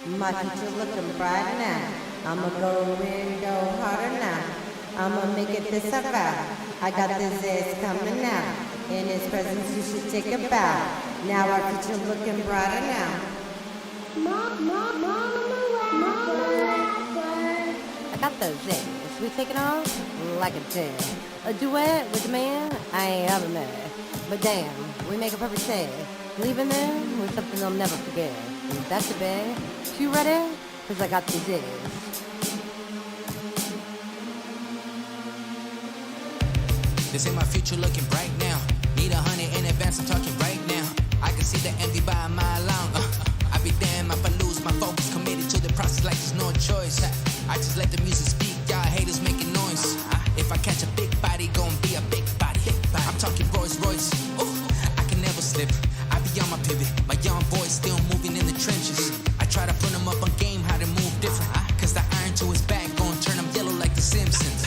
My future looking brighter now. I'ma go in, go harder now. I'ma make it this about. I got this ass coming out. In his presence you should take a bow. Now our future looking brighter now. I got those things. We take it on like a 10. A duet with a man I ain't ever met. But damn, we make a perfect set. Leaving them with something they'll never forget. That's a bed. You ready? Cause I got these eggs. This ain't my future looking bright now. Need 100 in advance, I'm talking right now. I can see the envy by a mile long. I be damn if I lose my focus. Committed to the process like there's no choice. I just let the music speak, y'all haters making noise. If I catch a big body, gon' be a big body. I'm talking Rolls Royce. Ooh, I can never slip. I be on my pivot. My young boy still moving in the trenches. I try to put him up on game, how to move different. Cause the iron to his back gon' turn him yellow like the Simpsons.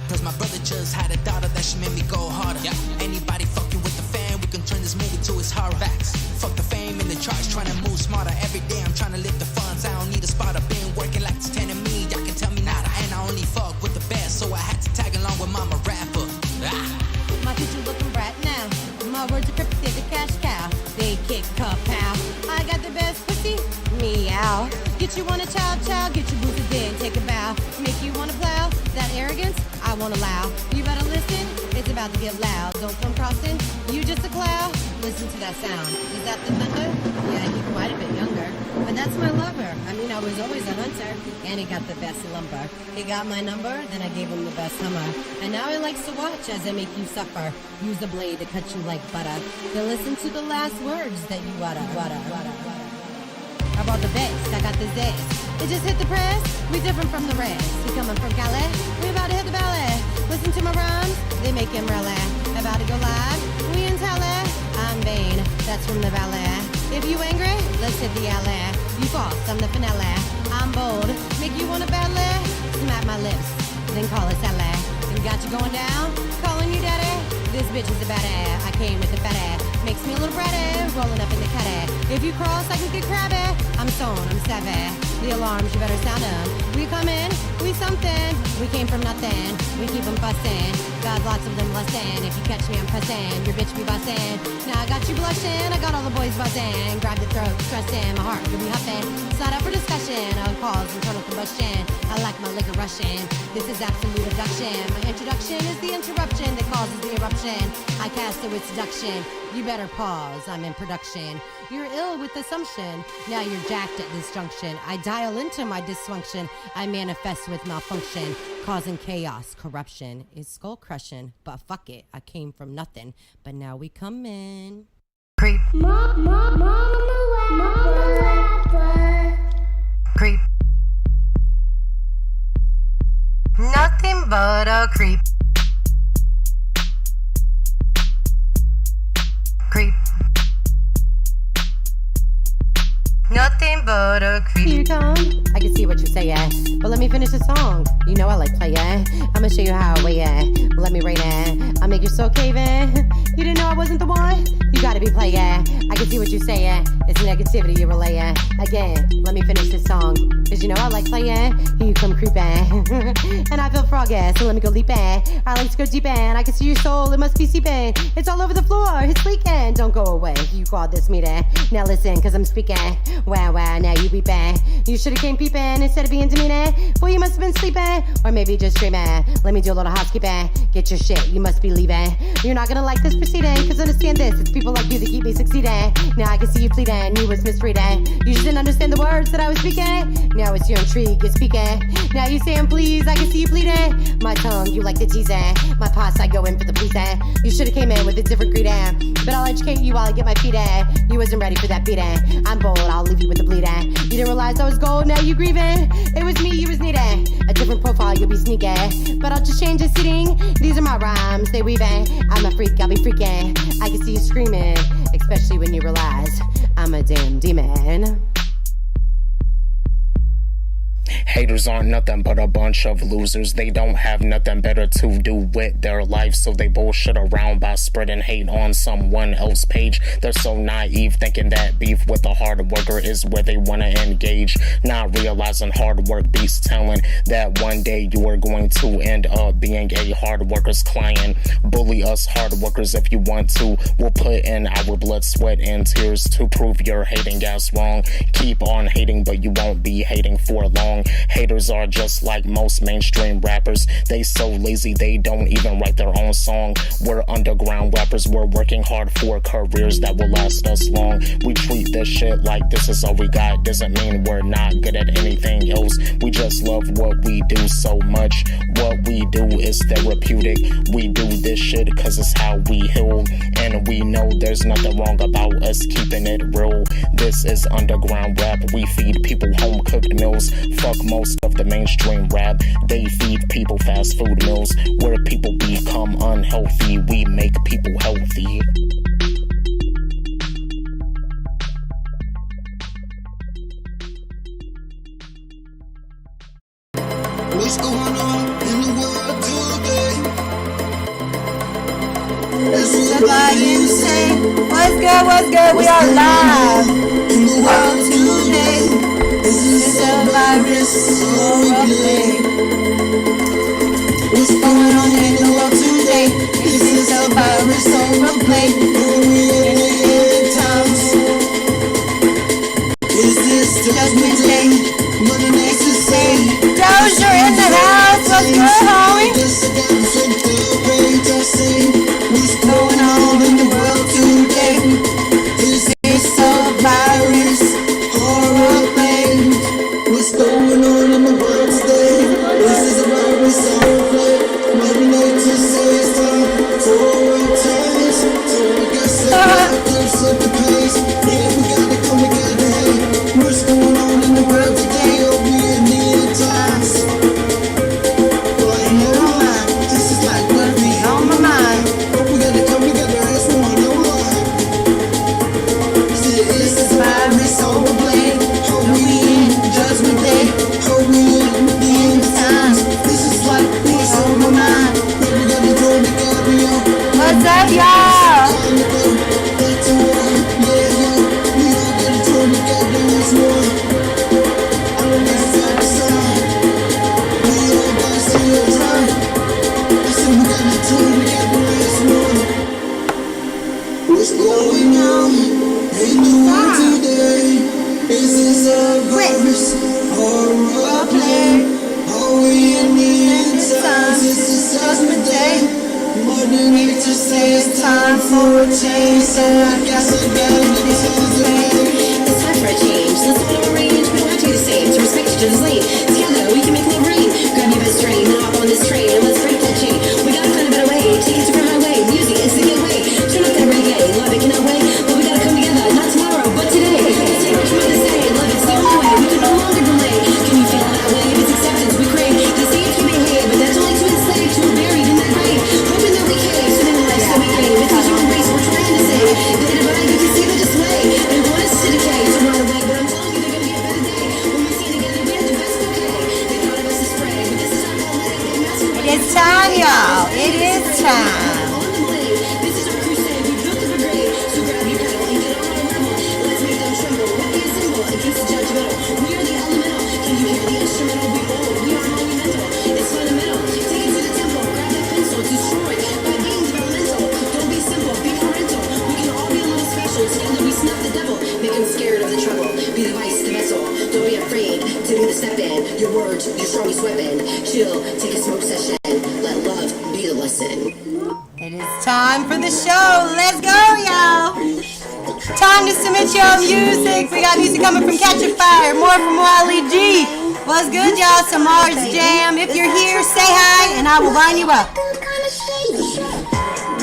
Cause my brother just had a daughter that she made me go harder. Anybody fucking with the fan, we can turn this movie to his horror. Facts. Fuck the fame in the charts, trying to move smarter. Every day I'm trying to lift the funds, I don't need a spotter. Been working like it's 10 of me, y'all can tell me nada. And I only fuck with the best, so I had to tag along with Momma rapper. My future looking bright now. My words are cryptic, the cash cow. They kick cup pow. I got the best pussy, meow. Get you wanna chow chow, get your booty in, take a bow. Make you wanna plow, that arrogance, I won't allow. You better listen, it's about to get loud. Don't come crossing, you just a cloud. Listen to that sound, is that the thunder? Yeah, he quite a bit younger. But that's my lover, I mean I was always a hunter. And he got the best lumber. He got my number, then I gave him the best hummer. And now he likes to watch as I make you suffer. Use the blade to cut you like butter. Then listen to the last words that you utter. How about the bass? I got this ass. It just hit the press. We different from the rest. We coming from Calais. We about to hit the ballet. Listen to my rhymes. They make him relay. About to go live. We in tele. I'm vain. That's from the ballet. If you angry, let's hit the alley. You false. I'm the finale. I'm bold. Make you wanna ballet. Smack my lips. Then call us LA. And got you going down. Calling you daddy. This bitch is a bad ass. I came with the fat ass. Makes me a little bratty, rolling up in the caddy. If you cross, I can get crabby. I'm stoned, I'm savvy. The alarms, you better sound them. We come in, we something. We came from nothing, we keep them bustin'. Got lots of them lustin'. If you catch me, I'm pressin'. Your bitch be bustin'. Now I got you blushin', I got all the boys buzzin'. Grab the throat, stressin', my heart could be huffin'. Slide up for discussion, on cause internal combustion. I like my liquor rushin'. This is absolute abduction. My introduction is the interruption that causes the eruption. I cast it with seduction. You better pause, I'm in production. You're ill with assumption. Now you're jacked at this junction. I dial into my dysfunction. I manifest with malfunction, causing chaos, corruption. It's skull crushing, but fuck it, I came from nothing. But now we come in. Creep. Mama rapper. Creep. Nothing but a creep. Creep. Nothing but a creep. Here you come. I can see what you're saying, but let me finish the song. You know I like playing. I'ma show you how I weigh it. Let me rate it. I'll make your soul cave in. You didn't know I wasn't the one? You gotta be playing. I can see what you're saying. It's negativity you're relaying. Again, let me finish this song. Cause you know I like playing. Here you come creeping. And I feel froggy, so let me go leaping. I like to go deep in. I can see your soul, it must be seeping. It's all over the floor, it's leaking. Don't go away, you called this meeting. Now listen, cause I'm speaking. Wow, now you weeping. You should've came peeping instead of being demeaning. Well, you must have been sleeping, or maybe just dreaming. Let me do a little housekeeping. Get your shit, you must be leaving. You're not gonna like this proceeding, cause understand this, it's people like you that keep me succeeding. Now I can see you pleading, you was misreading. You just didn't understand the words that I was speaking. Now it's your intrigue, you're speaking. Now you saying please, I can see you pleading. My tongue, you like the teasing. My past, I go in for the pleasing. You should've came in with a different greeting. But I'll educate you while I get my feet in. You wasn't ready for that beating. I'm bold, I'll leave you with the bleeding. You didn't realize I was gold, now you grieving. It was me you was needing. A different profile, you'll be sneaking. But I'll just change the seating. These are my rhymes, they weaving. I'm a freak, I'll be freaking. I can see you screaming, especially when you realize I'm a damn demon. Haters aren't nothing but a bunch of losers. They don't have nothing better to do with their life, so they bullshit around by spreading hate on someone else's page. They're so naive, thinking that beef with a hard worker is where they want to engage, not realizing hard work beats talent, that one day you are going to end up being a hard worker's client. Bully us hard workers if you want to. We'll put in our blood, sweat, and tears to prove your hating ass wrong. Keep on hating, but you won't be hating for long. Haters are just like most mainstream rappers. They so lazy they don't even write their own song. We're underground rappers. We're working hard for careers that will last us long. We treat this shit like this is all we got. Doesn't mean we're not good at anything else. We just love what we do so much. What we do is therapeutic. We do this shit cause it's how we heal, and we know there's nothing wrong about us keeping it real. This is underground rap. We feed people home cooked meals. Fuck most of the mainstream rap. They feed people fast food meals. Where people become unhealthy, we make people healthy. What's going on in the world today? Somebody say, what's good, what's good? We are live in the world today. Is this a virus or a plague? What's going on in the world today? Is this a virus or a plague? Are we in the end times? Is this Judgment Day? Mother Nature say, Dozier in the house, what's good, homie? this I gotta flip the page. I say, what's going on in the world today? Is this a virus or a plague? What's going on in the world today? Is this a virus or a plague? Mother Nature says time for a change. So I guess I gotta flip the page. Yeah, we gotta come together. Hey, what's going on in the world today? Are we in the end times? Boy, in my mind, this is like what we On my mind. but we gotta come together as one, no lie. Is this virus or a plague? Are we in Judgment Day? Are we in the end times? This is like what's on my mind. But we gotta throw together, yo. What's up, y'all? Time to go back to war. Yeah, yo. We all gotta throw together as one. I don't got time to sign. We all gotta see your time. I said we gotta throw together as one. What's going on in the world today? Is this a virus or a plague? Are we in the end times? Is this Judgment Day? Mother Nature says time for a change, so I guess I gotta change. It's time for a change. Let's all arrange. We don't have to be the same. To respect each other's lane. Together we can make love rain. Grab your best train and hop on this train and let's break that chain. We gotta find a better way. Take it to our highway. Music is the getaway. Turn up that reggae. Love it cannot wait. But we gotta come together. Not tomorrow, but today. Say what you want to say. Love it's the only way. We can no longer delay. Can you feel it that way? If it's acceptance we crave. They say if you behave, but that's only to enslave, to buried in that grave. Hoping that we cave. So then the life that we gain. It's the human race we're trying to save. They divide, you can see the display. They want us to decay, to run away, but I'm telling you they're gonna be a better day. When we stand together, we have the best bouquet. They thought of us as prey, but this is our holiday. They masquerade. It's time, y'all. It is time. On the blade. This is our crusade. We built the brigade. So grab your pedal and get on our level. Let's make them tremble. What is symbol against the judgmental? We are the elemental. Can you hear the instrumental? We roll. We are monumental. It's fundamental. Take it to the temple. Grab that pencil. Destroy by being developmental. Don't be simple. Be parental. We can all be a little special. Together we snuff the devil. Make him scared of the trouble. Be the vice, the vessel. Don't be afraid to do the step in. Your words, your strongest weapon. Chill. Take a smoke session. Let love be the lesson. It is time for the show. Let's go, y'all. Time to submit your music. We got music coming from Catch a Fire, more from Wally G. What's good, y'all? Some Mars Jam. If you're here, say hi, and I will line you up.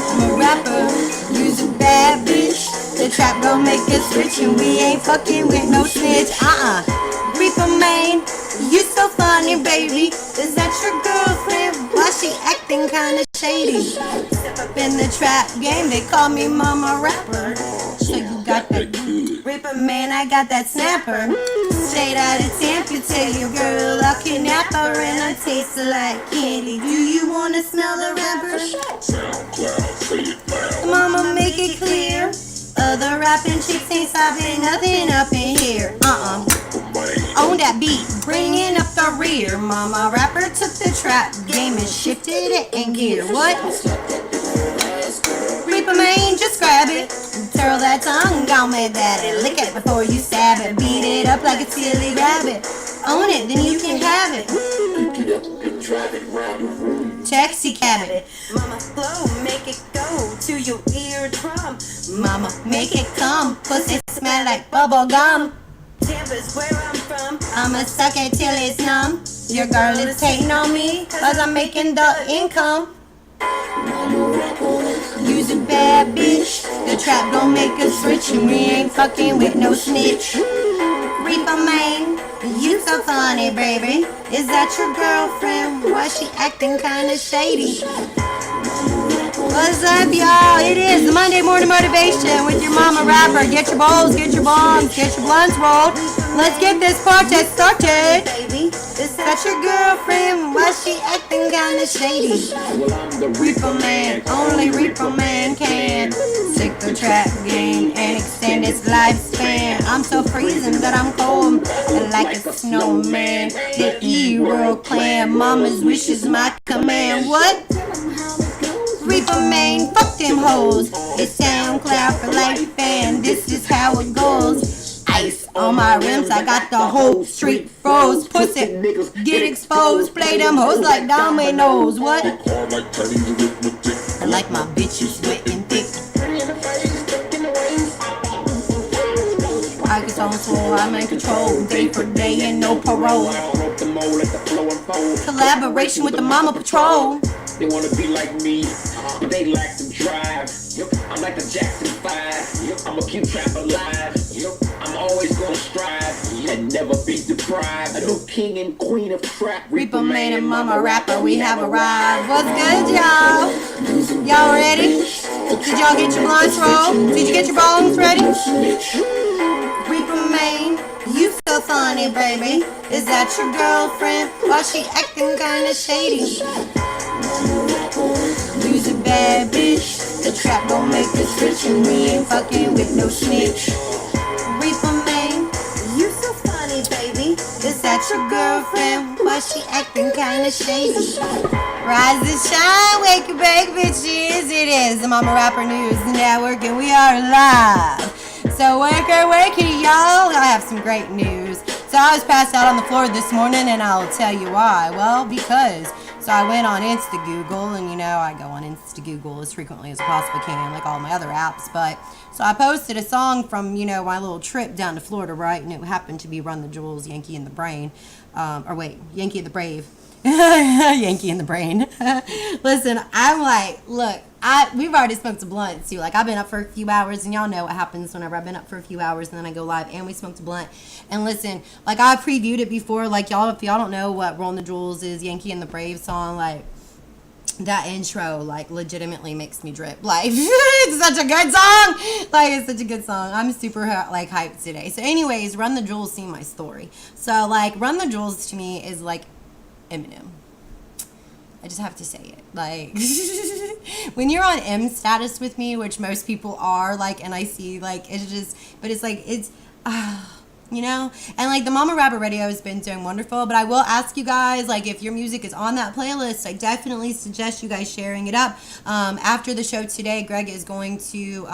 I'm a rapper, you's a bad bitch. The trap gon' make us rich, and we ain't fucking with no snitch. Reaper Main, you so funny, baby. Is that your girlfriend? Why she acting kinda shady. Step up in the trap game, they call me Mama Rapper. So you got that Ripper, man, I got that snapper. Straight out of Tampa, tell your girl I can nap her and I taste like candy. Do you wanna smell the rapper? Mama, make it clear. Other rapping chicks ain't stopping nothing up in here. On that beat, bringing up the rear. Mama Rapper took the trap game and shifted it in gear. What? Reaper man, just grab it. Twirl that tongue, gone with that. And lick it before you stab it. Beat it up like a silly rabbit. Own it, then you can have it. Taxi cab it. Mama flow, make it go to your eardrum. Mama, make it come. Pussy smell like bubble gum. Tampa's where I'm from. I'ma suck it till it's numb. Your girl is hating on me, cause I'm making the income. You's a bad bitch. The trap gon' make us rich, and we ain't fucking with no snitch. Reaper man, you so funny, baby. Is that your girlfriend? Why she acting kinda shady? What's up, y'all? It is the Monday Morning Motivation with your Mama Rapper. Get your bowls, get your bombs, get your blunts rolled. Let's get this party started. Is that your girlfriend? Why she acting kinda shady? Reaper man, only Reaper man can stick the trap game and extend its lifespan. I'm so freezing that I'm cold like a snowman. The E-World clan, Mama's wish is my command. What? Reaper man, fuck them hoes. It's SoundCloud for life and this is how it goes. Ice on my rims, I got the whole street froze. Pussy, get exposed. Play them hoes like dominoes. What? I like my bitches wet and thick. I get on floor, I'm in control. Day for day and no parole. Collaboration with the Mama Patrol. They wanna be like me, they lack the drive. I'm like the Jackson 5, I'ma keep trap alive. I'm always gonna strive and never be deprived. A new king and queen of trap. Reaper man and Mama Rapper, we have arrived. What's good, y'all? Y'all ready? Did y'all get your blunts rolled? Did you get your bones ready? Reaper man, you so funny, baby. Is that your girlfriend? Why she acting kinda shady? You's a bad bitch. The trap gon' make us rich, and we ain't fucking with no snitch. Reaper man, you so funny, baby. Is that your girlfriend? Why she acting kinda shady? Rise and shine, wake and bake, bitches. It is the Mama Rapper News Network, and we are live. So wake it, y'all. I have some great news. So I was passed out on the floor this morning, and I'll tell you why. Well, because... So I went on Insta-Google, and you know I go on Insta-Google as frequently as I possibly can, like all my other apps. But so I posted a song from, you know, my little trip down to Florida, right? And it happened to be Run the Jewels, Yankee and the Brain. Yankee and the Brave. Yankee in the Brain. Listen, I'm like, look, we've already smoked a blunt too. Like, I've been up for a few hours, and y'all know what happens whenever I've been up for a few hours and then I go live and we smoked a blunt. And listen, like, I previewed it before. Like, y'all, if y'all don't know what Roll the Jewels is, Yankee and the Brave song, like, that intro, like, legitimately makes me drip. Like, it's such a good song. Like, it's such a good song. I'm super, like, hyped today. So anyways, Run the Jewels, see my story. So, like, Run the Jewels to me is, like, Eminem. I just have to say it. Like, when you're on M status with me, which most people are, like, and I see, like, it's just, but it's like, it's, you know, and like the Mama Rapper Radio has been doing wonderful, but I will ask you guys, like, if your music is on that playlist, I definitely suggest you guys sharing it up. After the show today, Greg is going to,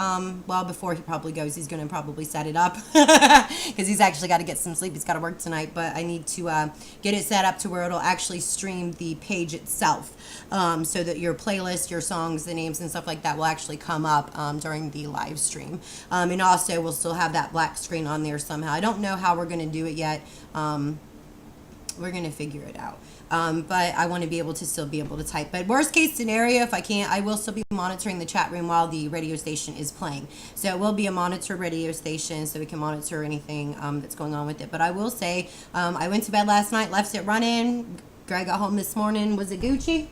well, before he probably goes, he's going to probably set it up because he's actually got to get some sleep. He's got to work tonight, but I need to get it set up to where it'll actually stream the page itself, so that your playlist, your songs, the names and stuff like that will actually come up during the live stream. And also we'll still have that black screen on there somehow. I don't know how we're going to do it yet. We're going to figure it out. But I want to be able to still be able to type. But worst case scenario, if I can't, I will still be monitoring the chat room while the radio station is playing. So it will be a monitor radio station so we can monitor anything that's going on with it. But I will say, I went to bed last night, left it running. Greg got home this morning. Was it Gucci?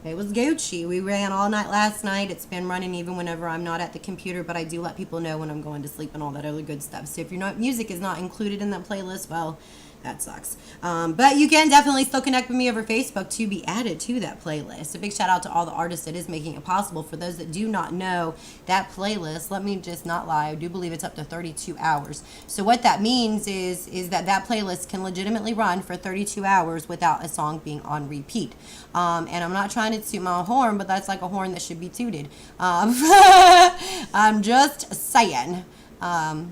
It was Gucci. We ran all night last night. It's been running even whenever I'm not at the computer, but I do let people know when I'm going to sleep and all that other good stuff. So if your music is not included in that playlist, well, that sucks. But you can definitely still connect with me over Facebook to be added to that playlist. A big shout out to all the artists that is making it possible. For those that do not know, that playlist, let me just not lie, I do believe it's up to 32 hours. So what that means is that that playlist can legitimately run for 32 hours without a song being on repeat. And I'm not trying to toot my horn, but that's like a horn that should be tooted. I'm just saying. Well,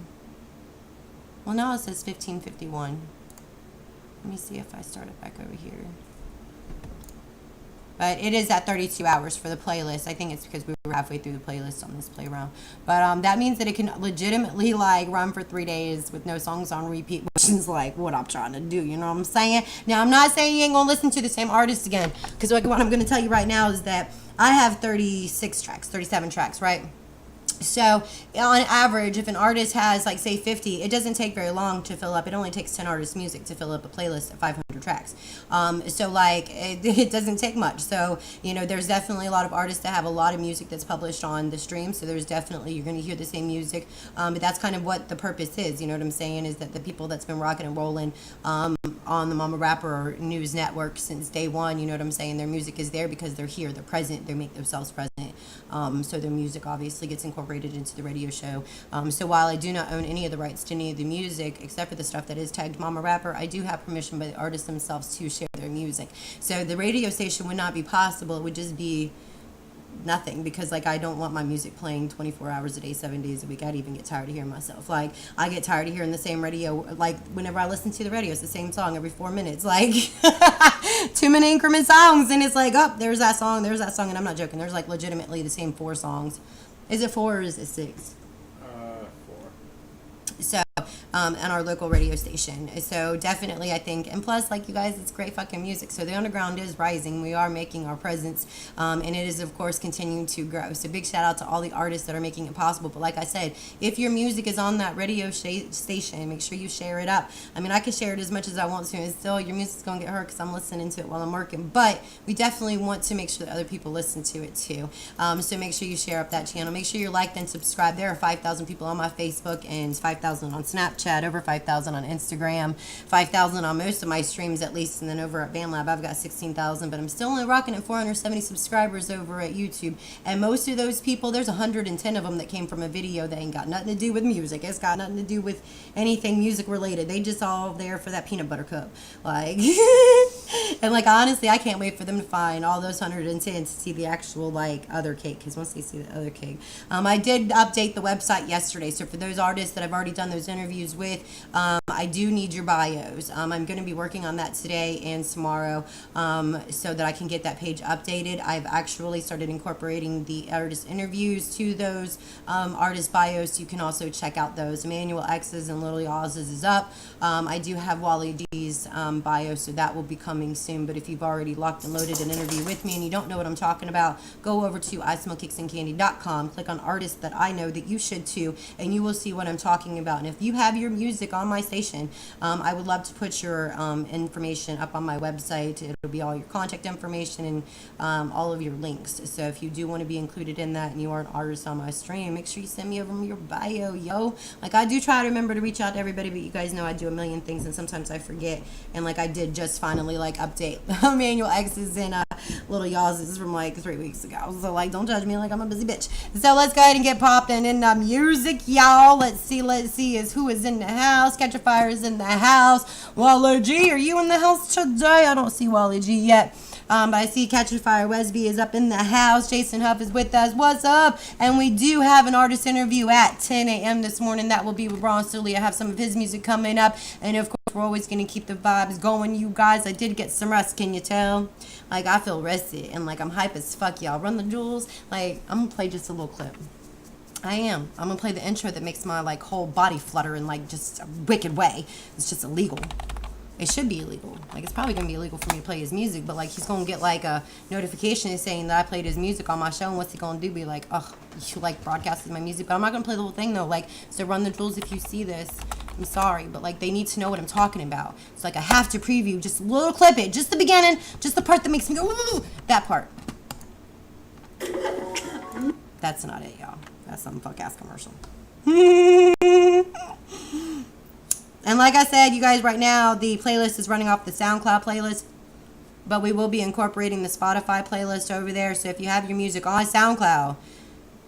now it says 15:51. Let me see if I start it back over here. But it is at 32 hours for the playlist. I think it's because we were halfway through the playlist on this playground. But that means that it can legitimately like run for 3 days with no songs on repeat, which is like what I'm trying to do. You know what I'm saying? Now, I'm not saying you ain't going to listen to the same artist again. Because like what I'm going to tell you right now is that I have 37 tracks, right? So on average, if an artist has like say 50, it doesn't take very long to fill up. It only takes 10 artists' music to fill up a playlist of 500 tracks. So like it doesn't take much. So there's definitely a lot of artists that have a lot of music that's published on the stream. So there's definitely, you're going to hear the same music. But that's kind of what the purpose is. You know what I'm saying? Is that the people that's been rocking and rolling on the Momma Rapper News Network since day one, you know what I'm saying? Their music is there because they're here, they're present, they make themselves present. So their music obviously gets incorporated into the radio show. So while I do not own any of the rights to any of the music, except for the stuff that is tagged Momma Rapper, I do have permission by the artists themselves to share their music. So the radio station would not be possible. It would just be nothing, because like I don't want my music playing 24 hours a day, 7 days a week. I'd even get tired of hearing myself. Like I get tired of hearing the same radio. Like whenever I listen to the radio, it's the same song every 4 minutes. Like too many increment songs, and it's like, oh, there's that song, and I'm not joking. There's like legitimately the same 4 songs. Is it 4 or is it 6? 4. So on our local radio station. So definitely, I think, and plus, like you guys, it's great fucking music. So the underground is rising. We are making our presence, and it is, of course, continuing to grow. So big shout out to all the artists that are making it possible. But like I said, if your music is on that radio station, make sure you share it up. I mean, I can share it as much as I want to, and still your music's gonna get heard because I'm listening to it while I'm working. But we definitely want to make sure that other people listen to it too. So make sure you share up that channel. Make sure you're liked and subscribed. There are 5,000 people on my Facebook and 5,000 on Snapchat, over 5,000 on Instagram, 5,000 on most of my streams at least, and then over at BandLab I've got 16,000, but I'm still only rocking at 470 subscribers over at YouTube. And most of those people, there's 110 of them that came from a video that ain't got nothing to do with music. It's got nothing to do with anything music related. They just all there for that peanut butter cup. Like, and like honestly, I can't wait for them to find all those 110 to see the actual like other cake, because once they see the other cake, I did update the website yesterday. So for those artists that I've already done those interviews with, I do need your bios. I'm going to be working on that today and tomorrow, so that I can get that page updated. I've actually started incorporating the artist interviews to those artist bios. You can also check out those. Emmanuel X's and Little Oz's is up. I do have Wally D's bio, so that will be coming soon. But if you've already locked and loaded an interview with me and you don't know what I'm talking about, go over to ismellkicksandcandy.com, click on artists that I know that you should too, and you will see what I'm talking about. And if you have your music on my station, I would love to put your information up on my website. It'll be all your contact information and all of your links. So if you do want to be included in that and you are an artist on my stream, make sure you send me over your bio, yo. Like I do try to remember to reach out to everybody, but you guys know I do a million things and sometimes I forget. And like I did just finally like update Emmanuel X's and Little Y'all's from like 3 weeks ago. So like don't judge me like I'm a busy bitch. So let's go ahead and get popping in music, y'all. Let's see is who is in the house. Catch a Fire is in the house. Wally G, are you in the house today? I don't see Wally G yet. But I see Catch a Fire Wesby is up in the house. Jason Huff is with us. What's up? And we do have an artist interview at 10 a.m. this morning. That will be with Ron Sully. I have some of his music coming up. And of course, we're always going to keep the vibes going, you guys. I did get some rest, can you tell? Like, I feel rested. And, like, I'm hype as fuck, y'all. Run the jewels. Like, I'm going to play just a little clip. I am. I'm going to play the intro that makes my, like, whole body flutter in, like, just a wicked way. It's just illegal. It should be illegal. Like, it's probably going to be illegal for me to play his music, but, like, he's going to get, like, a notification saying that I played his music on my show, and what's he going to do? Be like, ugh, you, like, broadcasted my music, but I'm not going to play the whole thing, though. Like, so run the jewels if you see this. I'm sorry, but, like, they need to know what I'm talking about. So, like, I have to preview just a little clip it, just the beginning, just the part that makes me go, ooh, that part. That's not it, y'all. That's some fuck-ass commercial. And like I said, you guys, right now, the playlist is running off the SoundCloud playlist. But we will be incorporating the Spotify playlist over there. So if you have your music on SoundCloud,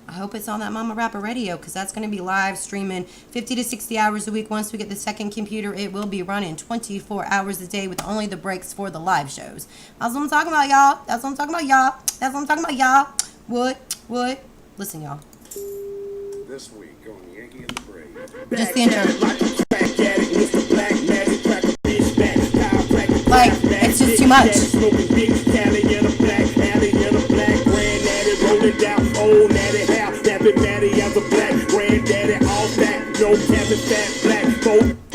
I hope it's on that Mama Rapper Radio, because that's going to be live streaming 50 to 60 hours a week. Once we get the second computer, it will be running 24 hours a day with only the breaks for the live shows. That's what I'm talking about, y'all. That's what I'm talking about, y'all. That's what I'm talking about, y'all. What? Listen, y'all. This week on Yankee and the Brave. Just the intro. Like, it's just too much.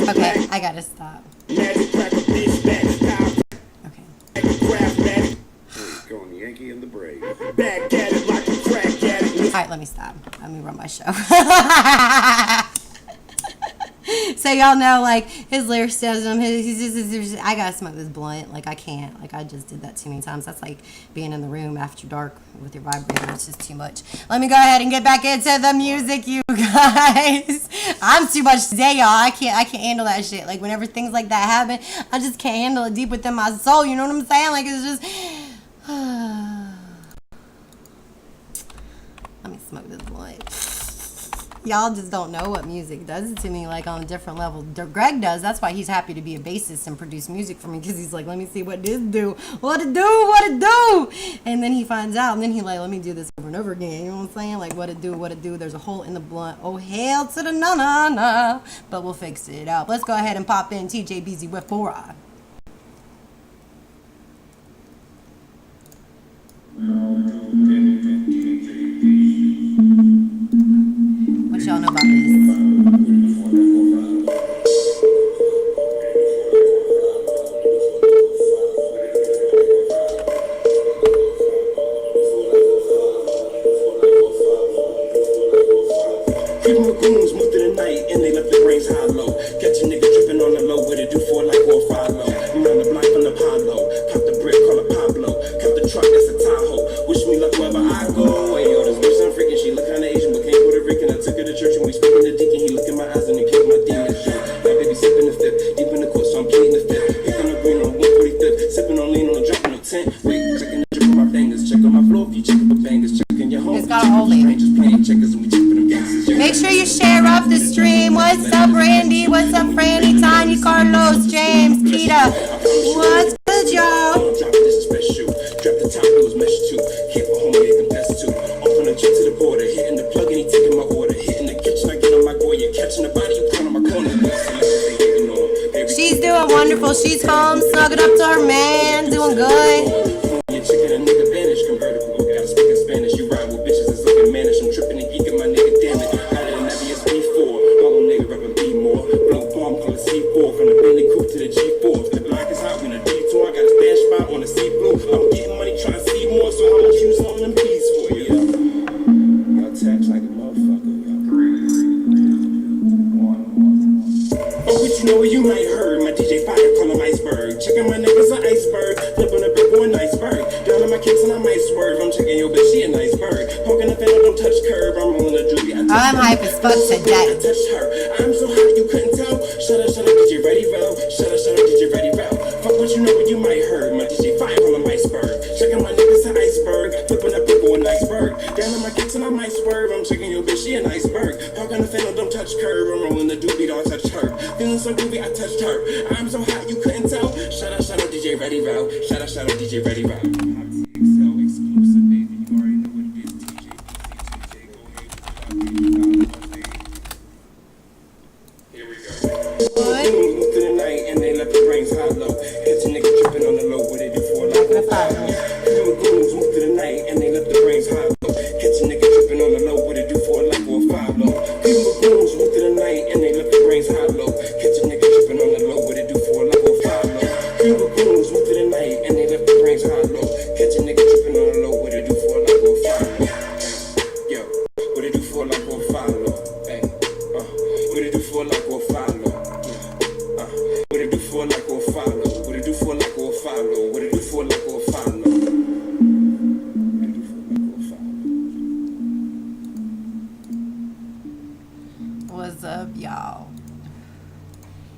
Okay, I gotta stop. Okay. Going Yankee and the Brave. Alright, let me stop. Let me run my show. So y'all know, like, his lyricism, I gotta smoke this blunt. Like, I can't. Like, I just did that too many times. That's like being in the room after dark with your vibrator. It's just too much. Let me go ahead and get back into the music, you guys. I'm too much today, y'all. I can't handle that shit. Like, whenever things like that happen, I just can't handle it deep within my soul. You know what I'm saying? Like, it's just... Let me smoke this blunt. Y'all just don't know what music does to me, like, on a different level. Greg does. That's why he's happy to be a bassist and produce music for me, because he's like, let me see what this do. What it do? And then he finds out, and then he like, let me do this over and over again. You know what I'm saying? Like, what it do? There's a hole in the blunt. Oh, hell to the na-na-na. But we'll fix it up. Let's go ahead and pop in TJ BZ with 4i. What y'all know about this? People with goons moved through the night and they left the brains hollow. Catch a nigga tripping on the low, what it do for like or follow. I'm on the block from the Apollo. Pop the brick, call it Pablo. Cut the truck, that's a Tahoe. Wish me luck wherever I go. Hey, yo, this bitch I'm freaking. She look kinda Asian, but can't Puerto Rican. I took her to church and we speaking to deacon. He look in my eyes and he kicked my demons. My baby sipping the fifth, deep in the court, so I'm pleading the fifth. Pick on the green on 145th, sipping on lean on dropping no tent. Wait, checking the drip on my fingers, check on my floor if you check up a bangers, checking your home. It's got a hole in it. Just playing checkers and we check for them gangsters. Make sure you share up the stream. What's up, Randy? What's up, Franny, Tanya, Carlos, James, Kita? What's good, y'all? Drop this is fresh shoe. Drop the top, it was mesh too. Hit for homie, they confess to. Off on the jet to the border, hitting the plug and he taking my order. Hitting the kitchen, I get on my Goya. Catching the body, you put on my corner. She's doing wonderful. She's home, snuggling up to her man, doing good. Your chicken, a nigga vanish. Convertible, gotta speak in Spanish. You ride with bitches, it's looking mannish. I'm tripping and geeking my nigga, damn it. Got it in that BSB4. Hollow nigga, rapping B more. Blow bomb, call it C4. From the Bentley coupe to the G4. The block is hot, we in a detour. I got a stash spot on the sea blue. I'm getting money, trying to see more. So how much you selling them peas for? Yeah. Y'all tax like a motherfucker, Oh, what you know what you might heard? My DJ Fire call him Iceberg. Checking my niggas an iceberg. Flipping a brick or an iceberg. Down on my kicks and I might swerve. I'm checking your bitch, she an iceberg. Poking the fan, don't touch curb. I'm rolling a doobie. I'm hype as fuck today. I touched her. I'm so hot you couldn't tell. Shut up, DJ Ready Row. Shut up, DJ Ready Row. Fuck what you know what you might heard. My DJ Fire call him Iceberg. Checking my niggas an iceberg. Flipping a brick or an iceberg. Down on my kicks and I might swerve. I'm checking your bitch, she an iceberg. Poking the fan, don't touch curb. I'm rolling a doobie, don't touch her. Feeling so groovy, I touched her. I'm so hot you couldn't tell. Shut up, DJ Ready Row. Shut up, DJ Ready Row. Exclusive, baby. You already know what it is. Here we go. Moved through the night and they left the brains hollow. Catch a nigga tripping on the low. What they do for a lot. Goons moved through the night and they left the brains hollow. Catch a nigga tripping on the low. What they do for a like or a 5 low. People goons moved through the night and they left the brains hollow. Catch a nigga tripping on the low. What they do for a like or a 5 low. People goons moved through the night and they left the brains hollow. Catch a nigga tripping on the low. What they do for a like or a 5 low. Yo, what they do for a like or a 5 low. What's up, y'all?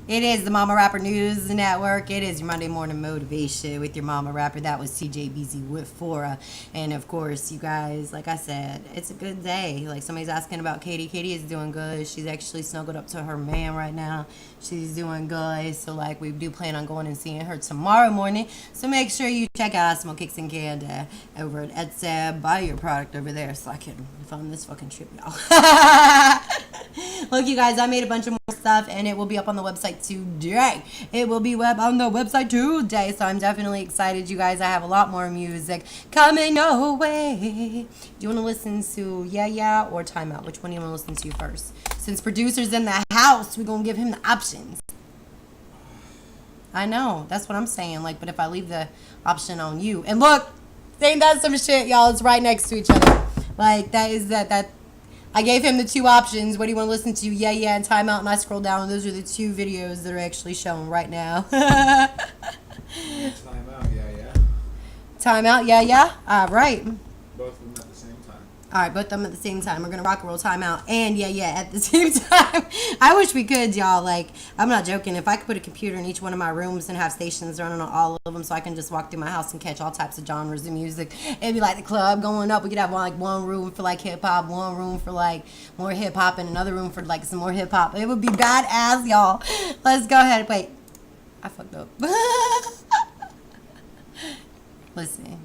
It is the Mama Rapper News Network. It is your Monday morning motivation with your Mama Rapper. That was TJBZ with Fora. And of course, you guys, like I said, it's a good day. Like somebody's asking about Katie. Katie is doing good. She's actually snuggled up to her man right now. She's doing good. So like we do plan on going and seeing her tomorrow morning. So make sure you check out Smoke Kicks and Candy over at Etsy. Buy your product over there so I can fund this fucking trip, y'all. Look, you guys, I made a bunch of more stuff and it will be up on the website today. It will be on the website today, so I'm definitely excited, you guys. I have a lot more music coming your way. Do you want to listen to Yeah Yeah or Timeout? Which one do you want to listen to first? Since producer's in the house, we're gonna give him the options. I know, that's what I'm saying. Like, but if I leave the option on you, and look, ain't that some shit, y'all? It's right next to each other. Like that is that. I gave him the two options. What do you want to listen to? Yeah, yeah, and Timeout. And I scroll down, and those are the two videos that are actually shown right now. Timeout, yeah, yeah. Timeout, yeah, yeah. All right. Both of them at the same time. All right, both of them at the same time. We're going to rock and roll Timeout and yeah, yeah at the same time. I wish we could, y'all. Like, I'm not joking. If I could put a computer in each one of my rooms and have stations running on all of them so I can just walk through my house and catch all types of genres of music, it'd be like the club going up. We could have one room for like hip-hop, one room for like more hip-hop, and another room for like some more hip-hop. It would be badass, y'all. Let's go ahead. Wait. I fucked up. Listen.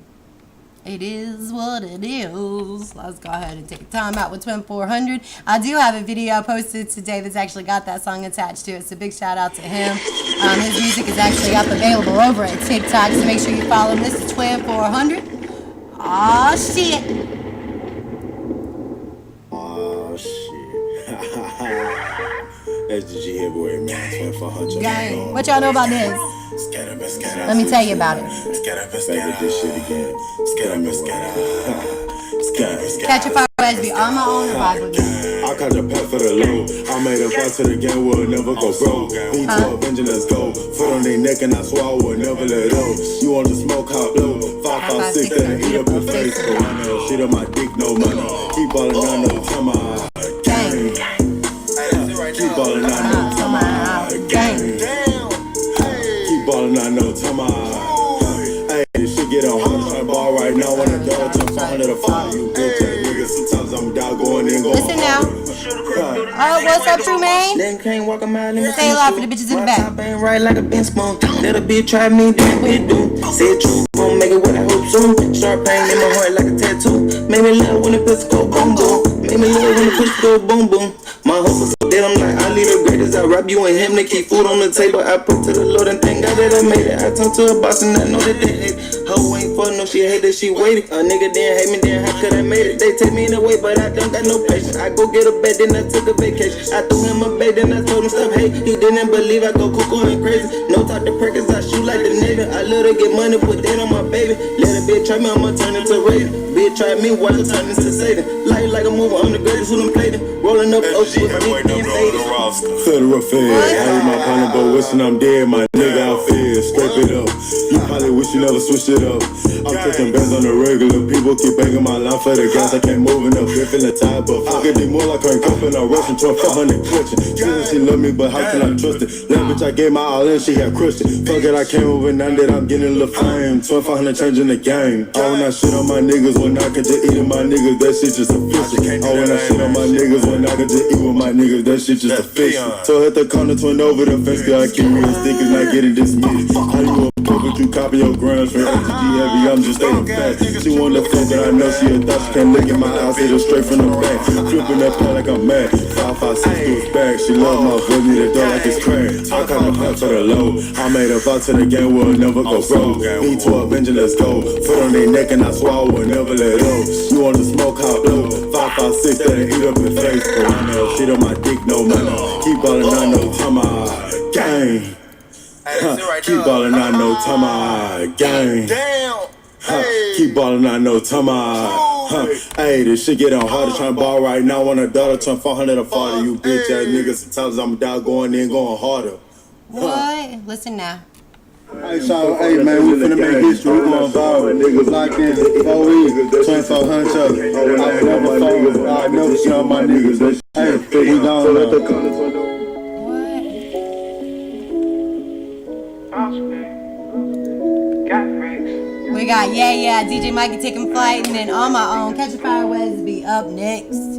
It is what it is. Let's go ahead and take a time out with 2400. I do have a video posted today that's actually got that song attached to it, so big shout out to him. His music is actually up available over at TikTok, so make sure you follow him. This is 2400. Aw, shit. Oh shit. SDG heavyweight man, 2400. Gang, what y'all know about this? Let me tell you about it. Back at this shit again. Catch a fire SB on my own vibe with me. I caught the path for the low. I made a fight to the game, will never go broke. V12 engine, let's go. Foot on their neck and I swear I will never let go. You want to smoke, hot blow. 556, that'll eat up your face. So I know shit on my dick, no money. Keep ballin', I know time I gang. Keep ballin', I know time I gang. Keep ballin', I know time I. Hey, this shit get on hard. Trying ball right now on the door. Jump 400 or 5. You bitch ass niggas. Sometimes I'm down going in, going. Listen now. Oh, what's up, true man? Then can't walk a mile in the Say a lot for the bitches in the back. top ain't right like a bench spoon. Little bitch try me, then bitch do. Said true, gon' make it what I hope soon. Sharp pain in my heart like a tattoo. Made me love when the pussy go boom boom. Made me love when the pussy go boom boom. My hope is so dead, I'm like, I lead the greatest. I rap you and him to keep food on the table. I put to the Lord and thank God that I made it. I talk to a boss and I know that they hate. Hoe ain't for no, she hate that she waited. A nigga didn't hate me, then how could I made it? They take me away, but I don't got no patience. I go get a bed, then I took a vacation. I threw him a bait, then I told him stop hate. He didn't believe I go cuckoo and crazy. No talk to Perkins, I shoot like the Navy. I let her get money, put that on my baby. Let a bitch try me, I'ma turn into Raven. Bitch try me, while I turn into Satan. Light like a movie, I'm the greatest who done played it. Rolling up ocean with me, being faded. Federal Fed, I hate my partner, but wishing I'm dead. My nigga out fed, scrape it up. You probably wish you never switched it up. I'm taking bands on the regular. People keep banging my line for the gas. I can't move enough, if feeling tired, but fuck it, they more like I'm cuffing. I'm rushing to a 400 clutching. She said she love me, but how can I trust it? That bitch, I gave my all in, she had crushed it. Fuck it, I came over now that I'm getting a little fame. 2500 changing the game. I when I shit on my niggas, when I can just eat with my niggas, that shit just official. I when I shit on my niggas, when I can just eat with my niggas, that shit just official. So hit the corner, twin over the fence, girl, I keep me a stick and not getting dismissed. How you a fuck, but you copy your grams from MTG heavy, I'm just stating facts. She want the fuck, but I know she a thought. She can't look in my eyes, hit her straight from the back. Flipping that play like I'm mad. 556 to his back. She love my voice, need the door like it's crack. I caught the path for the low. I made a vow to the game, we'll never go broke. V12 engine, let's go. Foot on their neck and I swear I will never let go. You want to smoke, hot blow. 556 that'll eat up your face. But I know shit on my dick, no money. Keep ballin', I know time I gang. Keep ballin', I know time I gang. Keep ballin', I know time I. Hey, this shit get on harder. Tryna ball right now on a dollar. Turn 400 or 40. You bitch ass niggas. Sometimes I'm down going in, going harder. What? Listen now. Hey, so, hey man, we finna make history. We going viral. Niggas locked in 4 weeks, 2400. I never shit on my niggas. Hey, We gone now. We got DJ Mikey taking flight, and then on my own, Catch a Fire Wesby up next.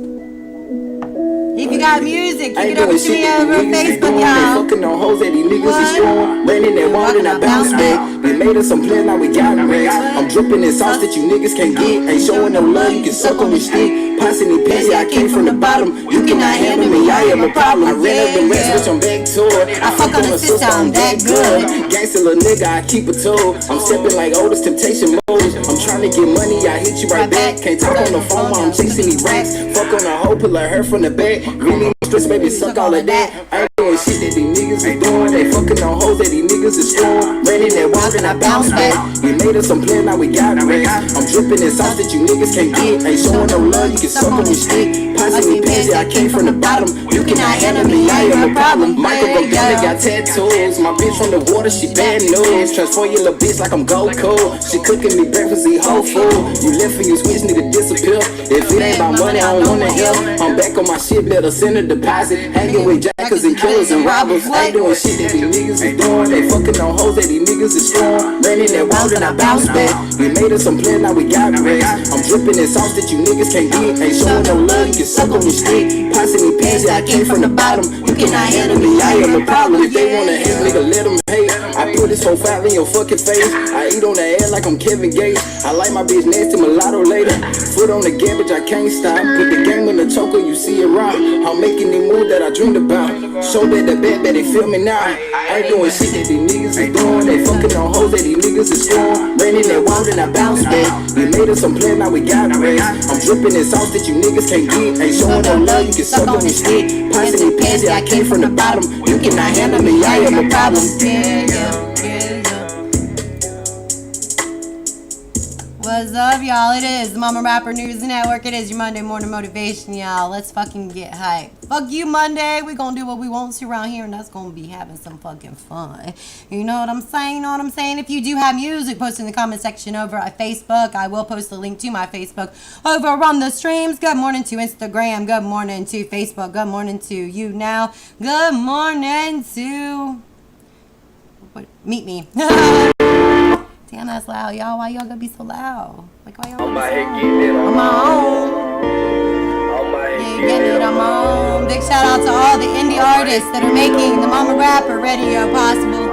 If you got music, kick it over to me over Facebook, y'all. Fucking on hoes that these niggas is strong. Landing that wall and I bounce back. We made us some plans, now we got racks. I'm dripping in sauce that you niggas can't get. Ain't showing no love, you can suck on the stick. Passing the pansy, I came from the bottom. You cannot handle me, I am a problem. I ran up the rest, bitch, I'm back to it. I fuck on the sister, I'm that good. Gangsta little nigga, I keep a toe. I'm stepping like oldest temptation modes. I'm trying to get money, I hit you right back. Can't talk on the phone while I'm chasing these racks. Fuck on a hoe, pull her from the back. Really stress, baby, suck all of that. I ain't doing shit that these niggas is doing. They fucking on hoes that these niggas is scoring. Ran in that wall and I bounce back. We made us some plan, now we got racks. I'm dripping in sauce that you niggas can't get. Ain't showing no love, you can suck on your stick. Passing me pansy, I came from the bottom. You cannot handle me, I am a problem. Michael Bogana got tattoos. My bitch from the water, she bad news. Transform your little bitch like I'm Goku. She cooking me breakfast, eat whole food. You left for you switch, nigga disappear. If it ain't about money, I don't wanna hear. I'm back on my shit, better send a deposit. Hanging with jackers and killers and robbers. Ain't doing shit that these niggas is doing. They fucking on hoes that these niggas is strong. Ran in that wall and I bounce back. We made us some plan, now we got racks. I'm dripping in sauce that you niggas can't get. Ain't showing no love, you can suck on your stick. Passing me pansy, I came from the bottom. You cannot handle me, I am a problem. If they wanna hate, nigga, let them hate. I put this 4-5 in your fucking face. I eat on the air like I'm Kevin Gates. I like my bitch nasty mulatto later. Foot on the garbage, I can't stop. Put the game in the choker, you see it rock. I'm making the move that I dreamed about. Show that the bad, that they feel me now. I ain't doing shit that these niggas is doing. They fucking on hoes that these niggas is scoring. Ran in that wall and I bounce back. We made us some plan, now we got racks. I'm dripping in sauce that you niggas can't get. Ain't showing no love, you can suck on your stick. Passing me pansy, I came from the bottom. You cannot handle me, I am a problem. What's up, y'all? It is Momma Rapper News Network. It is your Monday morning motivation, y'all. Let's fucking get hype. Fuck you, Monday. We gonna do what we want to around here, and that's gonna be having some fucking fun. You know what I'm saying? You know what I'm saying? If you do have music, post in the comment section over at Facebook. I will post the link to my Facebook over on the streams. Good morning to Instagram. Good morning to Facebook. Good morning to you now. Good morning to... Meet me. Damn, that's loud, y'all. Why y'all gonna be so loud? Like, why y'all? On my own. Yeah, getting it on my own. Big shout out to all the indie artists that are making the Momma Rapper Radio possible.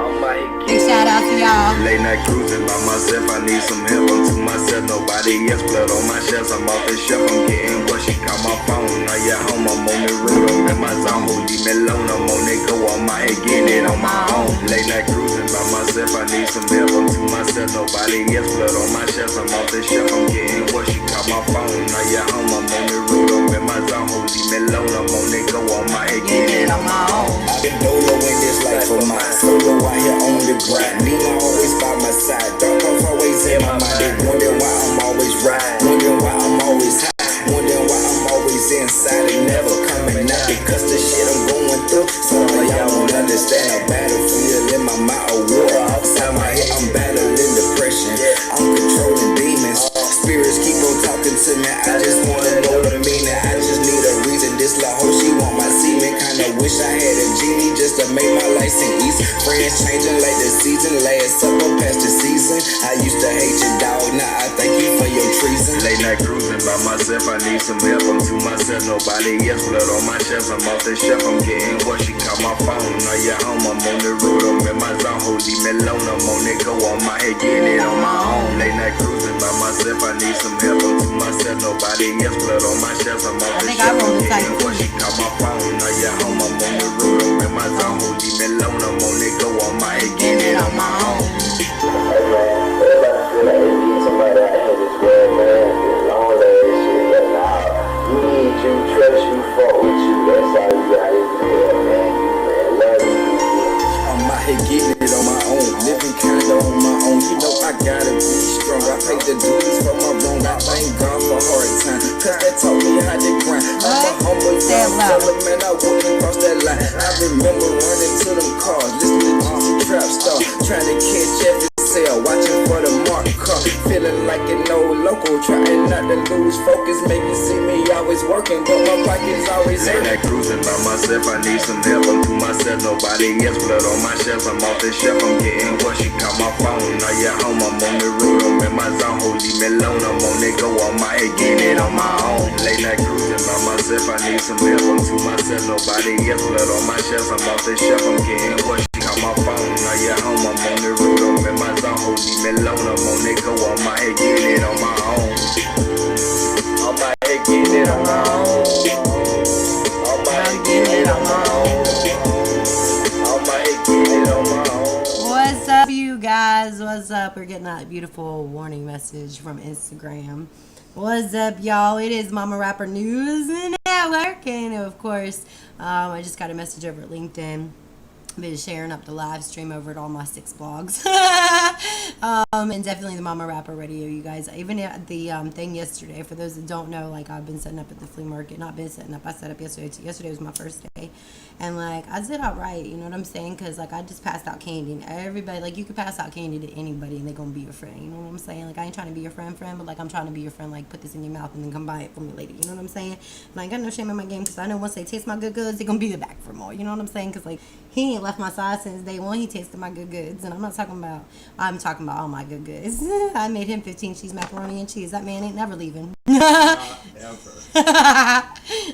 Big shout out to y'all. Late night cruising by myself, I need some help. I'm to myself, nobody else. Blood on my chest, I'm off the shelf. I'm getting what she call my phone. Now you're home, I'm on the road. I'm in my zone, leave me alone. I'm on it, go on my head, getting it on my own. Late night cruising by myself, I need some help. I'm to myself, nobody else. Blood on my chest, I'm off the shelf. I'm getting what she call my phone. Now you're home, I'm on the road. I'm in my zone, leave me alone. I'm on it, go on my head, getting it on my own. I've been dolo in this life of mine. Solo out here on the grind. Nina always by my side. Dark off always in my mind. They wonder why I'm always right. Wondering why I'm always high. Wondering why I'm always inside and never coming out. Because the shit I'm going through. Some of y'all won't understand. A battlefield in my mouth. A war outside my head. I'm battling depression. I'm controlling demons. Spirits keep on talking to me. I just wanna know the meaning. I just need a reason. This la hoe, she want my semen. Kinda wish I had a genie just to make my life seem easy. Friends changing like the season. Last up or past the season. I used to hate you, dog. Now I thank you for your treason. Late night cruising by myself, I need some help. I'm to myself, nobody else. Blood on my chest, I'm off the shelf. I'm getting what she call my phone. Now you're home, I'm on the road. I'm in my zone, leave me alone. I'm on it, go on my head, getting it on my own. Late night cruising by myself, I need some help. I'm to myself, nobody else. Blood on my chest, I'm off the shelf. I'm getting what she call my phone. Now you're home, I'm on the road. I'm in my zone, leave me alone. I'm on it, go on my head, getting it on my own. Hey man, everybody feel like they need somebody out here this world, man. This long ass shit, but now you need you, trust you, fuck with you. That's how you gotta feel, man. You man, love you. I'm out here getting it on my own. Living kinda on my own. You know I gotta be strong. I paid the dues for my wrong. I thank God for hard time. Cause that taught me how to grind. I'm a humble young fella, man. I wouldn't cross that line. I remember running to them cars, listening to the trap star, trying to catch every sale, watching for the mark car, feeling like an old local, trying not to lose focus, maybe see me always working, but my pockets always hurt. Late night cruising by myself, I need some help. I'm to myself, nobody else. Blood on my shelves, I'm off the shelf. I'm getting what she call my phone. Now you're home, I'm on the road, I'm in my zone. Hold leave me alone, I'm on it, go on my head, getting it on my own. Late night cruising by myself, I need some help. I'm to myself, nobody else. Blood on my shelves, I'm off the shelf. I'm getting what she call my phone. Now you're home, I'm on the road, I'm in my zone. Hold leave me alone, I'm on it, go on my head, getting it on my own. On my head, getting it on my own. On my head, getting it on my own. On my head, getting it on my own. What's up, you guys? What's up? We're getting that beautiful warning message from Instagram. What's up, y'all? It is Momma Rapper News Network, and of course, I just got a message over at LinkedIn. Been sharing up the live stream over at all my 6 blogs. And definitely the Momma Rapper Radio, you guys. Even at the thing yesterday, for those that don't know, like, I've been setting up at the flea market. Not been setting up, I set up yesterday too. Yesterday was my first day. And, like, I did alright, you know what I'm saying? Because, like, I just passed out candy. And everybody, like, you could pass out candy to anybody and they're going to be your friend. You know what I'm saying? Like, I ain't trying to be your friend, but, like, I'm trying to be your friend. Like, put this in your mouth and then come buy it for me later. You know what I'm saying? And I ain't got no shame in my game because I know once they taste my good goods, they're going to be back for more. You know what I'm saying? Because, like, he ain't left my side since day one. He tasted my good goods. And I'm talking about all my good goods. I made him 15 cheese macaroni and cheese. That man ain't never leaving. Not ever.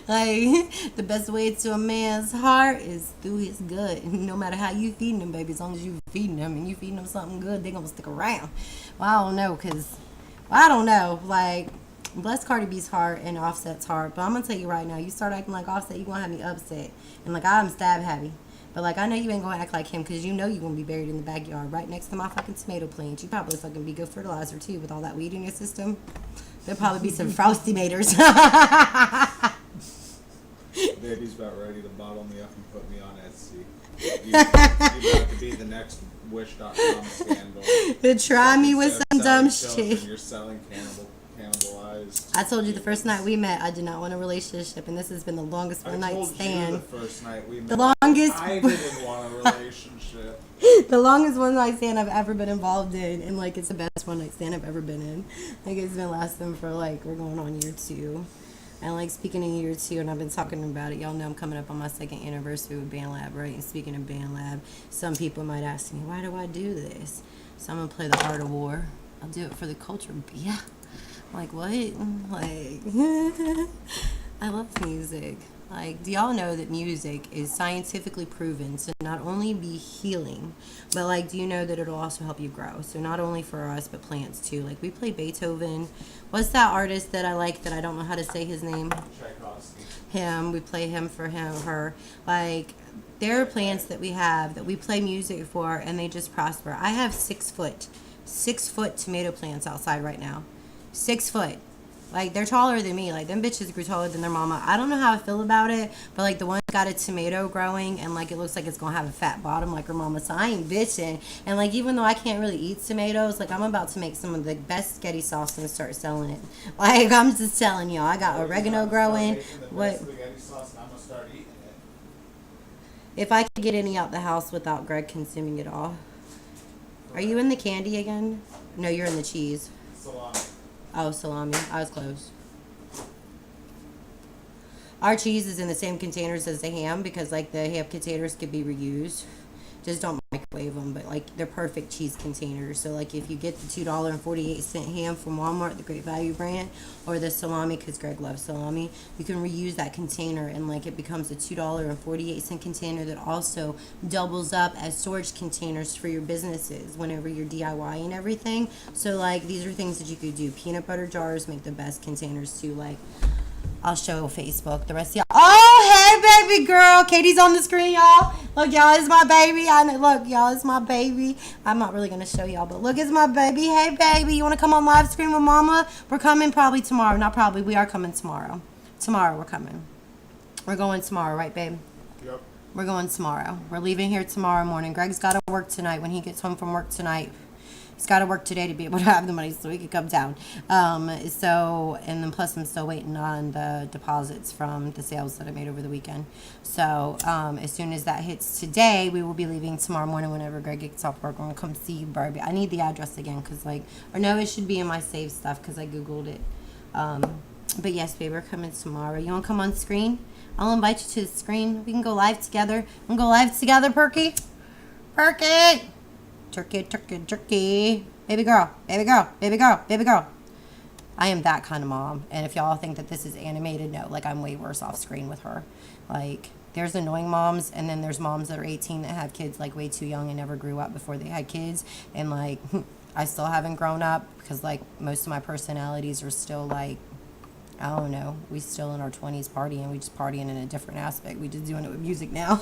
Like, the best way to a man's heart is through his gut. No matter how you feeding them, baby, as long as you feeding them and you feeding them something good, they gonna stick around. Well, I don't know, like, bless Cardi B's heart and Offset's heart, but I'm gonna tell you right now, you start acting like Offset, you gonna have me upset. And, like, I'm stab happy. But, like, I know you ain't gonna act like him because you know you're gonna be buried in the backyard right next to my fucking tomato plant. You probably fucking be good fertilizer, too, with all that weed in your system. There'll probably be some frosty maters. Baby's about ready to bottle me up and put me on Etsy. You about to be the next Wish.com scandal. To try me with some dumb children, shit. You're selling cannibalized. I told you the first night we met, I did not want a relationship, and this has been the longest one night stand. The first night we met. The longest. I didn't want a relationship. The longest one night stand I've ever been involved in, and, like, it's the best one night stand I've ever been in. Like, it's been lasting for, like, we're going on year 2. And, like, speaking of year 2, and I've been talking about it, y'all know I'm coming up on my 2nd anniversary with Band Lab, right? And speaking of Band Lab, some people might ask me, why do I do this? So I'm going to play the Art of War. I'll do it for the culture, yeah. Like, what? Like, I love music. Like, do y'all know that music is scientifically proven to not only be healing, but, like, do you know that it'll also help you grow? So not only for us, but plants, too. Like, we play Beethoven. What's that artist that I like that I don't know how to say his name? Tchaikovsky. Him. We play him for him, her. Like, there are plants that we have that we play music for, and they just prosper. I have 6 foot tomato plants outside right now. 6 foot. Like, they're taller than me. Like, them bitches grew taller than their mama. I don't know how I feel about it, but, like, the one got a tomato growing, and, like, it looks like it's gonna have a fat bottom like her mama, so I ain't bitching. And, like, even though I can't really eat tomatoes, like, I'm about to make some of the best spaghetti sauce and start selling it. Like, I'm just telling y'all, I got oregano growing. What? Spaghetti sauce, and I'm gonna start eating it. If I could get any out the house without Greg consuming it all. Are you in the candy again? No, you're in the cheese. Salami. Oh, salami. I was close. Our cheese is in the same containers as the ham because, like, the ham containers could be reused. Just don't microwave them, but, like, they're perfect cheese containers. So, like, if you get the $2.48 ham from Walmart, the Great Value brand, or the salami, because Greg loves salami, you can reuse that container, and, like, it becomes a $2.48 container that also doubles up as storage containers for your businesses whenever you're DIY and everything. So, like, these are things that you could do. Peanut butter jars make the best containers, too. Like, I'll show Facebook. The rest of y'all. Oh, hey, baby girl. Katie's on the screen, y'all. Look, y'all, it's my baby. Look, y'all, it's my baby. I'm not really going to show y'all, but look, it's my baby. Hey, baby. You want to come on live stream with Mama? We're coming probably tomorrow. Not probably. We are coming tomorrow. Tomorrow we're coming. We're going tomorrow, right, babe? Yep. We're going tomorrow. We're leaving here tomorrow morning. Greg's got to work tonight. When he gets home from work tonight, he's got to work today to be able to have the money so he can come down. And then plus I'm still waiting on the deposits from the sales that I made over the weekend. So as soon as that hits today, we will be leaving tomorrow morning whenever Greg gets off work. We're going to come see you, Barbie. I need the address again because, like, or no, it should be in my saved stuff because I Googled it. But yes, baby, we're coming tomorrow. You want to come on screen? I'll invite you to the screen. We can go live together. We can go live together, Perky. Perky. Turkey, turkey, turkey. Baby girl, baby girl, baby girl, baby girl. I am that kind of mom. And if y'all think that this is animated, no. Like, I'm way worse off screen with her. Like, there's annoying moms, and then there's moms that are 18 that have kids, like, way too young and never grew up before they had kids. And, like, I still haven't grown up because, like, most of my personalities are still, like, I don't know. We still in our 20s partying. We just partying in a different aspect. We just doing it with music now.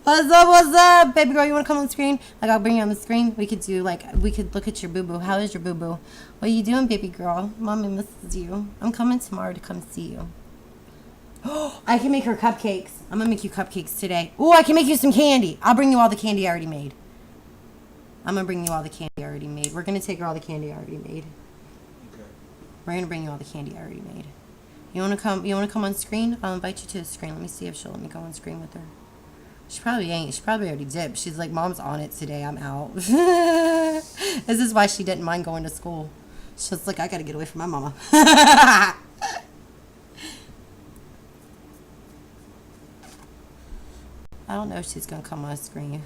What's up, baby girl? You want to come on the screen? Like, I'll bring you on the screen. We could do, like, we could look at your boo-boo. How is your boo-boo? What are you doing, baby girl? Mommy misses you. I'm coming tomorrow to come see you. Oh, I can make her cupcakes. I'm going to make you cupcakes today. Oh, I can make you some candy. I'll bring you all the candy I already made. I'm going to bring you all the candy I already made. We're going to take her all the candy I already made. We're gonna bring you all the candy I already made. You wanna come? You wanna come on screen? I'll invite you to the screen. Let me see if she'll let me go on screen with her. She probably ain't. She probably already dipped. She's like, Mom's on it today. I'm out. This is why she didn't mind going to school. She's like, I gotta get away from my mama. I don't know if she's gonna come on screen,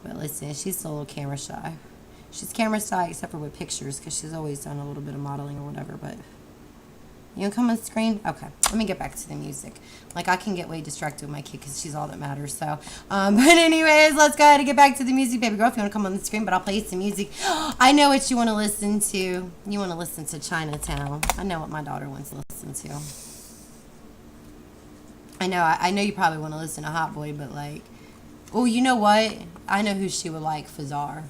but listen, she's a little camera shy. She's camera shy except for with pictures because she's always done a little bit of modeling or whatever, but you gonna come on screen? Okay, let me get back to the music. Like, I can get way distracted with my kid because she's all that matters, so. But anyways, let's go ahead and get back to the music, baby girl, if you want to come on the screen, but I'll play you some music. I know what you want to listen to. You want to listen to Chinatown. I know what my daughter wants to listen to. I know you probably want to listen to Hot Boy, but like, oh, you know what? I know who she would like, Fazar.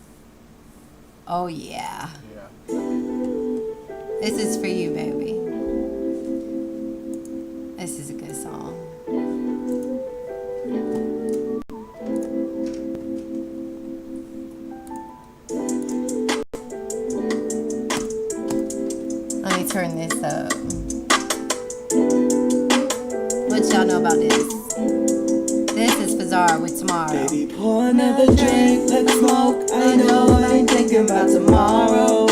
Oh, yeah. This is for you, baby. This is a good song. Let me turn this up. What y'all know about this? This is Fazar with Tomorrow. Baby, pour another drink, let's smoke. I know I ain't thinking about tomorrow.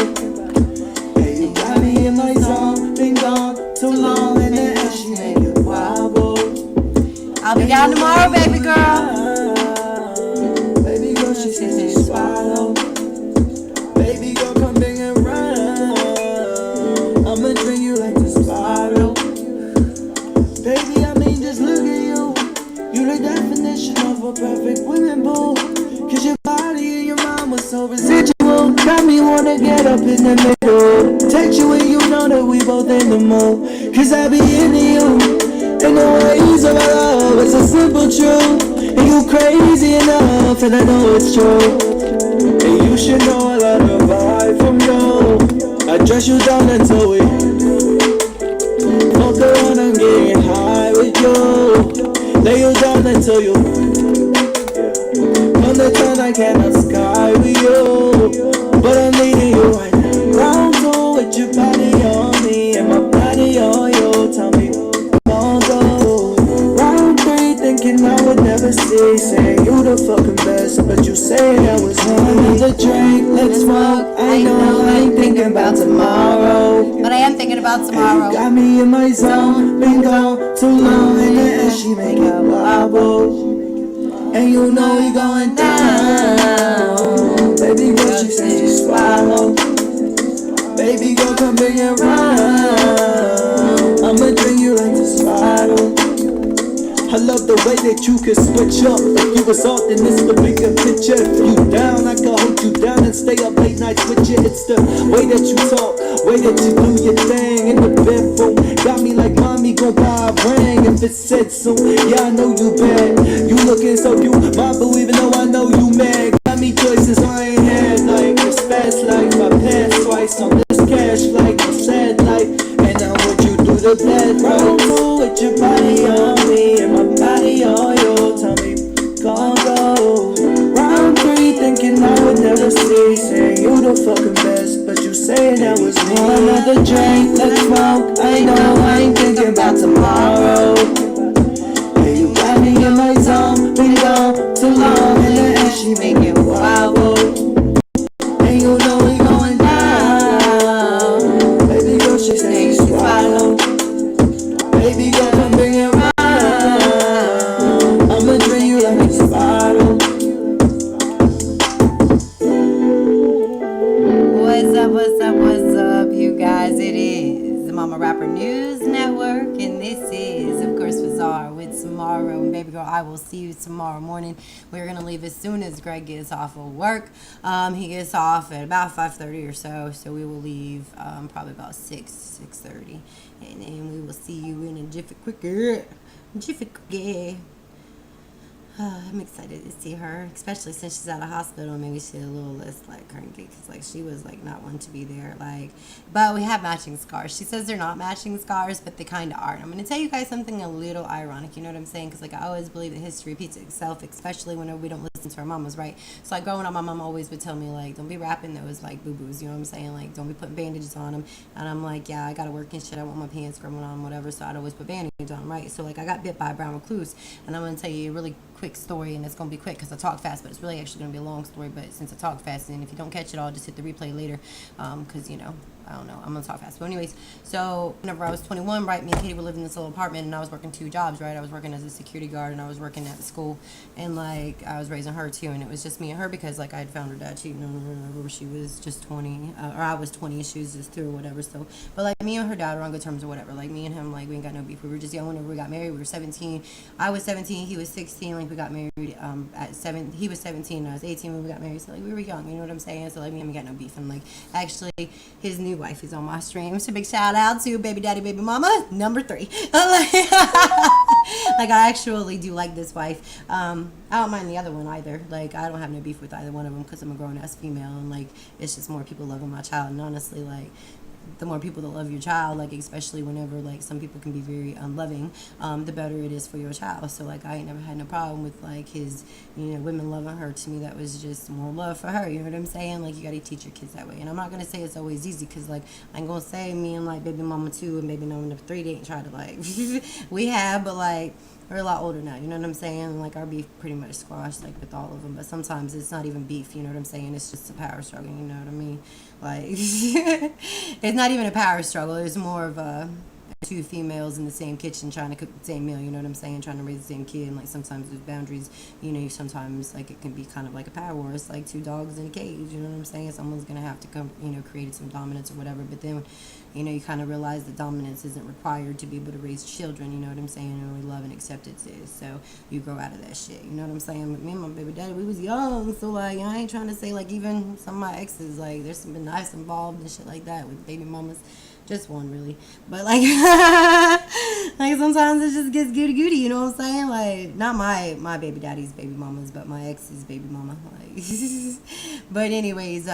Hey, you got me in my zone. Been gone too long, and the ash make it wobble. I'll be down tomorrow, baby girl. Baby girl, she says she swallow. Baby girl, come bring it round. I'ma drink you like this bottle. Baby, I mean, just look at you. You the definition of a perfect woman, boo. Cause your body and your mind was so residual. Got me wanna get up in the middle. Text you when you know that we both in the mood. Cause I be into you. And the ways of our love, it's a simple truth. And you crazy enough, and I know it's true. And you should know I love the vibe from you. I dress you down until we fuck around and getting high with you. Lay you down until you from the town I cannot sky with you. But I'm needing you right now. Round two with your body on me and my body on you. Tell me, don't go. Round three thinking I would never see. Saying you the fucking best, but you say that was another drink. Let's smoke. I know I ain't thinking about tomorrow, But I am thinking about tomorrow. you got me in my zone, been gone too long, and the ash she make it wobble. And you know we going down. Baby girl, she says she swallow. Baby girl, come bring it round. I'ma drink you like this bottle. I love the way that you can switch up. If you was off, then it's the bigger picture. If you down, I can hold you down and stay up late nights with you. It's the way that you talk, way that you do your thing in the bedroom. Got me like, mommy, go buy a ring if it said so. Yeah, I know you bad. You looking so cute, mom, but even though I know you mad. Got me choices I ain't had, like this fast life. I passed twice on this cash like a sad life. And now would you do the bad round two with your body on me and my body on you? Tell me, gon' go. Round three thinking I would never see. Saying you the fucking best, but you say that was me. Another drink, let's smoke. I know I ain't thinking about tomorrow. Hey, you got me in my zone. Been gone too long, and the ash she make it wobble. And you know we going down. Baby, girl, I will see you tomorrow morning. We're going to leave as soon as Greg gets off of work. He gets off at about 5:30 or so. So we will leave probably about 6:30. And then we will see you in a jiffy quicker. Jiffy quicker. I'm excited to see her, especially since she's out of hospital. Maybe she's a little less like cranky, because like she was like not one to be there. Like, but we have matching scars. She says they're not matching scars, but they kind of are. And I'm gonna tell you guys something a little ironic. You know what I'm saying? Because like I always believe that history repeats itself, especially whenever we don't listen to our mamas, right? So like growing up, my mom always would tell me like, don't be wrapping those like boo boos. You know what I'm saying? Like, don't be putting bandages on them. And I'm like, yeah, I gotta work and shit. I want my pants growing on, whatever. So I'd always put bandages on, right? So like I got bit by a brown recluse, and I'm gonna tell you a really quick story, and it's gonna be quick because I talk fast, but it's really actually gonna be a long story. But since I talk fast, and if you don't catch it all, just hit the replay later, because you know, I don't know, I'm gonna talk fast. But anyways, so whenever I was 21, right, me and Katie were living in this little apartment, and I was working 2 jobs, right? I was working as a security guard, and I was working at the school, and like I was raising her too, and it was just me and her because like I had found her dad cheating on her whenever she was just 20, or I was 20, she was just 2 or whatever. So, but like me and her dad were on good terms or whatever. Like me and him, like we ain't got no beef. We were just young whenever we got married. We were 17. I was 17. He was 16. Like we got married at 7. He was 17. And I was 18 when we got married. So like we were young. You know what I'm saying? So like me and him got no beef. And like actually, his new wife is on my stream. So big shout out to baby daddy, baby mama, number 3. Like I actually do like this wife. I don't mind the other one either. Like I don't have no beef with either one of them because I'm a grown ass female, and like it's just more people loving my child. And honestly, like the more people that love your child, like especially whenever like some people can be very unloving, the better it is for your child. So like I ain't never had no problem with like his, you know, women loving her. To me, that was just more love for her. You know what I'm saying? Like you got to teach your kids that way. And I'm not gonna say it's always easy, because like I ain't gonna say me and like baby mama 2 and baby mama 3 they ain't try to like we have, but like we're a lot older now, you know what I'm saying? Like our beef pretty much squashed like with all of them, but sometimes it's not even beef, you know what I'm saying? It's just a power struggle, you know what I mean? Like it's not even a power struggle. It's more of a 2 females in the same kitchen trying to cook the same meal, you know what I'm saying? Trying to raise the same kid, and like sometimes there's boundaries, you know, sometimes like it can be kind of like a power war. It's like 2 dogs in a cage, you know what I'm saying? Someone's gonna have to come, you know, create some dominance or whatever, but then you know, you kind of realize that dominance isn't required to be able to raise children, you know what I'm saying? And only love and acceptance is. So you grow out of that shit, you know what I'm saying? But me and my baby daddy, we was young, so like I ain't trying to say like even some of my exes, like there's some been knives involved and shit like that with baby mamas. Just one really, but like like sometimes it just gets goody, you know what I'm saying? Like not my baby daddy's baby mamas, but my ex's baby mama, like but anyways,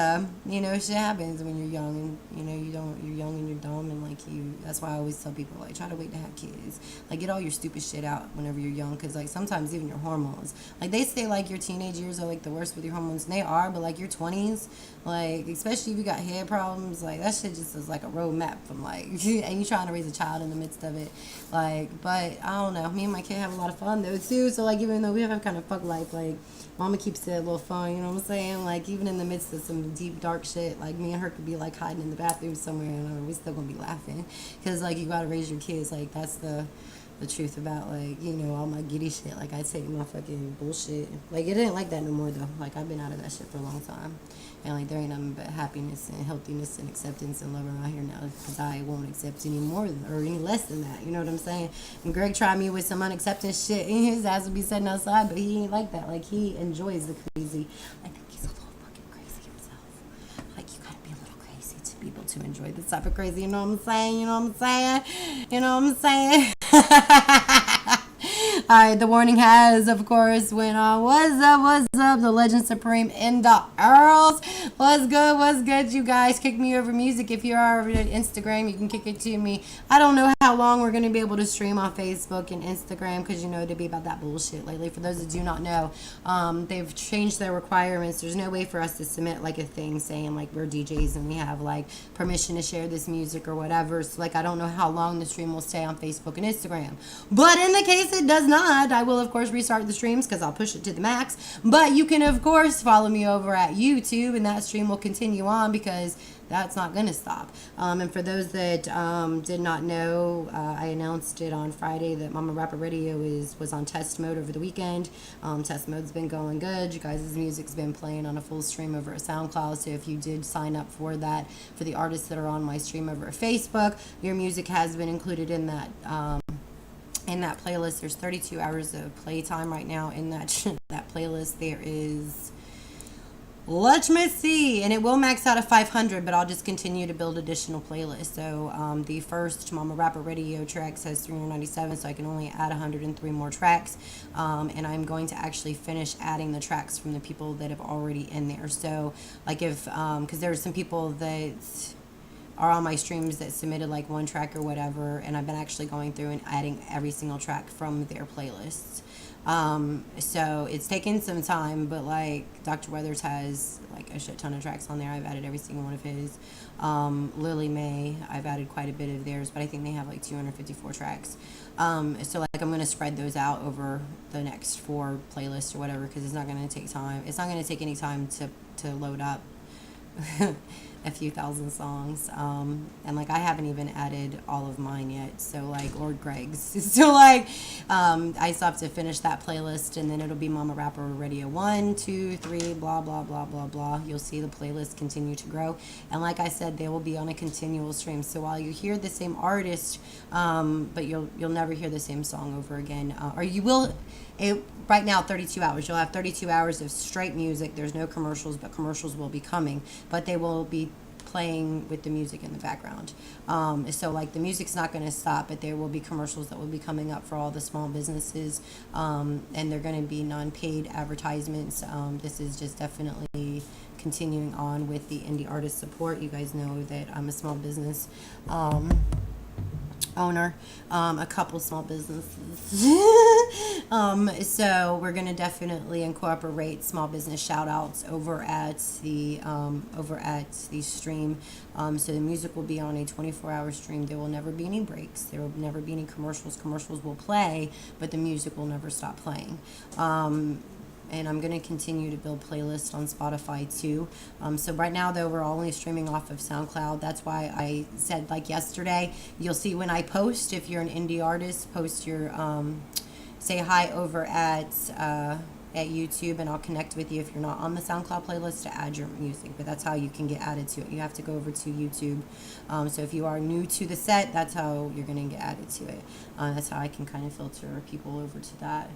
you know, shit happens when you're young, and you know you're young and you're dumb, and like that's why I always tell people like try to wait to have kids, like get all your stupid shit out whenever you're young, because like sometimes even your hormones, like they say like your teenage years are like the worst with your hormones, and they are, but like your 20s, like especially if you got head problems, like that shit just is like a roadmap from like and you trying to raise a child in the midst of it, like, but I don't know, me and my kid have a lot of fun though too. So like even though we have a kind of fuck life, like mama keeps it a little fun, you know what I'm saying? Like even in the midst of some deep dark shit, like me and her could be like hiding in the bathroom somewhere, and we still gonna be laughing, because like you gotta raise your kids, like that's the truth about like, you know, all my giddy shit. Like I take my fucking bullshit, like it ain't like that no more though. Like I've been out of that shit for a long time, and like there ain't nothing but happiness and healthiness and acceptance and love around here now, because I won't accept any more or any less than that, you know what I'm saying? And Greg tried me with some unacceptance shit, and his ass would be sitting outside, but he ain't like that. Like he enjoys the crazy. I think he's a little fucking crazy himself. Like you gotta be a little crazy to be able to enjoy this type of crazy, you know what I'm saying? You know what I'm saying? You know what I'm saying? Alright, the warning has, of course, went on. What's up? The Legend Supreme in the Earls. What's good, you guys? Kick me over music. If you're already on Instagram, you can kick it to me. I don't know how long we're going to be able to stream on Facebook and Instagram, because, you know, to be about that bullshit lately. For those that do not know, they've changed their requirements. There's no way for us to submit, like, a thing saying, like, we're DJs and we have, like, permission to share this music or whatever. So, like, I don't know how long the stream will stay on Facebook and Instagram. But in the case it does not, I will, of course, restart the streams, because I'll push it to the max. But you can, of course, follow me over at YouTube, and that stream will continue on, because that's not going to stop. And for those that did not know, I announced it on Friday that Mama Rapper Radio was on test mode over the weekend. Test mode's been going good. You guys' music's been playing on a full stream over at SoundCloud. So if you did sign up for that, for the artists that are on my stream over at Facebook, your music has been included in that in that playlist, there's 32 hours of playtime right now in that that playlist. There is, let me see, and it will max out at 500, but I'll just continue to build additional playlists. So the first Mama Rapper Radio track says 397, so I can only add 103 more tracks, and I'm going to actually finish adding the tracks from the people that have already in there. So like if because there are some people that are on my streams that submitted like one track or whatever, and I've been actually going through and adding every single track from their playlists. So it's taken some time, but like Dr. Weathers has like a shit ton of tracks on there. I've added every single one of his. Lily May, I've added quite a bit of theirs, but I think they have like 254 tracks. So like I'm going to spread those out over the next 4 playlists or whatever, because it's not going to take time. It's not going to take any time to load up a few thousand songs, and like I haven't even added all of mine yet, so like, or Greg's, so like I still have to finish that playlist, and then it'll be Mama Rapper Radio 1, 2, 3, blah blah blah blah blah. You'll see the playlist continue to grow, and like I said, they will be on a continual stream, so while you hear the same artist, but you'll never hear the same song over again, or you will. Right now, 32 hours. You'll have 32 hours of straight music. There's no commercials, but commercials will be coming. But they will be playing with the music in the background. So, like, the music's not going to stop, but there will be commercials that will be coming up for all the small businesses. And they're going to be non-paid advertisements. This is just definitely continuing on with the indie artist support. You guys know that I'm a small business owner, a couple small businesses. So we're going to definitely incorporate small business shout outs over at the stream. So the music will be on a 24-hour stream. There will never be any breaks. There will never be any commercials. Commercials will play, but the music will never stop playing. And I'm going to continue to build playlists on Spotify too. So right now, though, we're only streaming off of SoundCloud. That's why I said, like yesterday, you'll see when I post, if you're an indie artist, post your, say hi over at YouTube, and I'll connect with you if you're not on the SoundCloud playlist to add your music. But that's how you can get added to it. You have to go over to YouTube. So if you are new to the set, that's how you're going to get added to it. That's how I can kind of filter people over to that.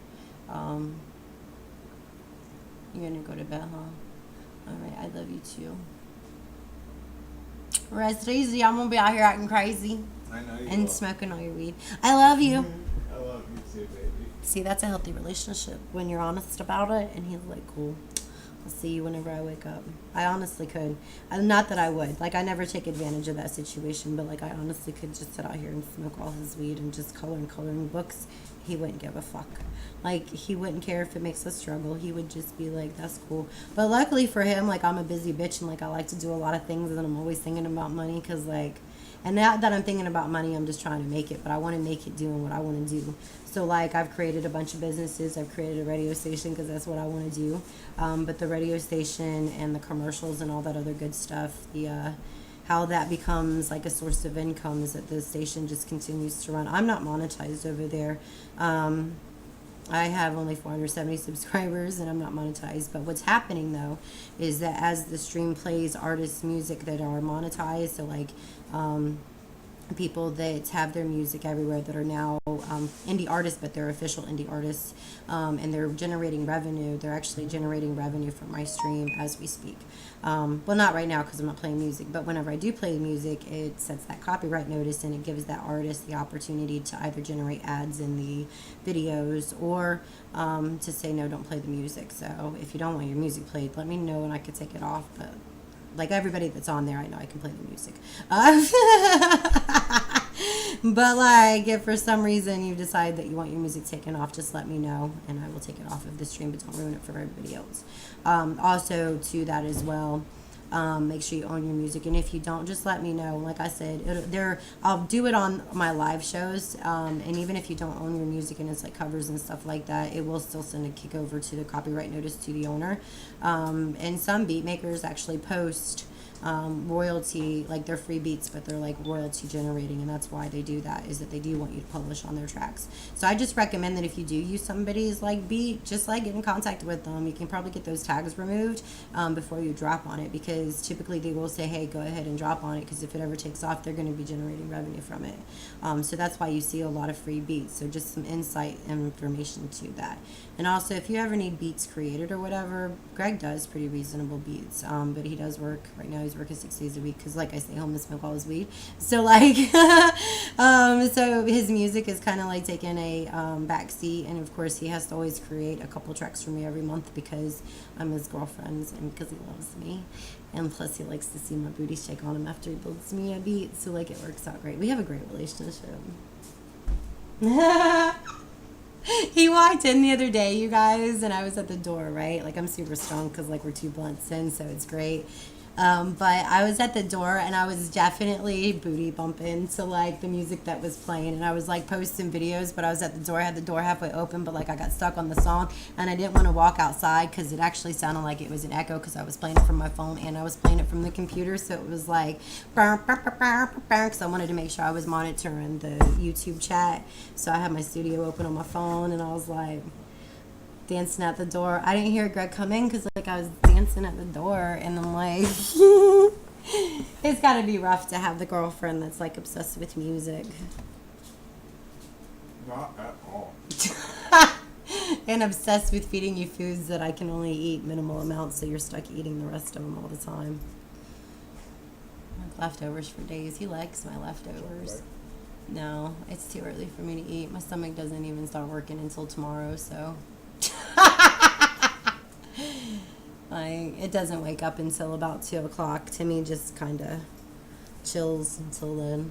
You're gonna go to bed, huh? Alright, I love you too. Rest easy. I'm gonna be out here acting crazy. I know you and will. smoking all your weed. I love you. I love you too, baby. See, that's a healthy relationship when you're honest about it, and he's like, cool. I'll see you whenever I wake up. I honestly could. Not that I would. Like, I never take advantage of that situation, but like, I honestly could just sit out here and smoke all his weed and just coloring books. He wouldn't give a fuck. Like, he wouldn't care if it makes us struggle. He would just be like, that's cool. But luckily for him, like, I'm a busy bitch, and like, I like to do a lot of things, and I'm always thinking about money, because like, and now that I'm thinking about money, I'm just trying to make it, but I want to make it doing what I want to do. So like, I've created a bunch of businesses. I've created a radio station because that's what I want to do. But the radio station and the commercials and all that other good stuff, how that becomes like a source of income is that the station just continues to run. I'm not monetized over there. I have only 470 subscribers, and I'm not monetized. But what's happening though is that as the stream plays artists' music that are monetized, so like people that have their music everywhere that are now indie artists, but they're official indie artists, and they're generating revenue. They're actually generating revenue from my stream as we speak. Well, not right now because I'm not playing music, but whenever I do play music, it sets that copyright notice, and it gives that artist the opportunity to either generate ads in the videos or to say, no, don't play the music. So if you don't want your music played, let me know and I could take it off. But like, everybody that's on there, I know I can play the music. But like, if for some reason you decide that you want your music taken off, just let me know and I will take it off of the stream, but don't ruin it for everybody else. Also to that as well, make sure you own your music, and if you don't, just let me know. Like I said, I'll do it on my live shows, and even if you don't own your music and it's like covers and stuff like that, it will still send a kick over to the copyright notice to the owner. And some beat makers actually post royalty, like they're free beats, but they're like royalty generating, and that's why they do that, is that they do want you to publish on their tracks. So I just recommend that if you do use somebody's like beat, just like get in contact with them. You can probably get those tags removed before you drop on it, because typically they will say, hey, go ahead and drop on it, because if it ever takes off, they're going to be generating revenue from it. So that's why you see a lot of free beats. So just some insight and information to that. And also, if you ever need beats created or whatever, Greg does pretty reasonable beats, but he does work, right now he's working 6 days a week, because like I stay home and smoke all his weed, so like so his music is kind of like taking a backseat, and of course he has to always create a couple tracks for me every month, because I'm his girlfriend and because he loves me, and plus he likes to see my booty shake on him after he builds me a beat, so like it works out great. We have a great relationship. He walked in the other day, you guys, and I was at the door, right? Like, I'm super strong because, like, we're 2 blunts in, so it's great. But I was at the door, and I was definitely booty bumping to, like, the music that was playing. And I was, like, posting videos, but I was at the door. I had the door halfway open, but, like, I got stuck on the song. And I didn't want to walk outside because it actually sounded like it was an echo, because I was playing it from my phone and I was playing it from the computer. So it was, like, because I wanted to make sure I was monitoring the YouTube chat. So I had my studio open on my phone, and I was, like, dancing at the door. I didn't hear Greg come in because, like, I was dancing at the door, and I'm like, it's got to be rough to have the girlfriend that's, like, obsessed with music. Not at all. And obsessed with feeding you foods that I can only eat minimal amounts, so you're stuck eating the rest of them all the time. Like leftovers for days. He likes my leftovers. No, it's too early for me to eat. My stomach doesn't even start working until tomorrow, so... Like, it doesn't wake up until about 2 o'clock. Timmy just kind of chills until then.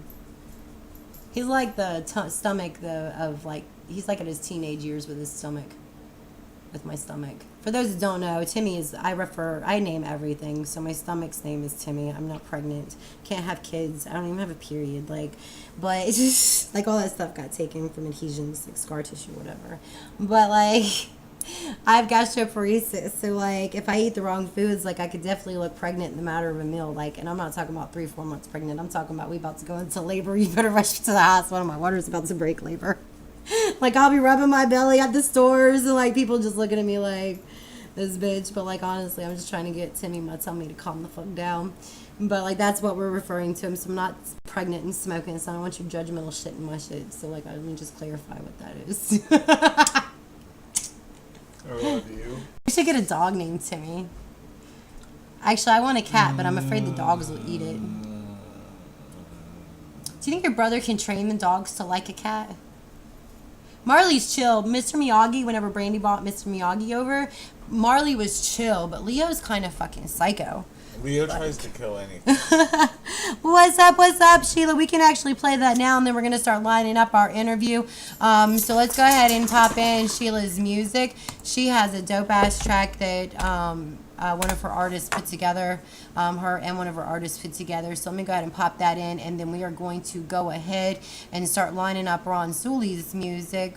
He's like the stomach of, like, he's like at his teenage years with his stomach, with my stomach. For those who don't know, Timmy is, I name everything. So my stomach's name is Timmy. I'm not pregnant. Can't have kids. I don't even have a period. Like, but it's just, like, all that stuff got taken from adhesions, like scar tissue, whatever. But, like, I have gastroparesis. So, like, if I eat the wrong foods, like, I could definitely look pregnant in the matter of a meal. Like, and I'm not talking about 3-4 months pregnant. I'm talking about we about to go into labor. You better rush to the hospital. My water's about to break labor. Like, I'll be rubbing my belly at the stores, and, like, people just looking at me like, this bitch. But, like, honestly, I'm just trying to get Timmy my tummy to calm the fuck down. But, like, that's what we're referring to him. So I'm not pregnant and smoking, so I don't want you judgmental shit in my shit. So, like, let me just clarify what that is. I love you. We should get a dog named Timmy. Actually, I want a cat, but I'm afraid the dogs will eat it. Do you think your brother can train the dogs to like a cat? Marley's chill. Mr. Miyagi, whenever Brandy brought Mr. Miyagi over, Marley was chill, but Leo's kind of fucking psycho. Leo tries to kill anything. What's up, Sheila? We can actually play that now, and then we're going to start lining up our interview. So let's go ahead and pop in Sheila's music. She has a dope-ass track that one of her artists put together, her and one of her artists put together. So let me go ahead and pop that in, and then we are going to go ahead and start lining up Ron Sully's music.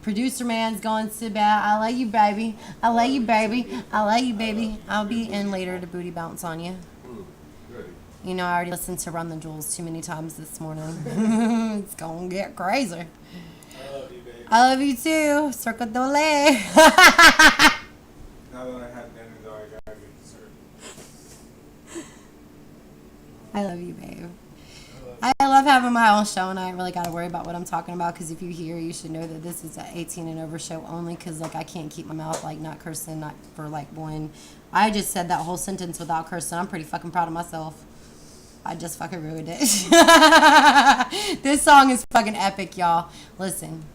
Producer man's going to bed. I love you, baby. I love you, baby. I love you, baby. I'll be in later to booty bounce on you. You know, I already listened to Run the Jewels too many times this morning. It's going to get crazy. I love you, baby. I love you too. Circle dole. Now that I had Nintendo, I gotta get dessert. I love you, babe. I love having my own show, and I ain't really got to worry about what I'm talking about, because if you hear, you should know that this is an 18 and over show only, because, like, I can't keep my mouth, like, not cursing, not for, like, one. I just said that whole sentence without cursing. I'm pretty fucking proud of myself. I just fucking ruined it. This song is fucking epic, y'all. Listen.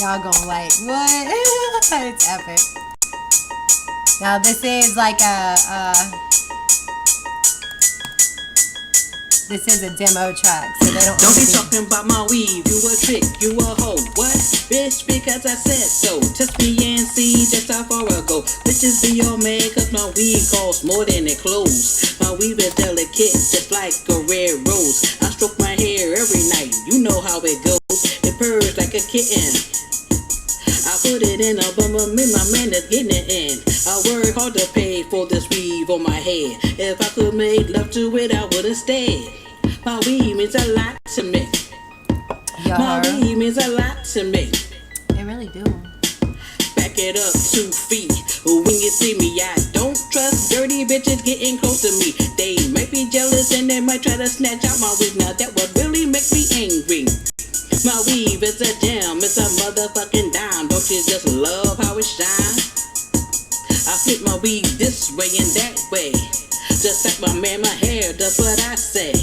Y'all gonna like, what? It's epic. Now this is like this is a demo track, so they don't be talking about my weave, you a trick, you a hoe. What? Bitch, because I said so. Touch me and see just how far I go. Bitches be all mad cause my weed costs more than their clothes. My weave is delicate, just like a red rose. I stroke my hair every night, you know how it goes. It purrs like a kitten. I put it in a bum, me, my man is getting it in. I work hard to pay for this weave on my head. If I could make love to it, I would instead. My weave means a lot to me. My weave means a lot to me. They really do. Back it up 2 feet. When you see me, I don't trust dirty bitches getting close to me. They might be jealous and they might try to snatch out my weave. Now that would really make me angry. My weave is a gem, it's a motherfucking dime. Don't you just love how it shines? I flip my weave this way and that way, just like my man, my hair does what I say.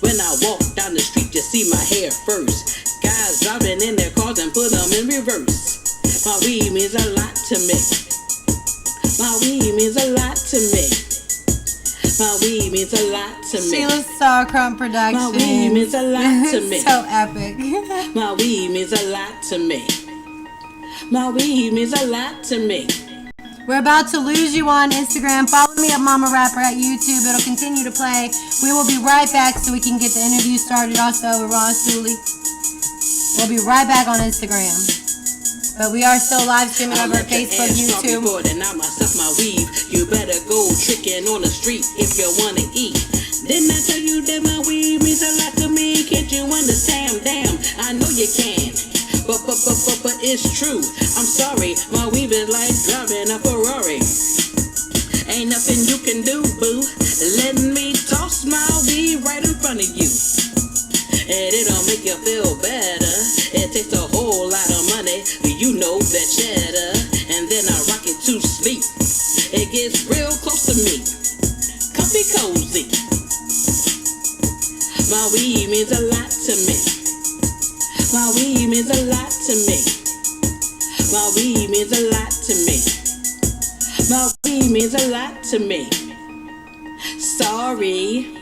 When I walk down the street, you see my hair first. Guys driving in their cars and put them in reverse. My weave means a lot to me. My weave means a lot to me. My weave means a lot to me. Sheila Star Crump Productions. My weave means a lot to me. So epic. My weave means a lot to me. My weave means a lot to me. We're about to lose you on Instagram. Follow me at Momma Rapper at YouTube. It'll continue to play. We will be right back so we can get the interview started also with Ron Stooley. We'll be right back on Instagram. But we are still live streaming over Facebook, YouTube. And I myself my weave. You better go tricking on the street if you wanna eat. Didn't I tell you that my weave means a lot to me? Can't you understand? Damn, I know you can. But it's true. I'm sorry, my weave is like driving a Ferrari. Ain't nothing you can do, boo. Let me toss my weave right in front of you. And it'll make you feel better. It takes a whole lot of money, you know that cheddar. And then I rock it to sleep. It gets real close to me. Comfy cozy. My weave means a lot to me. My weave means a lot to me. My weave means a lot to me. My weave means a lot to me. Sorry.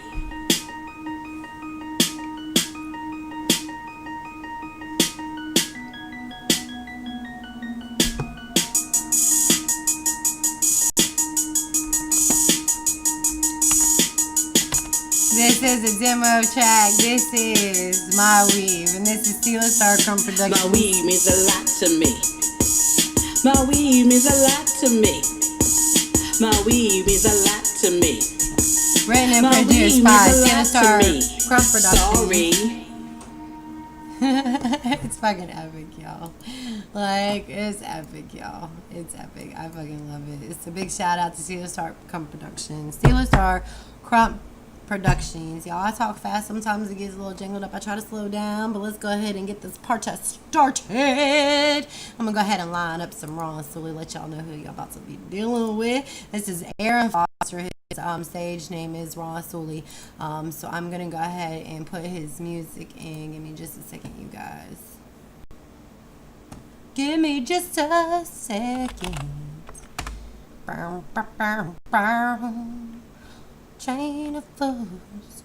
This is a demo track. This is My Weave, and this is Sheila Star Crump Productions. My weave means a lot to me. My weave means a lot to me. My weave means a lot to me. Written and My produced weave by means a Sheila lot Star to me. Crump Productions. Sorry. It's fucking epic, y'all. Like, it's epic, y'all. It's epic. I fucking love it. It's a big shout out to Sheila Star Crump Productions. Sheila Star Crump Productions. Y'all, I talk fast. Sometimes it gets a little jangled up. I try to slow down, but let's go ahead and get this part started. I'm gonna go ahead and line up some Ron Stooley, let y'all know who y'all about to be dealing with. This is Aaron Foster. His stage name is Ron Stooley. So I'm gonna go ahead and put his music in. Give me just a second, you guys. Give me just a second. Bow, bow, bow, bow. Chain of fools.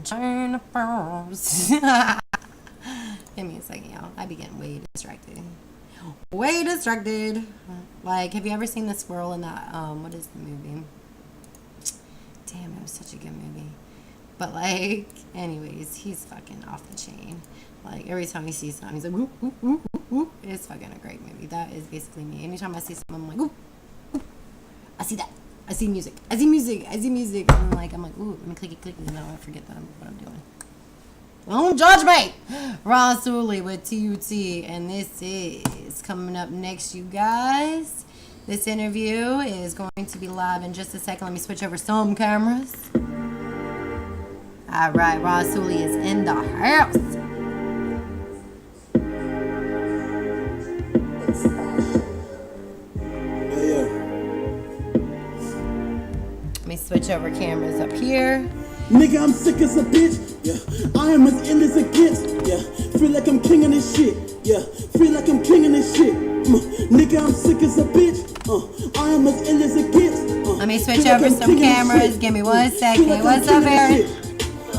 Chain of fools. Give me a second, y'all. I be getting way distracted. Way distracted. Like, have you ever seen the squirrel in that, what is the movie? Damn, it was such a good movie. But, like, anyways, he's fucking off the chain. Like, every time he sees something, he's like, whoop, whoop, whoop, whoop, whoop. It's fucking a great movie. That is basically me. Anytime I see something, I'm like, whoop, whoop. I see that. I see music. I see music. I see music. And I'm like, ooh, let me clicky, clicky. And now I forget that what I'm doing. Don't judge me. Ron Stooley with TUT. And this is coming up next, you guys. This interview is going to be live in just a second. Let me switch over some cameras. All right, Ron Stooley is in the house. Let me switch over cameras up here. Nigga, I'm sick as a bitch. Yeah, I am as ill as it gets. Yeah, feel like I'm king of this shit. Yeah, feel like I'm king of this shit. Nigga, I'm sick as a bitch. I am as ill as it gets. Let me switch over some cameras. Give me 1 second. What's up, Aaron?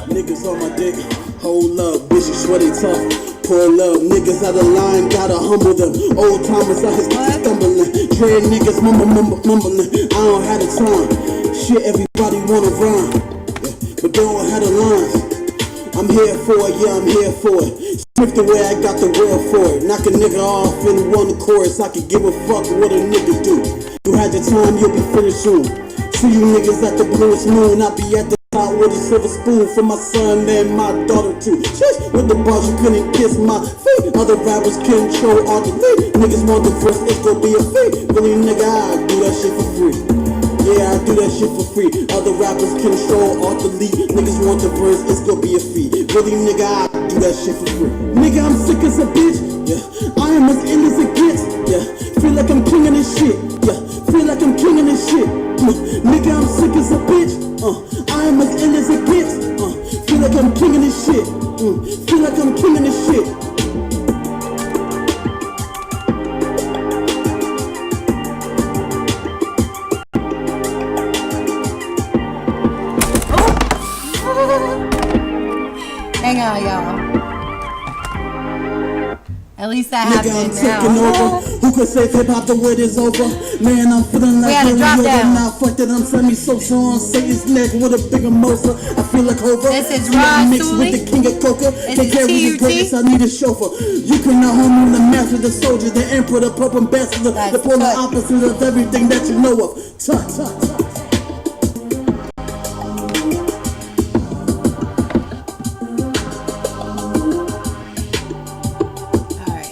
Niggas on my dick. Hold up, bitches sweaty tough. Pull up, niggas out of line, gotta humble them. Old timers out here stumbling. Dread niggas mumbling. I don't have the time. shit, everybody wanna rhyme, yeah, but don't have the lines. I'm here for it, yeah, I'm here for it. Swift the way I got the will for it. Knock a nigga off in one chorus. I could give a fuck what a nigga do. You had your time, you'll be finished soon. See you niggas at the bluest moon. I'll be at the top with a silver spoon for my son and my daughter too. Sheesh, with the bars you couldn't kiss my feet. Other rappers control all the lead. Niggas want the verse, it's gonna be a fee. Really nigga, I do that shit for free. Yeah, I do that shit for free. Other rappers control all the lead. Niggas want the verse, it's gonna be a fee. Really nigga, I do that shit for free. Nigga, I'm sick as a bitch. Yeah, I am as in as it gets. Yeah, feel like I'm king of this shit. Yeah, feel like I'm king of this shit. Nigga, I'm sick as a bitch. I am as in as it gets. Feel like I'm king of this shit. Feel like I'm king of this shit. Hang on, y'all. At least that Nigga, I'm happened taking now. over. Who could say hip hop the word is over? Man, I'm feeling like had to drop down. now. Fuck that, I'm semi-social on Satan's neck with a bigger motor. I feel like Hova. This is Smack Ron mixed Sully. with the king of coca. This Can't is carry the TUT. greatness, I need a chauffeur. You cannot home the master, the soldier, the emperor, the pope, ambassador, That's the polar Tut. opposite of everything that you know of. Tut, tut, tut. All right.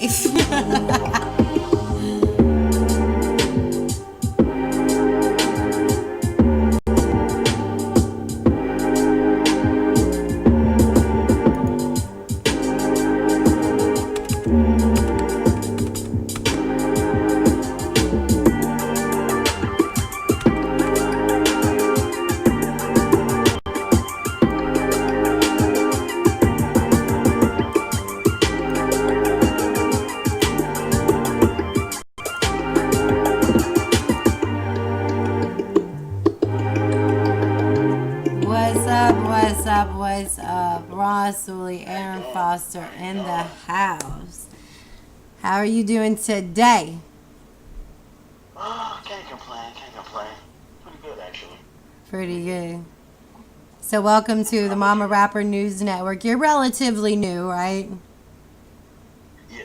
What's up? Ron Sully, Aaron Foster in the house. How are you doing today? Can't complain. Pretty good, actually. Pretty good. So welcome to the Momma Rapper News Network. You're relatively new, right? Yeah.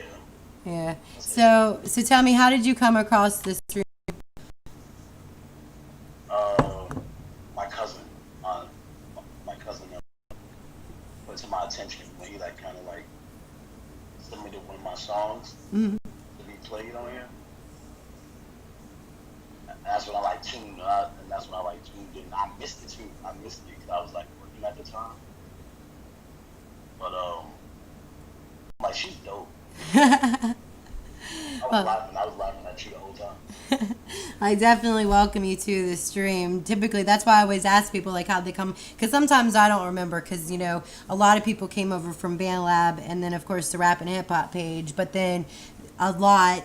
Yeah. So tell me, how did you come across this stream? My cousin put to my attention when he like kind of like submitted one of my songs Mm-hmm. to be played on here. And that's when I like tuned up, and that's when I like tuned in. I missed it too. I missed it because I was like working at the time. But I'm like, she's dope. I was laughing at you the whole time. I definitely welcome you to the stream. Typically, that's why I always ask people like how they come, because sometimes I don't remember, because you know a lot of people came over from Band Lab, and then of course the Rap and Hip Hop page, but then a lot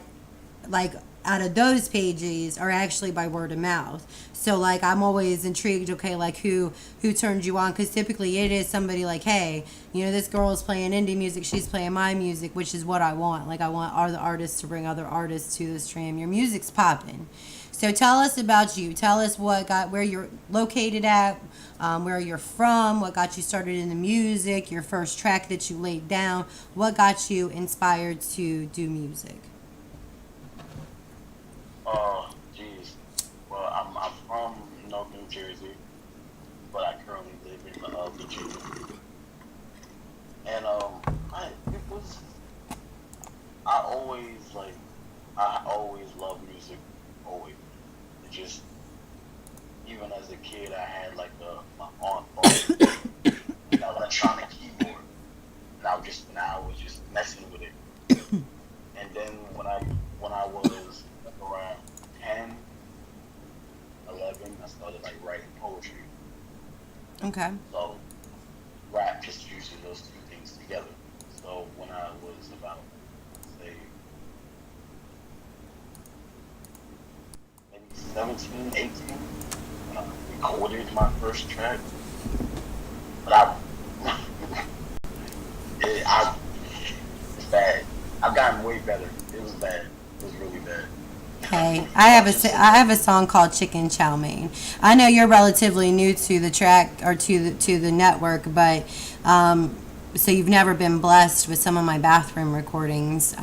like out of those pages are actually by word of mouth. So like I'm always intrigued, okay, like who turned you on, because typically it is somebody like, hey, you know, this girl is playing indie music, she's playing my music, which is what I want. Like I want other artists to bring other artists to the stream. Your music's popping. So tell us about you. Tell us where you're located at, where you're from, what got you started in the music, your first track that you laid down, what got you inspired to do music. Geez. Well, I'm from North New Jersey, but I currently live in Virginia. And I always loved music, always. It just, even as a kid, I had like my aunt bought an electronic keyboard, and I was just messing with it. And then when I was around 10, 11, I started like writing poetry. Okay. So rap just uses those two things together. So when I was about, say, maybe 17, 18, when I recorded my first track, but it's bad. I've gotten way better. It was bad. It was really bad. Okay, I have a song called Chicken Chow Mein. I know you're relatively new to the track or to the network, but so you've never been blessed with some of my bathroom recordings.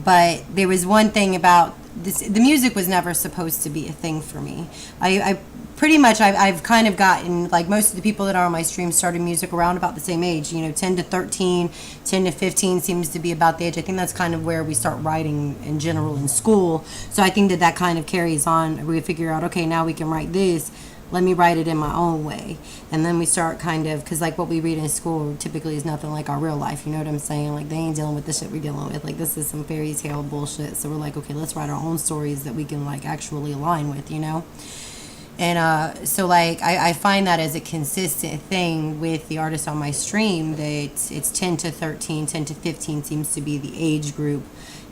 But there was one thing about this: the music was never supposed to be a thing for me. I pretty much I've kind of gotten, like, most of the people that are on my stream started music around about the same age, 10 to 13, 10 to 15 seems to be about the age. I think that's kind of where we start writing in general in school. So I think that kind of carries on. We figure out, okay, now we can write this. Let me write it in my own way. And then we start kind of, because like what we read in school typically is nothing like our real life. You know what I'm saying? Like, they ain't dealing with the shit we're dealing with. Like, this is some fairy tale bullshit. So we're like, okay, let's write our own stories that we can like actually align with, And so, like, I find that as a consistent thing with the artists on my stream, that it's 10 to 13, 10 to 15 seems to be the age group.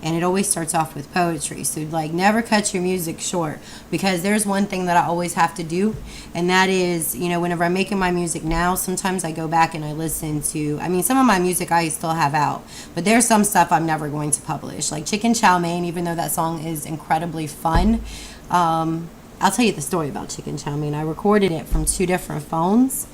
And it always starts off with poetry. So, like, never cut your music short. Because there's one thing that I always have to do. And that is, whenever I'm making my music now, sometimes I go back and I listen to, some of my music I still have out. But there's some stuff I'm never going to publish. Like Chicken Chow Mein, even though that song is incredibly fun. I'll tell you the story about Chicken Chow Mein. I recorded it from 2 different phones.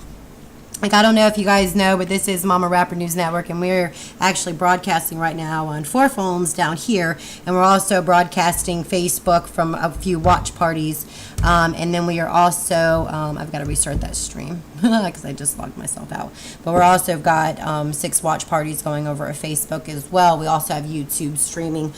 Like, I don't know if you guys know, but this is Momma Rapper News Network, and we're actually broadcasting right now on 4 phones down here, and we're also broadcasting Facebook from a few watch parties, and then we are also, I've got to restart that stream, because I just logged myself out, but we're also got 6 watch parties going over at Facebook as well. We also have YouTube streaming,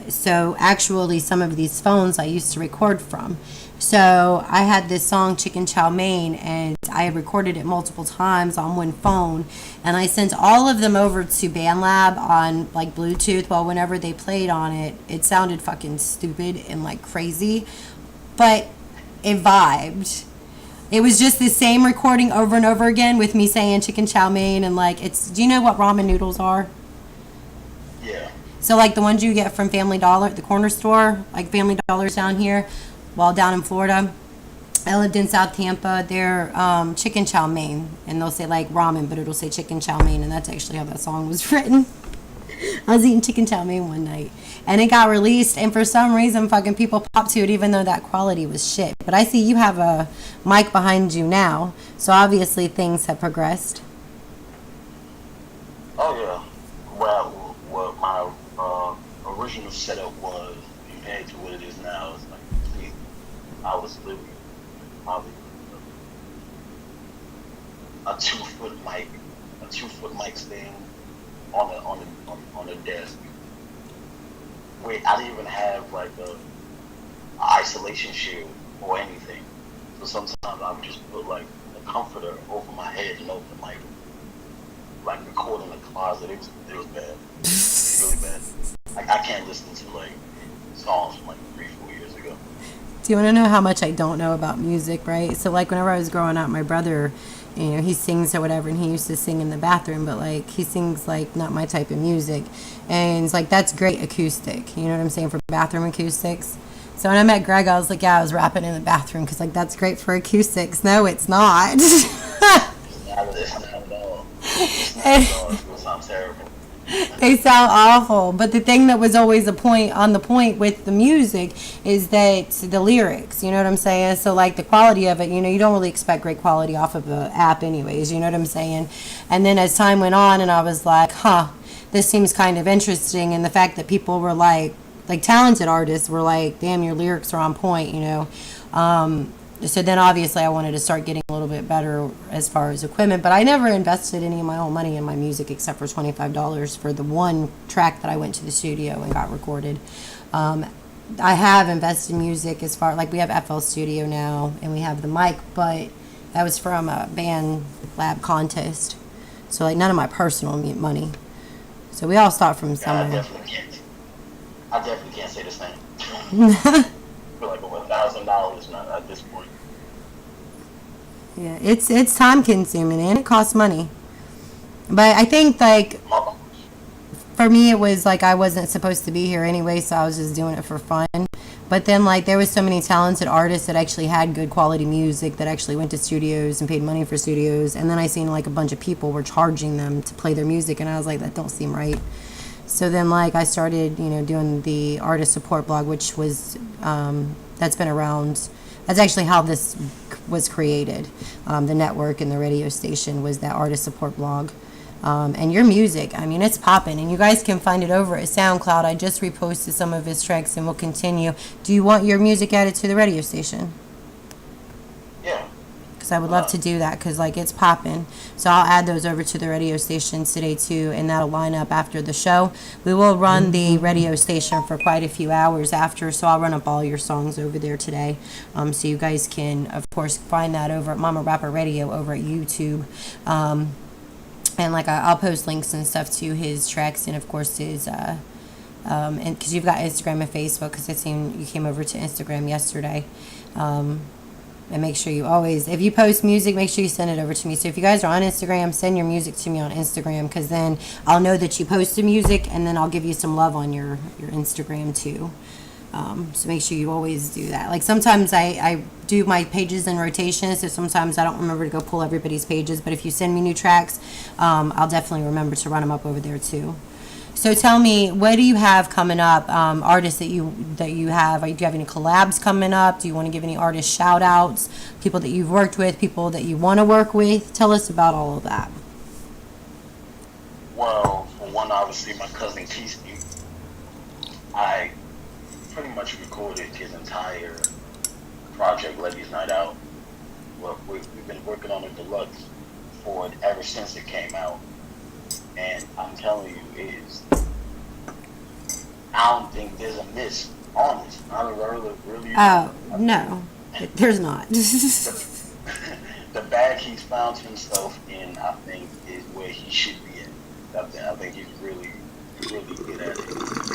so actually some of these phones I used to record from. So I had this song Chicken Chow Mein, and I had recorded it multiple times on one phone, and I sent all of them over to BandLab on like Bluetooth. Well, whenever they played on it, it sounded fucking stupid and like crazy, but it vibed. It was just the same recording over and over again with me saying Chicken Chow Mein, and like, do you know what ramen noodles are? Yeah. So like the ones you get from Family Dollar at the corner store, like Family Dollar's down here. While down in Florida, I lived in South Tampa. They're chicken chow mein, and they'll say like ramen, but it'll say chicken chow mein, and that's actually how that song was written. I was eating chicken chow mein one night, and it got released, and for some reason, fucking people popped to it, even though that quality was shit. But I see you have a mic behind you now, so obviously things have progressed. Oh yeah. Well, what my original setup was compared to what it is now. It's like, I was living probably a 2-foot mic stand on a desk. Wait, I didn't even have like a isolation shield or anything. So sometimes I would just put like a comforter over my head and open like record in the closet. It was bad, really bad. Like, I can't listen to like songs from like 3-4 years ago. Do you want to know how much I don't know about music, right? So, like, whenever I was growing up, my brother, he sings or whatever, and he used to sing in the bathroom, but, like, he sings, like, not my type of music. And it's like, that's great acoustic, you know what I'm saying, for bathroom acoustics. So when I met Greg, I was like, yeah, I was rapping in the bathroom, because, like, that's great for acoustics. No, it's not. It's not at all. It sounds terrible. They sound awful, but the thing that was always the point with the music is that the lyrics, you know what I'm saying? So like the quality of it, you don't really expect great quality off of the app anyways, you know what I'm saying? And then as time went on, and I was like, this seems kind of interesting, and the fact that people were like talented artists were like, damn, your lyrics are on point, So then obviously I wanted to start getting a little bit better as far as equipment, but I never invested any of my own money in my music except for $25 for the one track that I went to the studio and got recorded. I have invested in music as far, like we have FL Studio now and we have the mic, but that was from a band lab contest. So like none of my personal money. So we all start from somewhere. I definitely can't say the same. For like over $1,000 now at this point. Yeah, it's time consuming and it costs money. But I think like for me it was like I wasn't supposed to be here anyway, so I was just doing it for fun. But then like there was so many talented artists that actually had good quality music that actually went to studios and paid money for studios, and then I seen like a bunch of people were charging them to play their music, and I was like, that don't seem right. So then, like, I started, doing the artist support blog, which was, that's been around. That's actually how this was created. The network and the radio station was that artist support blog. And your music, I mean, it's popping. And you guys can find it over at SoundCloud. I just reposted some of his tracks and we'll continue. Do you want your music added to the radio station? Yeah. Because I would love to do that because, like, it's popping. So I'll add those over to the radio station today, too, and that'll line up after the show. We will run the radio station for quite a few hours after, so I'll run up all your songs over there today. So you guys can, of course, find that over at Momma Rapper Radio over at YouTube. And, like, I'll post links and stuff to his tracks and, of course, his... and because you've got Instagram and Facebook, because I seen you came over to Instagram yesterday. And make sure you always, if you post music, make sure you send it over to me. So if you guys are on Instagram, send your music to me on Instagram, because then I'll know that you posted music, and then I'll give you some love on your Instagram too. So make sure you always do that. Like sometimes I do my pages in rotation, so sometimes I don't remember to go pull everybody's pages. But if you send me new tracks, I'll definitely remember to run them up over there too. So tell me, what do you have coming up? Artists that you have? Do you have any collabs coming up? Do you want to give any artist shout outs? People that you've worked with, people that you want to work with? Tell us about all of that. Well, for one, obviously my cousin Keesty. I pretty much recorded his entire project, Ladies Night Out. Well, we've been working on a deluxe for it ever since it came out. And I'm telling you, I don't think there's a miss on this. I don't really. Oh, no, there's not. The bag he's found himself in, I think, is where he should be in. I think he's really, really good at it.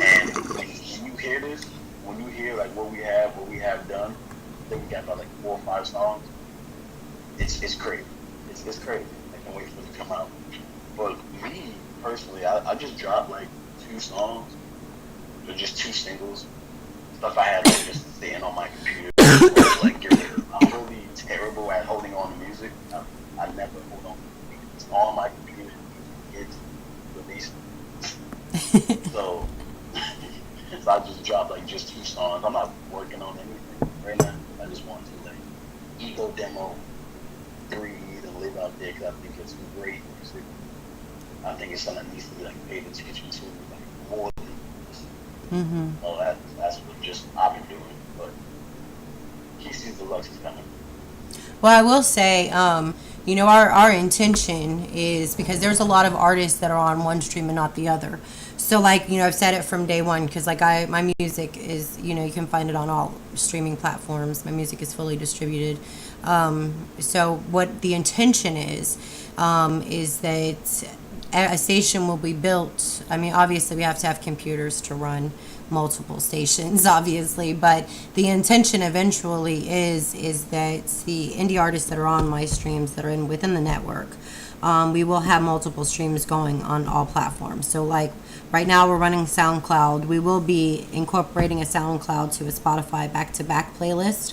And when you hear this, when you hear like what we have done, I think we got about like 4 or 5 songs. It's crazy. It's crazy. I can't wait for it to come out. But me, personally, I just dropped like 2 songs. They're just 2 singles. Stuff I had like, just sitting on my computer. Like, I'm really terrible at holding on to music. I never hold on to music. It's on my computer. It's released. so I just dropped like just 2 songs. I'm not working on anything right now. I just want to like ego demo, breathe, and live out there because I think it's great music. I think it's something that needs to be like paid attention to, like more than this. Oh, that's what just I've been doing. But Keezy's Deluxe is coming. Well, I will say, our intention is, because there's a lot of artists that are on one stream and not the other. So, like, I've said it from day one, because, like, my music is, you can find it on all streaming platforms. My music is fully distributed. So what the intention is that a station will be built. I mean, obviously, we have to have computers to run multiple stations, obviously, but the intention eventually is that the indie artists that are on my streams that are within the network, we will have multiple streams going on all platforms. So, like, right now we're running SoundCloud. We will be incorporating a SoundCloud to a Spotify back-to-back playlist.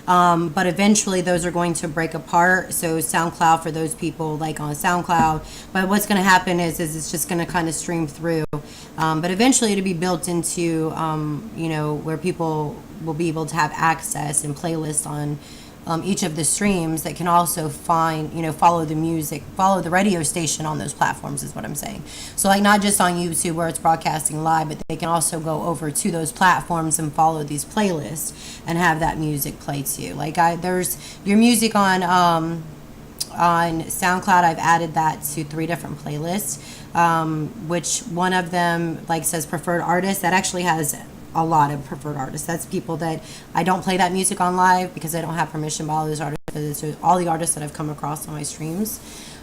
But eventually those are going to break apart. So SoundCloud for those people like on SoundCloud. But what's going to happen is it's just going to kind of stream through. But eventually it'll be built into, where people will be able to have access and playlists on each of the streams that can also follow the music, follow the radio station on those platforms is what I'm saying. So, like, not just on YouTube where it's broadcasting live, but they can also go over to those platforms and follow these playlists and have that music play too. Like, there's your music on SoundCloud. I've added that to 3 different playlists, which one of them like says preferred artists. That actually has a lot of preferred artists. That's people that I don't play that music on live because I don't have permission by all those artists. It's all the artists that I've come across on my streams,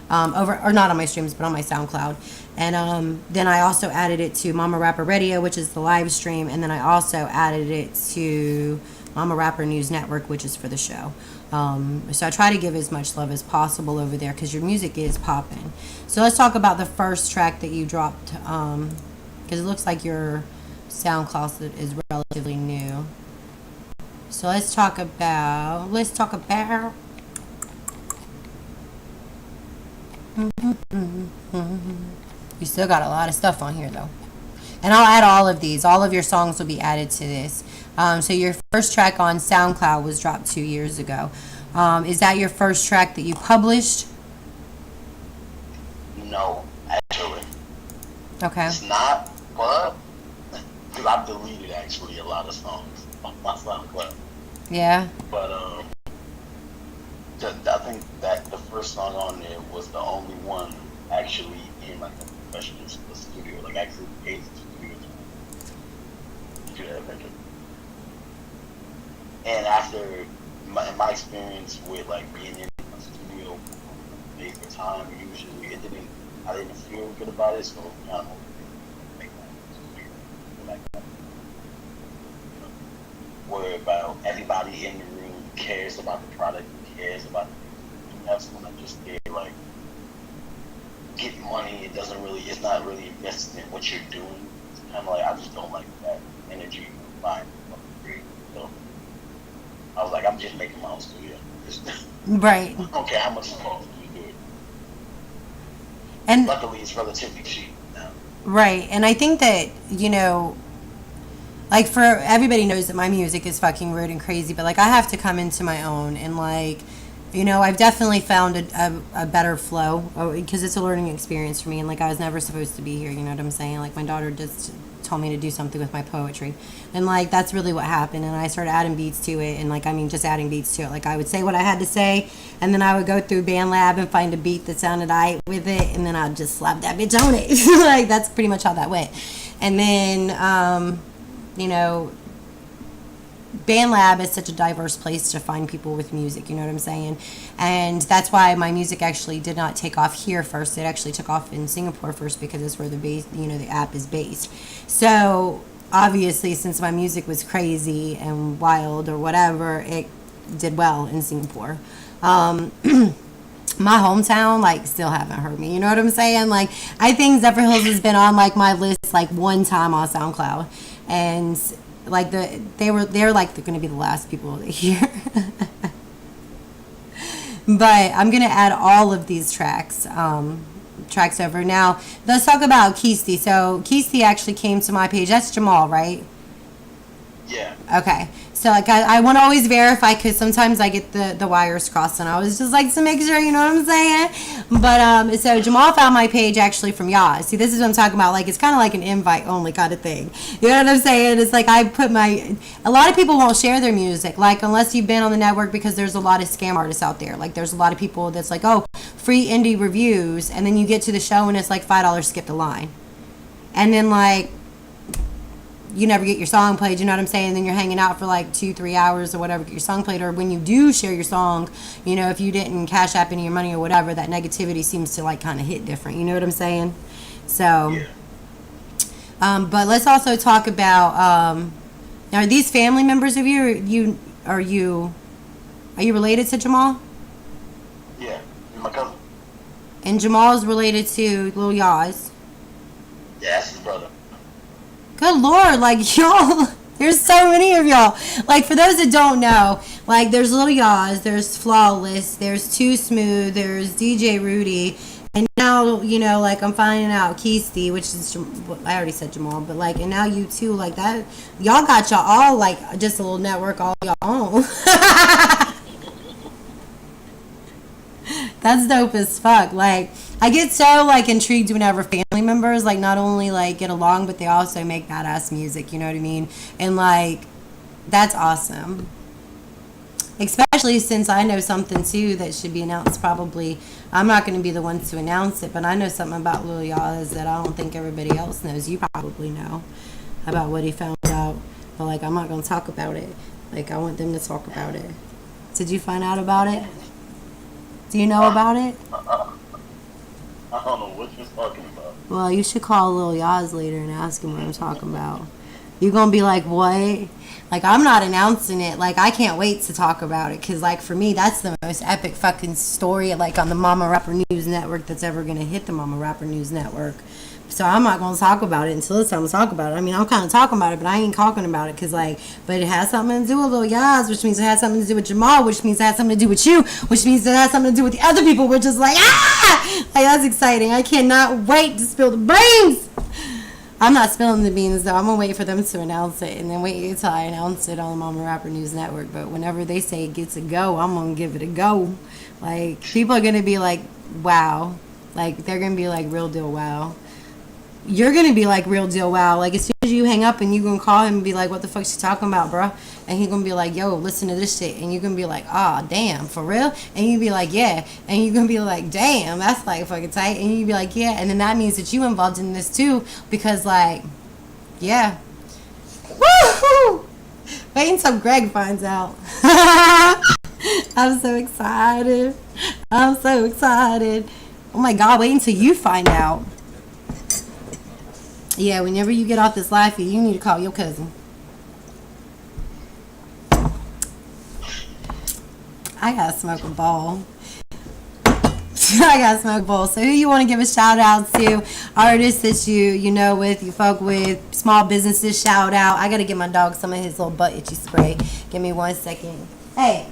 or not on my streams, but on my SoundCloud. And then I also added it to Momma Rapper Radio, which is the live stream, and then I also added it to Momma Rapper News Network, which is for the show. So I try to give as much love as possible over there because your music is popping. So let's talk about the first track that you dropped, because it looks like your SoundCloud is relatively new. So let's talk about you still got a lot of stuff on here though. And I'll add all of these. All of your songs will be added to this. So your first track on SoundCloud was dropped 2 years ago. Is that your first track that you published? No, actually. Okay. It's not, but because I've deleted actually a lot of songs on my SoundCloud. Yeah. But I think that the first song on there was the only one actually in like a professional studio, like actually paid studio to do that record. And after my experience with like being in a studio day for time, usually I didn't feel good about it, so kind of make my like worry about everybody in the room cares about the product, cares about that's when I'm just there like getting money. It's not really invested in what you're doing. It's kind of like I just don't like that energy buying free. So I was like, I'm just making my own studio. Right. I don't care how much it costs to do it. And luckily, it's relatively cheap now. Right. And I think that, like, for everybody knows that my music is fucking weird and crazy, but like I have to come into my own, and like, I've definitely found a better flow because it's a learning experience for me, and like I was never supposed to be here, you know what I'm saying? Like my daughter just told me to do something with my poetry, and like that's really what happened, and I started adding beats to it, and like just adding beats to it. Like I would say what I had to say, and then I would go through BandLab and find a beat that sounded aight with it, and then I'd just slap that bitch on it. Like that's pretty much how that went. And then BandLab is such a diverse place to find people with music, you know what I'm saying? And that's why my music actually did not take off here first. It actually took off in Singapore first because it's where the app is based. So obviously, since my music was crazy and wild or whatever, it did well in Singapore. My hometown, like, still haven't heard me, you know what I'm saying? Like, I think Zephyr Hills has been on like my list like one time on SoundCloud, and like they're like they're gonna be the last people to hear. But I'm gonna add all of these tracks over. Now let's talk about Keisty. So Keisty actually came to my page. That's Jamal, right? Yeah. Okay. So like I want to always verify because sometimes I get the wires crossed, and I was just like to make sure, you know what I'm saying. But so Jamal found my page actually from Yaz. See, this is what I'm talking about. Like it's kind of like an invite only kind of thing. You know what I'm saying? It's like I put a lot of people won't share their music, like unless you've been on the network, because there's a lot of scam artists out there. Like there's a lot of people that's like, oh, free indie reviews, and then you get to the show and it's like $5 skip the line, and then like you never get your song played, you know what I'm saying? Then you're hanging out for like 2-3 hours or whatever, get your song played. Or when you do share your song, if you didn't cash app any of your money or whatever, that negativity seems to like kind of hit different, you know what I'm saying? So yeah. But let's also talk about are these family members of you? Are you related to Jamal? Yeah, my cousin. And Jamal is related to Lil Yaz. Yeah, that's his brother. Good Lord, like, y'all, there's so many of y'all. Like, for those that don't know, like, there's Lil Yaz, there's Flawless, there's Too Smooth, there's DJ Rudy, and now, like, I'm finding out Keisty, which is, I already said Jamal, but, like, and now you too, like, that, y'all got y'all all, like, just a little network all y'all own. That's dope as fuck. Like, I get so like intrigued whenever family members like not only like get along, but they also make badass music, you know what I mean? And like that's awesome. Especially since I know something too that should be announced probably. I'm not going to be the one to announce it, but I know something about Lil Yaz that I don't think everybody else knows. You probably know about what he found out, but like I'm not going to talk about it. Like I want them to talk about it. Did you find out about it? Do you know about it? I don't know what you're talking about. Well, you should call Lil Yaz later and ask him what I'm talking about. You're going to be like, what? Like, I'm not announcing it. Like, I can't wait to talk about it. Because, like, for me, that's the most epic fucking story, like, on the Momma Rapper News Network that's ever going to hit the Momma Rapper News Network. So I'm not going to talk about it until it's time to talk about it. I mean, I'm kind of talking about it, but I ain't talking about it because, like, but it has something to do with Lil Yaz, which means it has something to do with Jamal, which means it has something to do with you, which means it has something to do with the other people. We're just like, ah! Like, that's exciting. I cannot wait to spill the brains. I'm not spilling the beans though. I'm gonna wait for them to announce it, and then wait until I announce it on the Mama Rapper News Network. But whenever they say it gets a go, I'm gonna give it a go. Like, people are gonna be like, wow. Like, they're gonna be like, real deal, wow. You're gonna be like, real deal, wow. Like, as soon as you hang up and you gonna call him and be like, what the fuck's she talking about, bruh? And he gonna be like, yo, listen to this shit. And you gonna be like, ah, damn, for real? And you be like, yeah. And you gonna be like, damn, that's like fucking tight. And you be like, yeah. And then that means that you involved in this too, because like, yeah. Woo! Wait until Greg finds out. I'm so excited. I'm so excited. Oh my God, wait until you find out. Yeah, whenever you get off this live feed, you need to call your cousin. I gotta smoke a bowl. I gotta smoke a bowl. So who you want to give a shout out to? Artists that you know with, you fuck with, small businesses, shout out. I gotta get my dog some of his little butt itchy spray. Give me 1 second. Hey.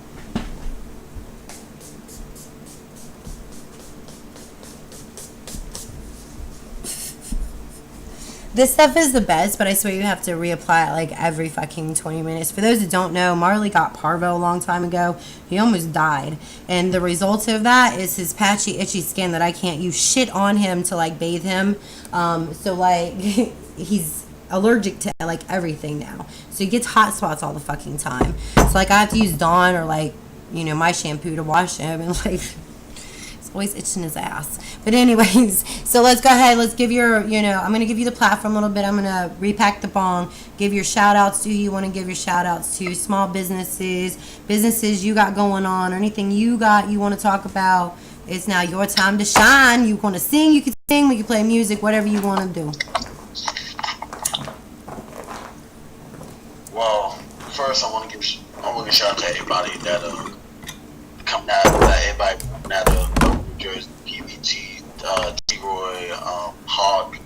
This stuff is the best, but I swear you have to reapply it like every fucking 20 minutes. For those that don't know, Marley got parvo a long time ago. He almost died. And the result of that is his patchy, itchy skin that I can't use shit on him to like bathe him. So like he's allergic to like everything now. So he gets hot spots all the fucking time. So like I have to use Dawn or like, you know, my shampoo to wash him, and like always itching his ass. But anyways, so let's go ahead. Let's give your, you know, I'm going to give you the platform a little bit. I'm going to repack the bong. Give your shout outs to who you want to give your shout outs to. Small businesses you got going on, or anything you want to talk about. It's now your time to shine. You want to sing, you can sing. We can play music, whatever you want to do. Well, first I want to give a shout out to everybody that come out, everybody coming out of New Jersey, PBT, T-Roy, Hawk,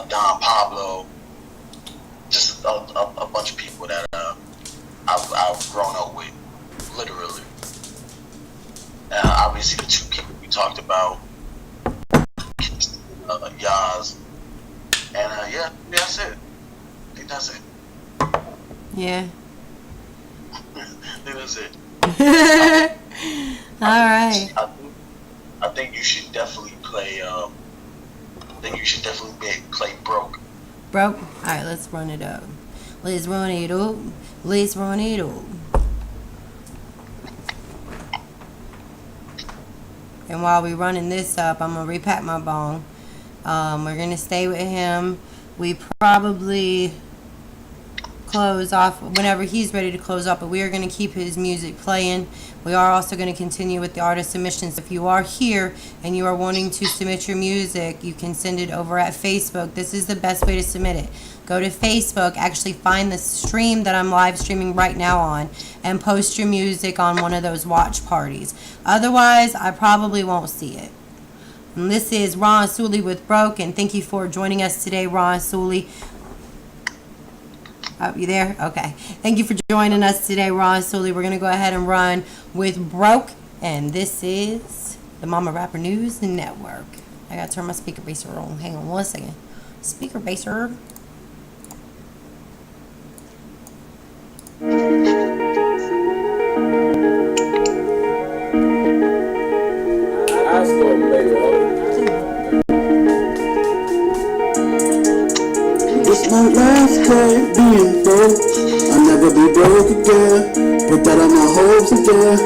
Don Pablo, just a bunch of people that I've grown up with, literally. Obviously the two people we talked about, Yaz, and yeah, that's it. I think that's it. Yeah. I think that's it. All right. I think you should definitely play. Play Broke. Broke. All right, let's run it up. Let's run it up. Let's run it up. And while we're running this up, I'm gonna repack my bong. We're gonna stay with him. We probably close off whenever he's ready to close off, but we are going to keep his music playing. We are also going to continue with the artist submissions. If you are here and you are wanting to submit your music, you can send it over at Facebook. This is the best way to submit it. Go to Facebook, actually find the stream that I'm live streaming right now on, and post your music on one of those watch parties. Otherwise, I probably won't see it. And this is Ron Sully with Broke, and thank you for joining us today, Ron Sully. Oh, you there? Okay. Thank you for joining us today, Ron Sully. We're going to go ahead and run with Broke, and this is the Mama Rapper News Network. I got to turn my speaker baser on. Hang on 1 second. Speaker baser. It's my last day being broke. I'll never be broke again. Put that on my hopes again.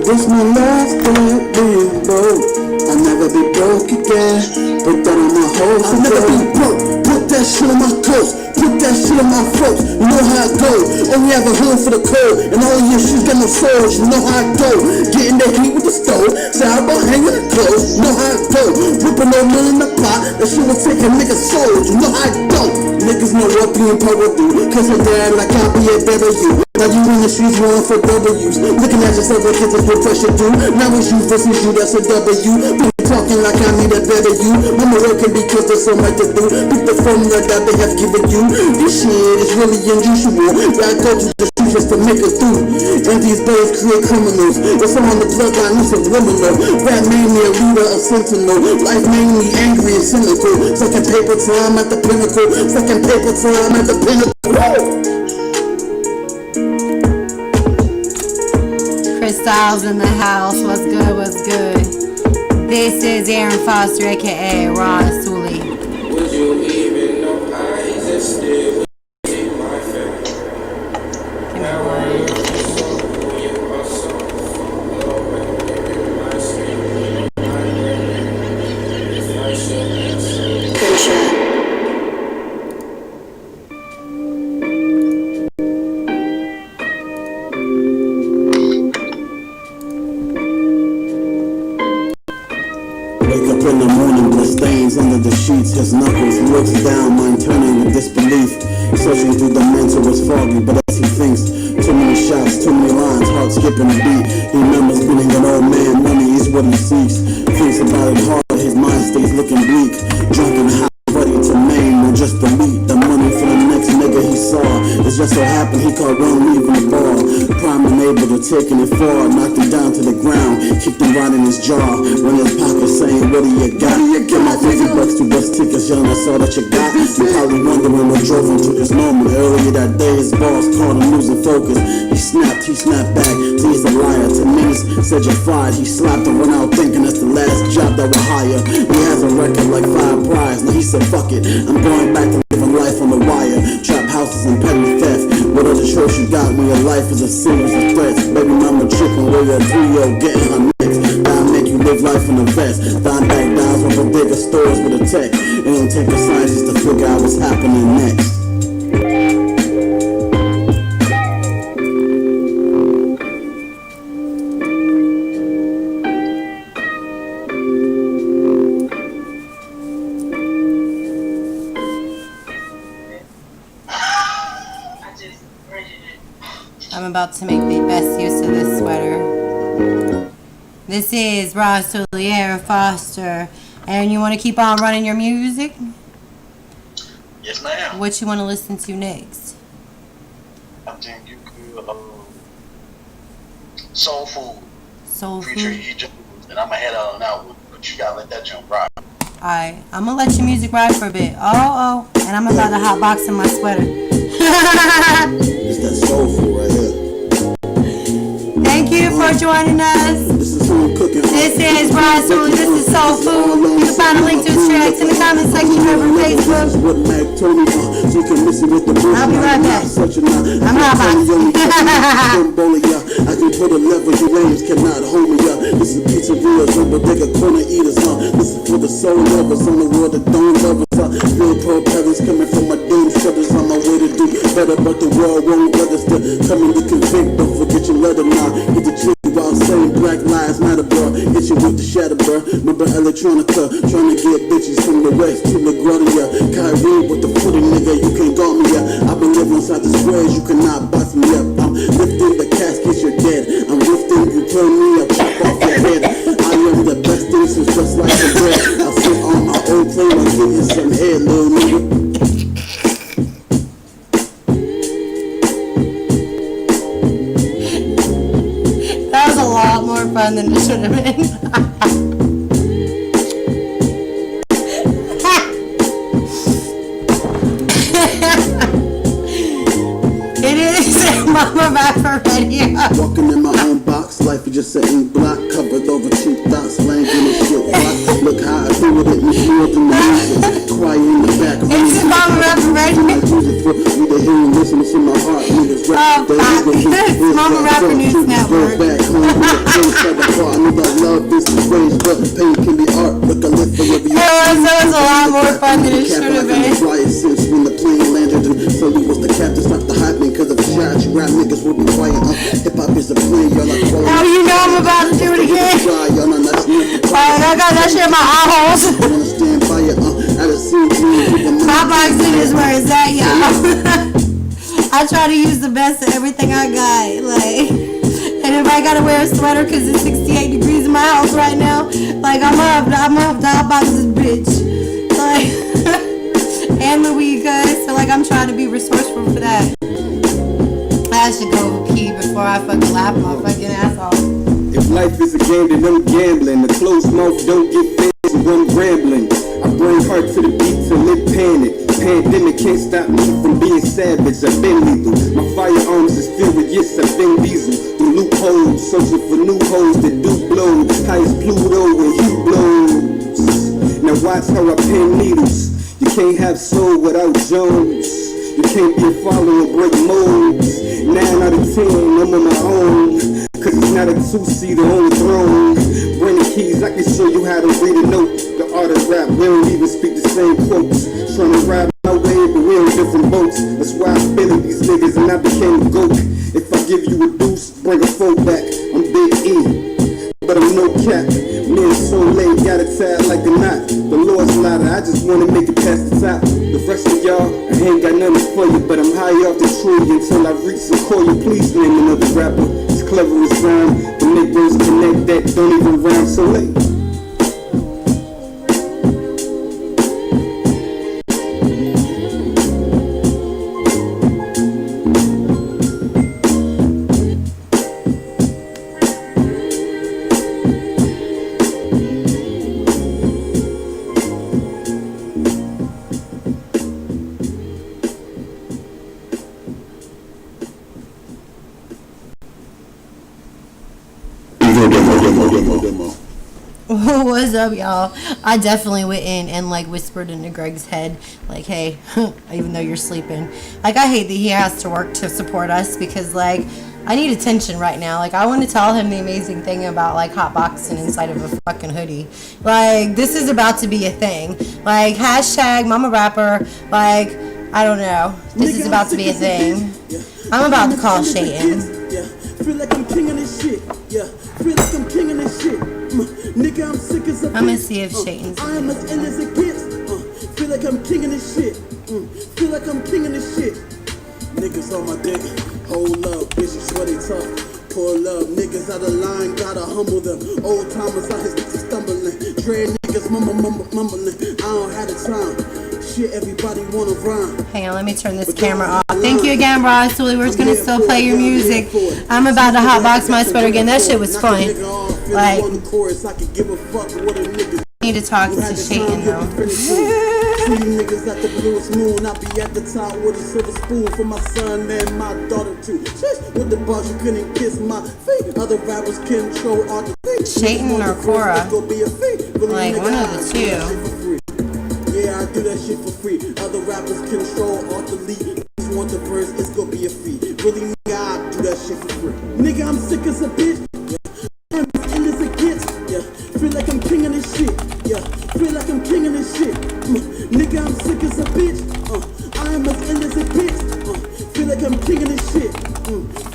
This my last day being broke. I'll never be broke again. Put that on my hopes again. I'll never be broke. Put that shit on my coast. Put that shit on my folks. You know how it go. Only have a hood for the cold. And all your shoes got no soles. You know how it go. Getting the heat with the stove. Say I'm about hanging the clothes. You know how it go. Whipping no mill in the pot. That shit will take a nigga's soul. You know how it go. Niggas know what being poor will do. Cause I'm damn like I'll be a better you. Now you in the streets going for W's. Looking at yourself like it's what pressure do. Now it's you versus you, that's a W. Talking like I need a better you. I'm working because there's so much to do. Pick the formula that they have given you. This shit is really unusual. Yeah, I go to the street dreams just to make it through. And these days create criminals. It's on the bloodline, it's subliminal. Rap made me a leader, a sentinel. Life made me angry and cynical. Second paper time at the pinnacle. Second paper time at the pinnacle. Chris Styles in the house. What's good? What's good? This is Aaron Foster, aka Ron Sully. Would you even know I existed? Would you be my family? Now I know you are so full in my sleep. My brain is like shit. Wake up in the morning, blood stains under the sheets. His knuckles, he looks down, mind turning with disbelief. Searching through the mental is foggy, but as he thinks, too many shots, too many lines, heart skipping a beat. He remembers being an old man, money is what he seeks. Thinks about it hard, his mind stays looking bleak. Drunk and high, ready to maim or just delete the money for the next nigga he saw. It just so happened he caught one leaving the bar. Prime and able to taking it far, knocked him down to the ground, kicked him right in his jaw. When his pocket saying, what do you got? Get my $50 to bus tickets, young, that's all that you got. You probably wondering what drove him to this moment. Earlier that day, his boss caught him losing focus. He snapped back, till he's a liar. To me, said you're fired. He slapped and went out thinking that's the last job that will hire. He has a record like 5 prize. Now he said, fuck it, I'm going back to living life on the wire. Trap houses and petty theft. What other choice you got when your life is a series of threats? Baby mama tripping where your 3-year-old getting her next. That'll make you live life in a vest. Dime back downs with bodega stores with a tech. It don't take a scientist to figure out what's happening next. I'm about to make the best use of this sweater. This is Ron Sully, Aaron Foster. And you want to keep on running your music? Yes, ma'am. What you want to listen to next? I think you could, Soul Food. Soul Feature Food? E. Jones. And I'm going to head on out with, but you got to let that jump rock. Alright, I'm going to let your music ride for a bit. Oh, and I'm about to hotbox in my sweater. It's that soul food right here. Thank you for joining us. This is who I'm cooking. This is Ron Sully. This is Soul Food. You can find a link to his tracks in the comment section over Facebook. I'll be right back. I'm hotboxing. I can put a level you lames cannot hold me up. This is pizzerias and bodega corner eaters, huh? This is for the soul lovers on the world that don't love us, huh? Real propellers coming from my doom shutters on my way to do better, but the world won't register. Coming to convict, don't forget your letter now. Hit the chick while saying Black Lives Matter, bro. Hit you with the shadow, bro. Remember Electronica, trying to get bitches from the west to LaGuardia. Kyrie with the footy, nigga, you can't guard me up. I've been living inside the squares, you cannot box me up. I'm lifting the casket, you're dead. I'm lifting, you kill me, I'll chop off your head. I am the best thing since just like the bread. I'll sit on my old plane and give you some head, little nigga. That was a lot more fun than it should have been. It is Momma Rapper Radio. Walking in my own box, life is just an ink block covered over cheap thoughts, slang in the shit block. Look how I do it, it's more than the music. Quiet in the back. It's Momma Rapper Radio. The hearing, listen to my heart, niggas rap. It's Momma Rapper News Network. Back home with the face at the car. I know that love is rage, but pain can be art. Look, I live for every That was a lot more fun than it should have been. Since when the plane landed, and slowly was the captain stop the hyping, cause of the shots. You rap niggas will be quiet. Hip hop is a plane, y'all like following. How you know I'm about to do it again? Alright, I got that shit in my eye holes. My boxing is where it's at, y'all. I try to use the best of everything I got, like, and if I gotta wear a sweater because it's 68 degrees in my house right now, like, I'm up to hotbox this bitch, like, and the weed, guys, so, like, I'm trying to be resourceful for that. That should go before I fucking laugh my fucking ass off. If life is a game, then I'm gambling. The closed mouth don't get fed, so I'm rambling. I bring heart to the beat till it panic. Pandemic can't stop me from being savage. I've been lethal. My firearms is furious. I've been diesel. Through loopholes, searching for new hoes that do blow. High as Pluto and he blows. Now watch how I pin needles. You can't have soul without Jones. You can't be a follower, break molds. 9 out of 10, I'm on my own. Cause it's not a two-seater on the throne. Bring the keys, I can show you how to read a note. The art of rap, we don't even speak the same quotes. Trying to ride my way, but we on different boats. That's why I feel these niggas and I became a goat. If I give you a deuce, bring a four back. I'm Big E, but I'm no cap. Me and Soleil got it tied like a knot. The Lord's ladder, I just wanna make it past the top. The rest of y'all, I ain't got nothing for you, but I'm high off the tree until I reach Sequoia. Please name another rapper. It's clever as rhyme. The Negroes connect that don't even rhyme. Soleil. What's up, y'all? I definitely went in and like whispered into Greg's head, like, hey, even though you're sleeping, like, I hate that he has to work to support us because, like, I need attention right now. Like, I want to tell him the amazing thing about, like, hotboxing inside of a fucking hoodie. Like, this is about to be a thing. Like, hashtag Mama Rapper. Like, I don't know. This is about to be a thing. I'm about to call Shayton. Feel like I'm king of this shit. Yeah, feel like I'm king of this shit. Nigga, I'm sick as a bitch. I'm gonna see if Shayton's I am as ill as it gets. Feel like I'm king of this shit. Feel like I'm king of this shit. Niggas on my dick. Hold up, bitches, what they talk. Pull up, niggas out of line, gotta humble them. Old timers out here stumbling. Dread niggas mumbling. I don't have the time. Shit, everybody wanna rhyme. Hang on, let me turn this camera off. Thank you again, bro. Sully, we're gonna still play your music. I'm about to hotbox my sweater again. That shit was fun. Like, I need to talk to Shayton though. Niggas at the bluest moon, I be at the top with a silver spoon for my son and my daughter too. With the bars, you couldn't kiss my feet. Other rappers control all the things. Shayton or Cora? Like, one of the two. Yeah, I do that shit for free. Other rappers control all the lead. Just want the verse, it's gonna be a fee. Really, nigga, I do that shit for free. Nigga, I'm sick as a bitch. Yeah, I'm as ill as it gets. Yeah, feel like I'm king of this shit. Yeah, feel like I'm king of this shit. Nigga, I'm sick as a bitch. I am as ill as it gets. Feel like I'm king of this shit.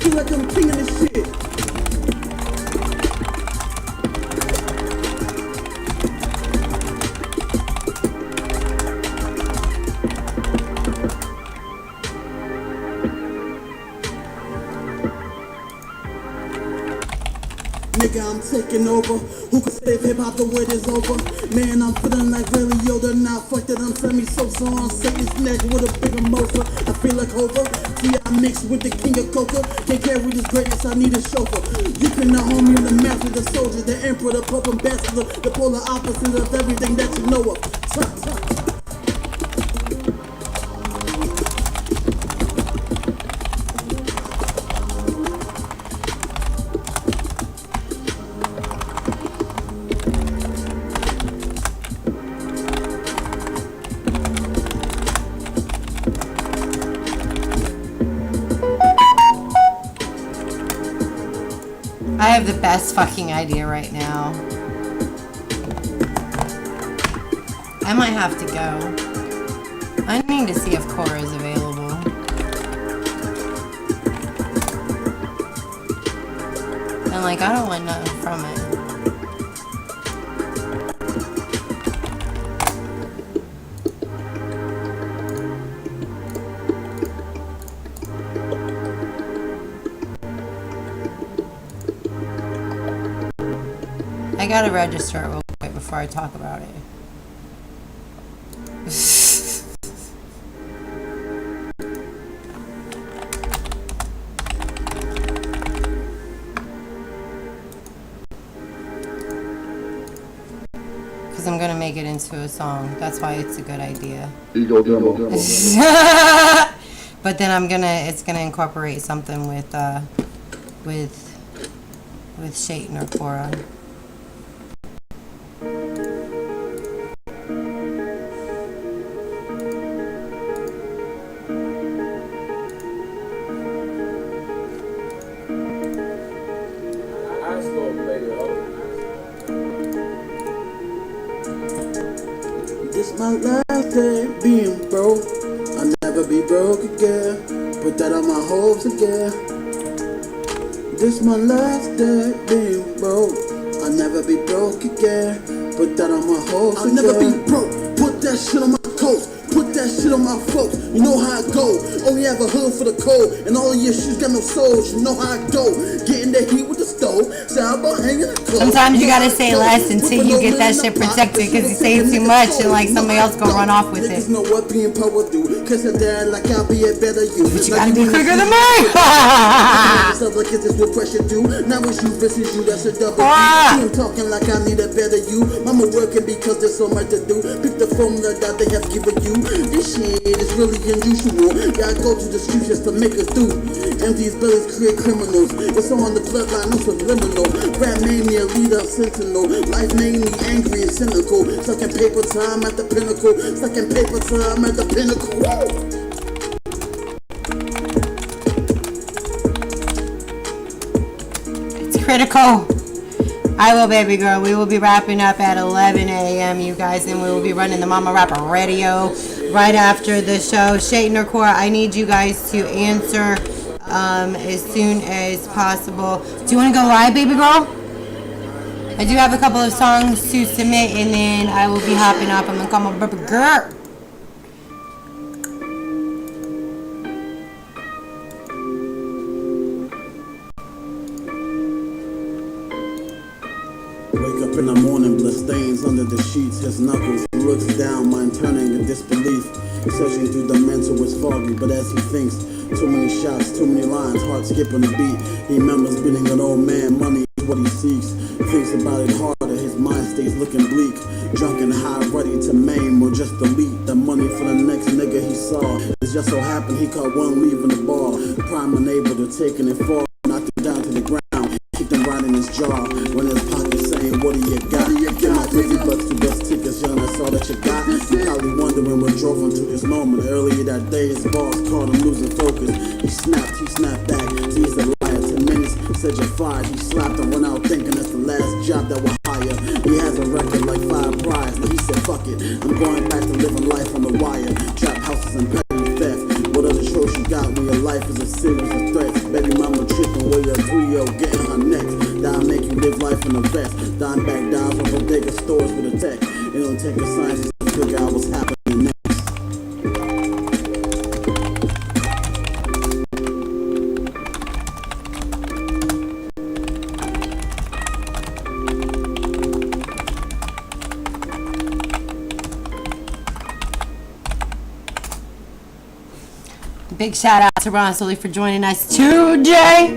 Feel like I'm king of this shit. Nigga, I'm taking over. Who can save hip-hop, the word is over. Man, I'm feeling like really Yoda. Now fuck that, I'm semi-sosa on Satan's neck with a bigger motor. I feel like Hova. See, I mix with the king of coca. Can't carry this greatness, I need a chauffeur. You cannot hold me in the master, the soldier, the emperor, the pope ambassador, the polar opposite of everything that you know of. I have the best fucking idea right now. I might have to go. I need to see if Cora is available. And like, I don't want nothing from it. I gotta register it real quick before I talk about it. make it into a song. That's why it's a good idea. But then it's gonna incorporate something with Shaitan or Cora. This my last day being broke. I'll never be broke again. Put that on my hopes again. This my last day being broke. I'll never be broke again. Put that on my hopes again. I'll never be broke. Put that shit on my coat. Put that shit on my folks. You know how I go. Only have a hood for the cold. And all of your shoes got no soles. You know how I go. Get in the heat with the stove. Sometimes you gotta say less until you get that shit protected, because you say too much and like somebody else gonna run off with it. Know what being power do. Cause I dad like I'll be a better you. But you gotta be quicker than me. Stuff like this what pressure do. Now it's you versus you, that's a double. I'm talking like I need a better you. Mama working because there's so much to do. Pick the formula that they have given you. This shit is really unusual. Gotta go to the streets just to make it through. Empty bellies create criminals. It's on the bloodline, no subliminal. Rap made me a leader, sentinel. Life made me angry and cynical. Stuck in paper time at the pinnacle. Stuck in paper time at the pinnacle. Woo! It's critical. I will, baby girl. We will be wrapping up at 11 a.m., you guys, and we will be running the Mama Rapper Radio right after the show. Shaitan or Cora, I need you guys to answer as soon as possible. Do you want to go live, baby girl? I do have a couple of songs to submit, and then I will be hopping up. I'm gonna call my baby girl. Wake up in the morning, blood stains under the sheets. His knuckles, he looks down, mind turning in disbelief. Searching through the mental, it's foggy, but as he thinks, too many shots, too many lines, heart skipping a beat. He remembers being an old man, money is what he seeks. Thinks about it harder, his mind stays looking bleak. Drunk and high, ready to maim or just delete the money for the next nigga he saw. It just so happened he caught one leaving the bar. Prime unable to taking it far, knocked him down to the ground. Kicked him right in his jaw. When his pocket saying, what do you got? Get my 50 bucks to best tickets, young, that's all that you got. You probably wondering what drove him to this moment. Earlier that day, his boss caught him losing focus. He snapped back. He's a liar, 10 minutes, said you're fired. He slapped him, went out thinking that's the last job that will hire. He has a record like 5 prize, but he said, fuck it. I'm going back to living life on the wire. Trap houses and petty theft. What other choice you got when your life is a series of threats? Baby mama tripping with your 3-year getting her neck. That'll make you live life in a vest. Dime back down from bodega stores with a tech. It don't take a scientist to figure out what's happening next. Big shout out to Ron Soley for joining us today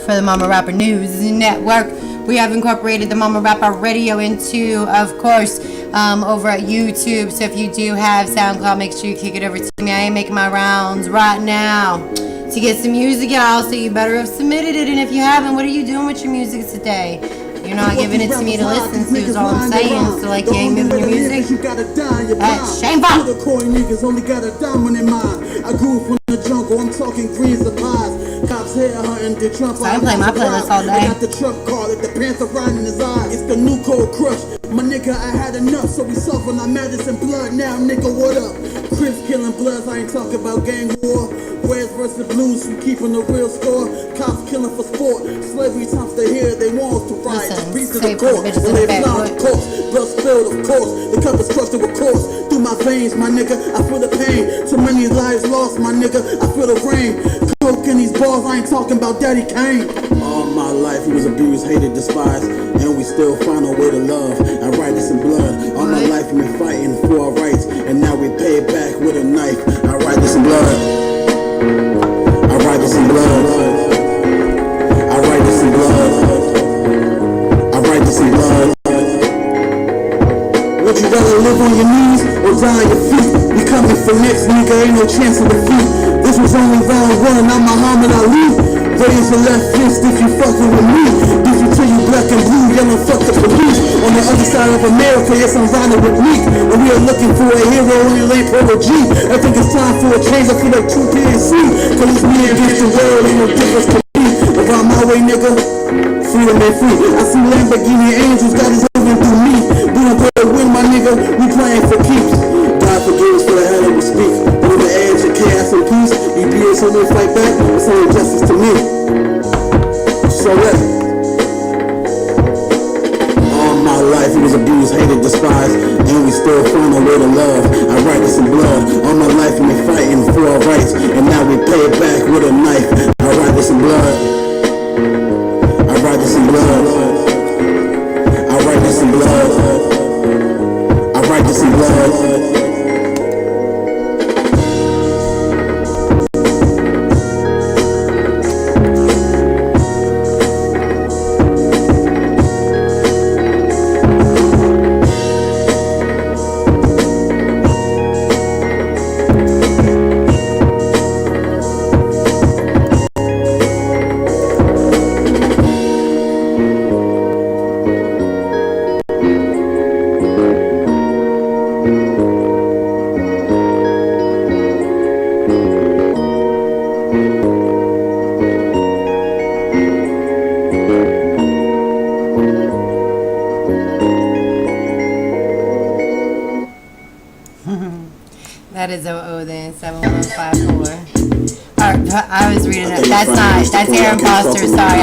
for the Mama Rapper News Network. We have incorporated the Mama Rapper Radio into, of course, over at YouTube. So if you do have SoundCloud, make sure you kick it over to me. I am making my rounds right now to get some music out, so you better have submitted it. And if you haven't, what are you doing with your music today? You're not giving it to me to listen to, is all I'm saying. So like you ain't moving your music. That's shameful. The coin niggas only got a diamond in mind. I grew from the jungle, I'm talking greens and pies. Cops here hunting the Trump. So I play my playlist all day. I got the Trump car, like the Panther riding in his eyes. It's the new cold crush. My nigga, I had enough, so we suffer. Now Madison blood, now nigga, what up? Crips killing bloods, I ain't talking about gang war. Reds versus blues, we keeping the real score. Cops killing for sport. Slavery times they hear, they want us to riot. Just beat to the court, and they fly the course. Blood spilled, of course. The cup is crushed, of course. Through my veins, my nigga, I feel the pain. Too many lives lost, my nigga, I feel the rain. Coke in these bars, I ain't talking about Daddy Kane. All my life he was abused, hated, despised, and we still find a way to love. I write this in blood. All my life we've been fighting for our rights, and now we pay it back with a knife. I write this in blood. I write this in blood. I write this in blood. I write this in blood. Would you rather live on your knees or die on your feet? We coming for next, nigga, ain't no chance of defeat. This was only round one, I'm Muhammad Ali. Raise your left fist if you fucking with me. Beat you till you black and blue, yelling fuck the police. On the other side of America, yes, I'm riding with Meek. And we are looking for a hero on your lane, Polo G. I think it's time for a change, I feel like 2 PNC. Cause it's me against the world, ain't no difference to me. Around my way, nigga, freedom and free. I see Lamborghini angels, God is living through me. We don't go to win, my nigga, we playing for keeps. God forgive us for the hell that we speak. On the edge of chaos and peace, you beat us and we fight back, it's only justice to me. So what? All my life it was abused, hated, despised, and we still find a way to love. I write this in blood. All my life we've been fighting for our rights, and now we pay it back with a knife. I write this in blood. I write this in blood. I write this in blood. I write this in blood. That is 00 then, 7154. I was reading it. That's Aaron Foster. Sorry,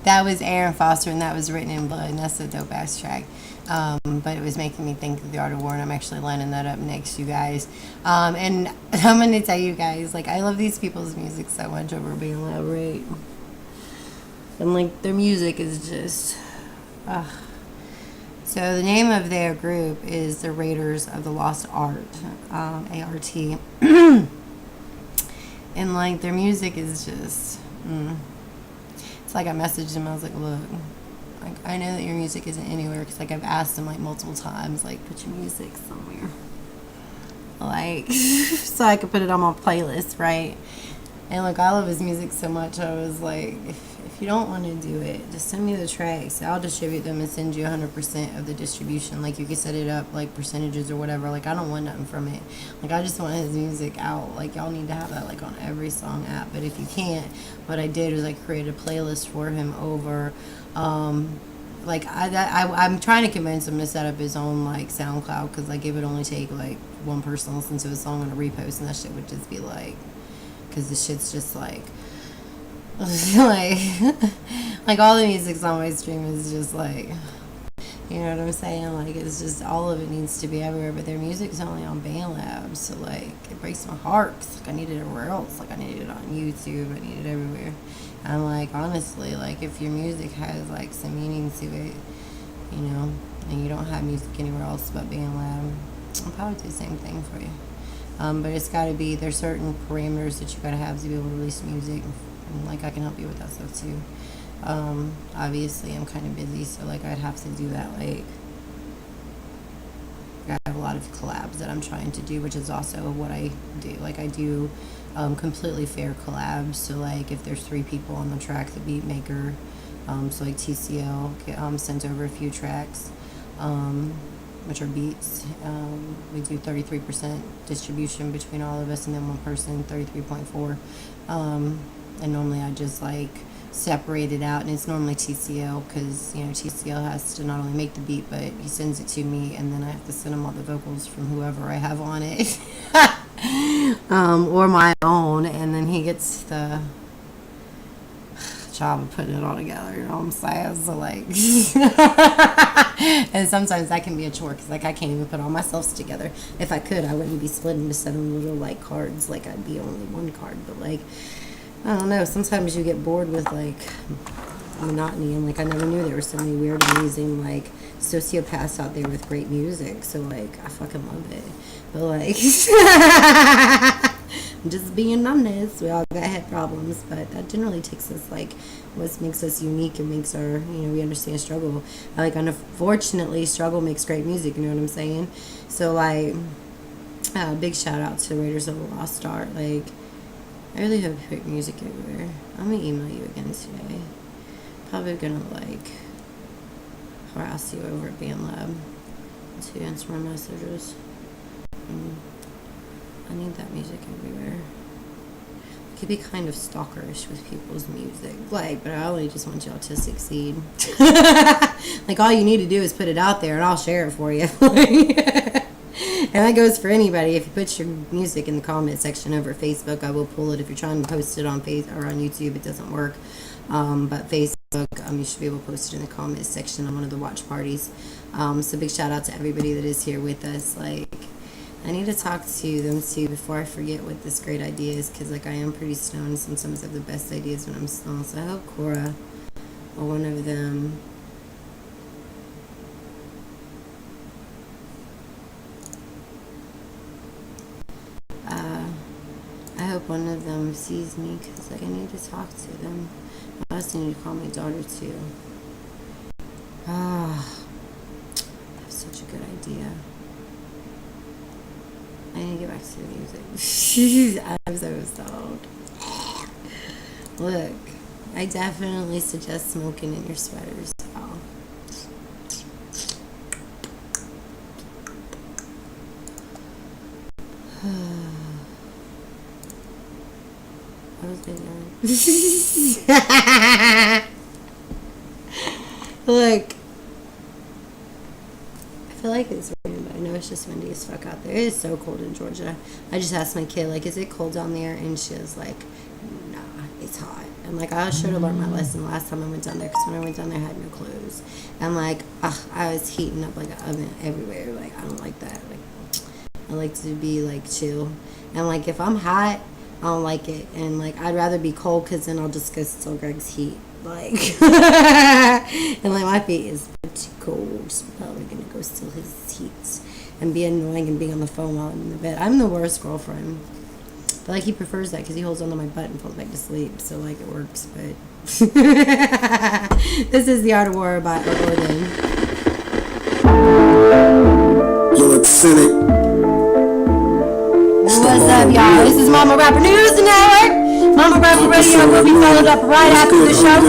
that was Aaron Foster, and that was Written in Blood, and that's a dope ass track. But it was making me think of The Art of War, and I'm actually lining that up next, you guys. And I'm going to tell you guys, like, I love these people's music so much over being loud, right? And, like, their music is just... So the name of their group is the Raiders of the Lost Art, ART. And like their music is just, it's like I messaged them. I was like, look, like I know that your music isn't anywhere because like I've asked them like multiple times, like put your music somewhere, like so I could put it on my playlist, right? And look, I love his music so much. I was like, if you don't want to do it, just send me the tracks. I'll distribute them and send you 100% of the distribution. Like, you can set it up, like, percentages or whatever. Like, I don't want nothing from it. Like, I just want his music out. Like, y'all need to have that, like, on every song app. But if you can't, what I did was I created a playlist for him over, like, I'm trying to convince him to set up his own, like, SoundCloud. Because, like, it would only take, like, one person to listen to a song on a repost. And that shit would just be, like, because the shit's just, like... like all the music's on my stream is just like, you know what I'm saying, like it's just all of it needs to be everywhere, but their music's only on BandLab, so like it breaks my heart 'cause, like I need it everywhere else, like I need it on YouTube, I need it everywhere. And like honestly, like if your music has like some meaning to it, you know, and you don't have music anywhere else but BandLab, I'll probably do the same thing for you. But it's got to be, there's certain parameters that you got to have to be able to release music. And, like, I can help you with that stuff, too. Obviously, I'm kind of busy, so, like, I'd have to do that, like, I have a lot of collabs that I'm trying to do, which is also what I do. Like, I do completely fair collabs, so, like, if there's 3 people on the track, the beat maker, so, like, TCL sent over a few tracks, which are beats. We do 33% distribution between all of us, and then one person 33.4. And normally I just like separate it out, and it's normally TCL because you know TCL has to not only make the beat, but he sends it to me, and then I have to send him all the vocals from whoever I have on it, or my own, and then he gets the job of putting it all together, you know what I'm saying? So like and sometimes that can be a chore because like I can't even put all my selves together. If I could, I wouldn't be split into 7 little like cards, like I'd be only one card. But like I don't know, sometimes you get bored with like monotony, and like I never knew there were so many weird, amazing like sociopaths out there with great music, so like I fucking love it. But like Just being honest, we all got head problems, but that generally takes us like what makes us unique and makes our, we understand struggle. Like, unfortunately, struggle makes great music. You know what I'm saying? So like, big shout out to Raiders of the Lost Ark. Like, I really hope you put music everywhere. I'm gonna email you again today. Probably gonna like harass you over at BandLab to answer my messages. I need that music everywhere. I could be kind of stalkerish with people's music, like, but I only just want y'all to succeed. Like, all you need to do is put it out there, and I'll share it for you. And that goes for anybody. If you put your music in the comment section over Facebook, I will pull it. If you're trying to post it on or on YouTube, it doesn't work. But Facebook, you should be able to post it in the comment section on one of the watch parties. So big shout out to everybody that is here with us. Like, I need to talk to them too before I forget what this great idea is, because like I am pretty stoned. Sometimes I have the best ideas when I'm stoned. So I hope Cora or one of them sees me, because like I need to talk to them. I also need to call my daughter too. That's such a good idea. I need to get back to the music. I'm so stoned. Look, I definitely suggest smoking in your sweaters. Look, I feel like it's raining, but I know it's just windy as fuck out there. It is so cold in Georgia. I just asked my kid, like, is it cold down there? And she was like, nah, it's hot. And like, I should have learned my lesson last time I went down there, because when I went down there I had no clothes. And like, I was heating up like an oven everywhere. Like, I don't like that. Like, I like to be like chill. And like, if I'm hot, I don't like it. And like, I'd rather be cold, because then I'll just go steal Greg's heat. Like, and like, my feet is pretty cold, so I'm probably gonna go steal his heat and be annoying and be on the phone while I'm in the bed. I'm the worst girlfriend. But like, he prefers that because he holds onto my butt and falls back to sleep. So like, it works. But this is The Art of War by Gordon. Lord Cynic. What's up, y'all? This is Momma Rapper News Network. Momma Rapper Radio will be followed up right after the show.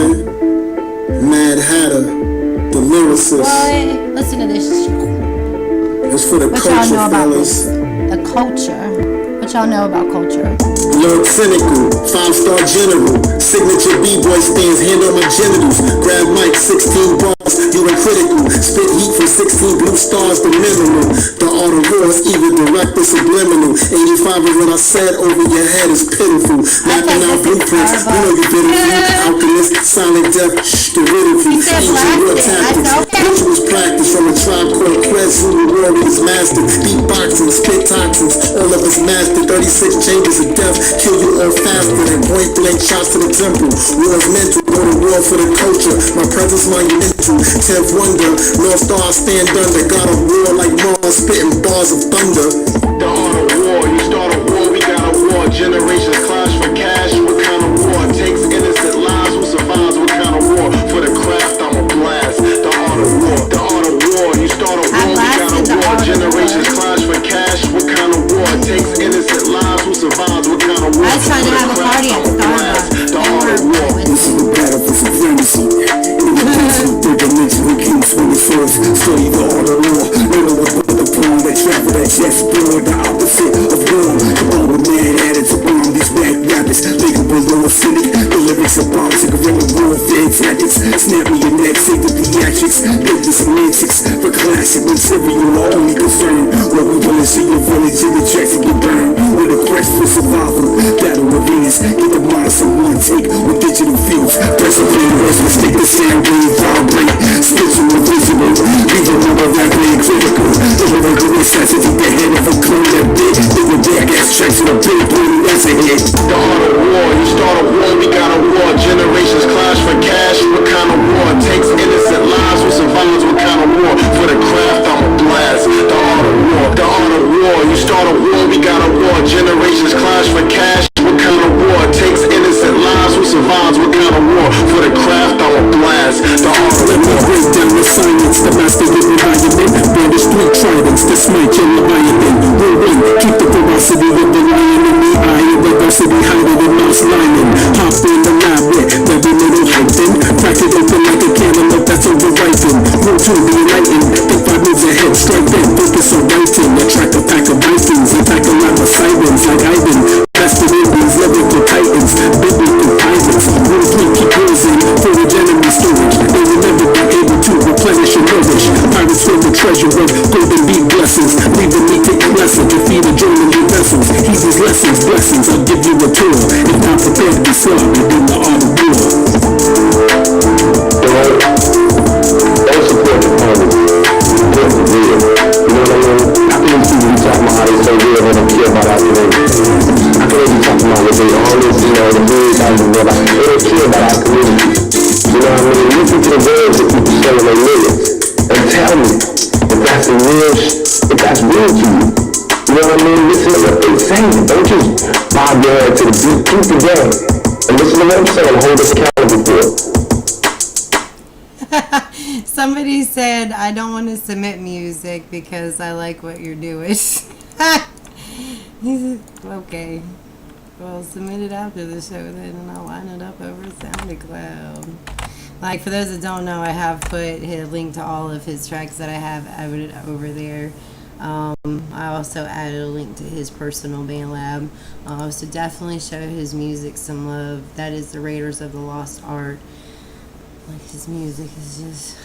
Mad Hatter, the lyricist. Boy, listen to this shit. It's for the what culture, y'all know about fellas. The culture. What y'all know about culture? Lord Cynical, 5-star general. Signature B-boy stands, hand on my genitals. Grab mic, 16 bars, you are critical. Spit heat from 16 blue stars, the minimum. The art of war is either direct or subliminal. 85 is what I said, over your head is pitiful. Mapping out blueprints, you know you bitter. Alchemist, silent death, the riddle. Ancient war tactics, rituals practice from a tribe called Quest. Zulu warriors mastered, beatboxing, spit toxins, all of us mastered. 36 chambers of death, kill you all faster than point blank shots to the temple. War is mental, go to war for the culture. My presence monumental, 10th wonder. North Star I stand under, God of war like Mars, spitting bars of thunder. The art of war, you start a war, we got a war. Generations clash for cash, what kind of war? Takes innocent lives, who survives, what kind of war? For the craft, I'm a blast. The art of war, the art of war, you start a war, we got a war. Generations clash for cash, what kind of war? Takes innocent lives, who survives, what kind of war? I was trying to have a party at Starbucks. The art of war. This is the battle for supremacy. In the third dimension, we keep 21st. Study the art of war. Know what's on the pool that travel that chessboard. The opposite of war. Come on with mad attitude on these back rappers. Nigga below a cynic. The lyrics are bombs and guerrilla warfare tactics. Snap me your neck, save the theatrics. Build the semantics for classic material. Only concern what we wanna see your village in the tracks and get burned. With a quest for survival. Battle of Venus. Get the models from one take with digital fields. Persevere, mistake the sound wave vibrate. Spiritual visual. Leave a number that way critical. Deliver the necessity, the head of a clone that big. They were back ass tracks with a big booty, that's a hit. The art of war, you start a war, we got a war. Generations clash for cash, what kind of war? Takes innocent lives, who survives, what kind of war? For the craft, I'm a blast. The art of war, the art of war, you start a war, we got a war. Generations clash for cash. Beast that smite your Leviathan. Whirlwind, keep the ferocity of the lion in the eye of adversity, hiding in mouse lining. Hop in the lab with every little hype in. Crack it open like a cantaloupe that's overripened. Room to be enlightened, think 5 moves ahead, strike then, focus on writing. Attract a pack of Vikings, attack a lot of sirens like Ivan. Vested in these lyrical titans, biblical pirates. Rule 3, keep closing, forage enemy storage. They will never be able to replenish and nourish. Pirates fill the treasure of golden beat blessings, leaving me to eat lessons, defeat a joining new vessels. Heed these lessons, blessings, I'll give you a tour. If not prepared to be slaughtered in the art of war. Don't support the party. Just real. You know what I mean? I can even see you talking about how they so real they don't care about our community. I can even talking about what they always, you know, the big guys and what they don't care about our community. You know what I mean? Listen to the words that people say when they live it. And tell me if that's a real, if that's real to you. You know what I mean? Listen to what they're saying. Don't just bob your head to the beat. Keep the game. And listen to what I'm saying. Hold us accountable for it. Somebody said, I don't want to submit music because I like what you're doing. He said, okay. Well, submit it after the show then, and I'll line it up over SoundCloud. Like, for those that don't know, I have put a link to all of his tracks that I have added over there. I also added a link to his personal BandLab. So definitely show his music some love. That is the Raiders of the Lost Art. Like, his music is just,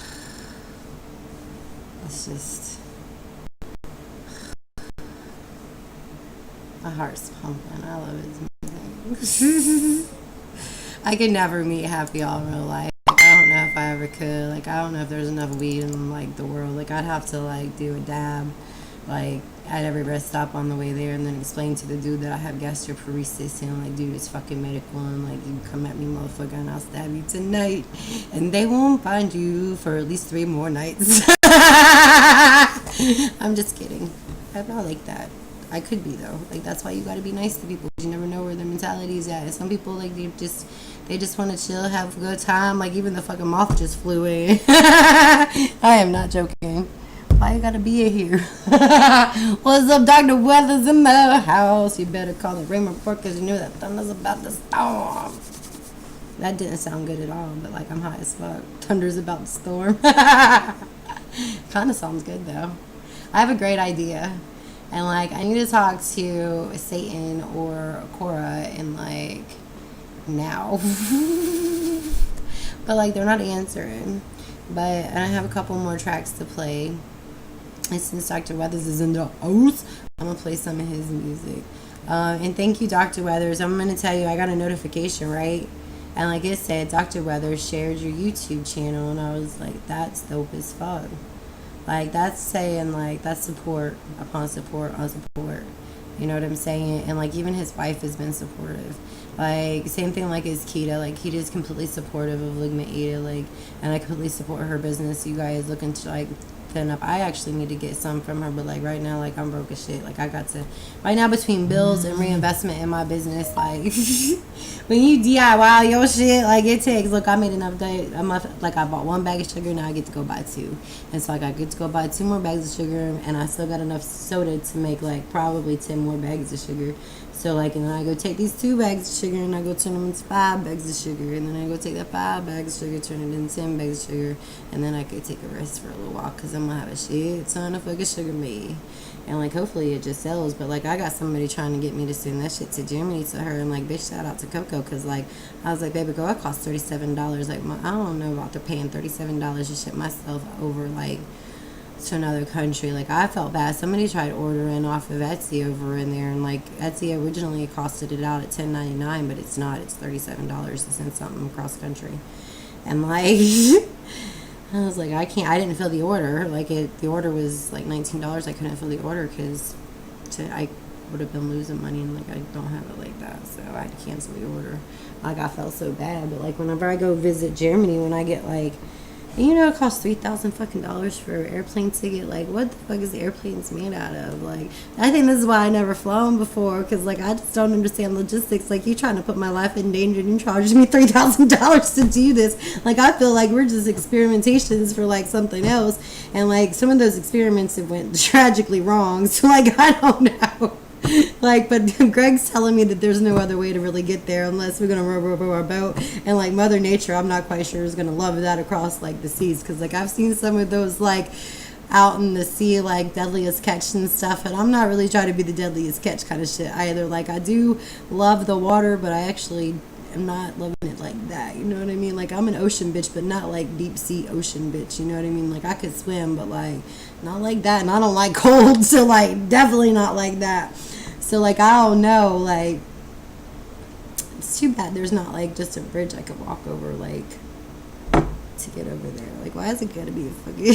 it's just, my heart's pumping. I love his music. I could never meet Happy All in real life. Like, I don't know if I ever could. Like, I don't know if there's enough weed in, like, the world. Like, I'd have to, like, do a dab, like, at every rest stop on the way there, and then explain to the dude that I have gastroparesis, and like, dude, it's fucking medical, and like, you come at me, motherfucker, and I'll stab you tonight, and they won't find you for at least 3 more nights. I'm just kidding. I'm not like that. I could be though. Like, that's why you gotta be nice to people. You never know where their mentality is at. Some people, like, they just want to chill, have a good time. Like, even the fucking moth just flew in. I am not joking. Why you gotta be in here? What's up, Dr. Weather's in the house? You better call the rain report because you know that thunder's about to storm. That didn't sound good at all, but like, I'm high as fuck. Thunder's about to storm. Kind of sounds good though. I have a great idea. And like, I need to talk to Satan or Cora and like, now. But like, they're not answering. But I have a couple more tracks to play. And since Dr. Weathers is in the house, I'm going to play some of his music. And thank you, Dr. Weathers. I'm going to tell you, I got a notification, right? And like it said, Dr. Weathers shared your YouTube channel. And I was like, that's dope as fuck. Like, that's saying, like, that's support upon support on support. You know what I'm saying? And like, even his wife has been supportive. Like, same thing like as Keita. Like, Keita's completely supportive of Ligma Ida. Like, and I completely support her business. You guys looking to like thin up. I actually need to get some from her, but like right now, like, I'm broke as shit. Like, I got to right now, between bills and reinvestment in my business, like when you DIY your shit, like, it takes, look, I made enough day a month. Like, I bought 1 bag of sugar, now I get to go buy 2, and so like, I get to go buy 2 more bags of sugar, and I still got enough soda to make like probably 10 more bags of sugar. So like, and then I go take these 2 bags of sugar and I go turn them into 5 bags of sugar, and then I go take that 5 bags of sugar, turn it into 10 bags of sugar, and then I could take a rest for a little while because I'm gonna have a shit ton of fucking sugar made. And like, hopefully it just sells. But like, I got somebody trying to get me to send that shit to Germany to her, and like, bitch, shout out to Coco, because like, I was like, baby girl, it costs $37. Like, I don't know about the paying $37 to ship myself over like to another country. Like, I felt bad. Somebody tried ordering off of Etsy over in there, and like, Etsy originally costed it out at $10.99, but it's not. It's $37 to send something across country. And like I was like, I didn't fill the order. Like, the order was like $19. I couldn't fill the order because I would have been losing money, and like, I don't have it like that, so I had to cancel the order. Like, I felt so bad. But like, whenever I go visit Germany, when I get like And you know, it costs $3,000 fucking dollars for an airplane ticket. Like, what the fuck is the airplanes made out of? Like, I think this is why I never flown before, because like I just don't understand logistics. Like, you trying to put my life in danger and you charging me $3,000 to do this. Like, I feel like we're just experimentations for like something else, and like some of those experiments have went tragically wrong. So like, I don't know. Like, but Greg's telling me that there's no other way to really get there unless we're gonna row our boat, and like Mother Nature, I'm not quite sure is gonna love that across like the seas, because like I've seen some of those like out in the sea, like Deadliest Catch and stuff, and I'm not really trying to be the Deadliest Catch kind of shit either. Like, I do love the water, but I actually am not loving it like that, you know what I mean? Like, I'm an ocean bitch, but not like deep sea ocean bitch, you know what I mean? Like, I could swim, but like not like that, and I don't like cold, so like definitely not like that. So like, I don't know, like, it's too bad there's not like just a bridge I could walk over, like, to get over there. Like, why is it gotta be a fucking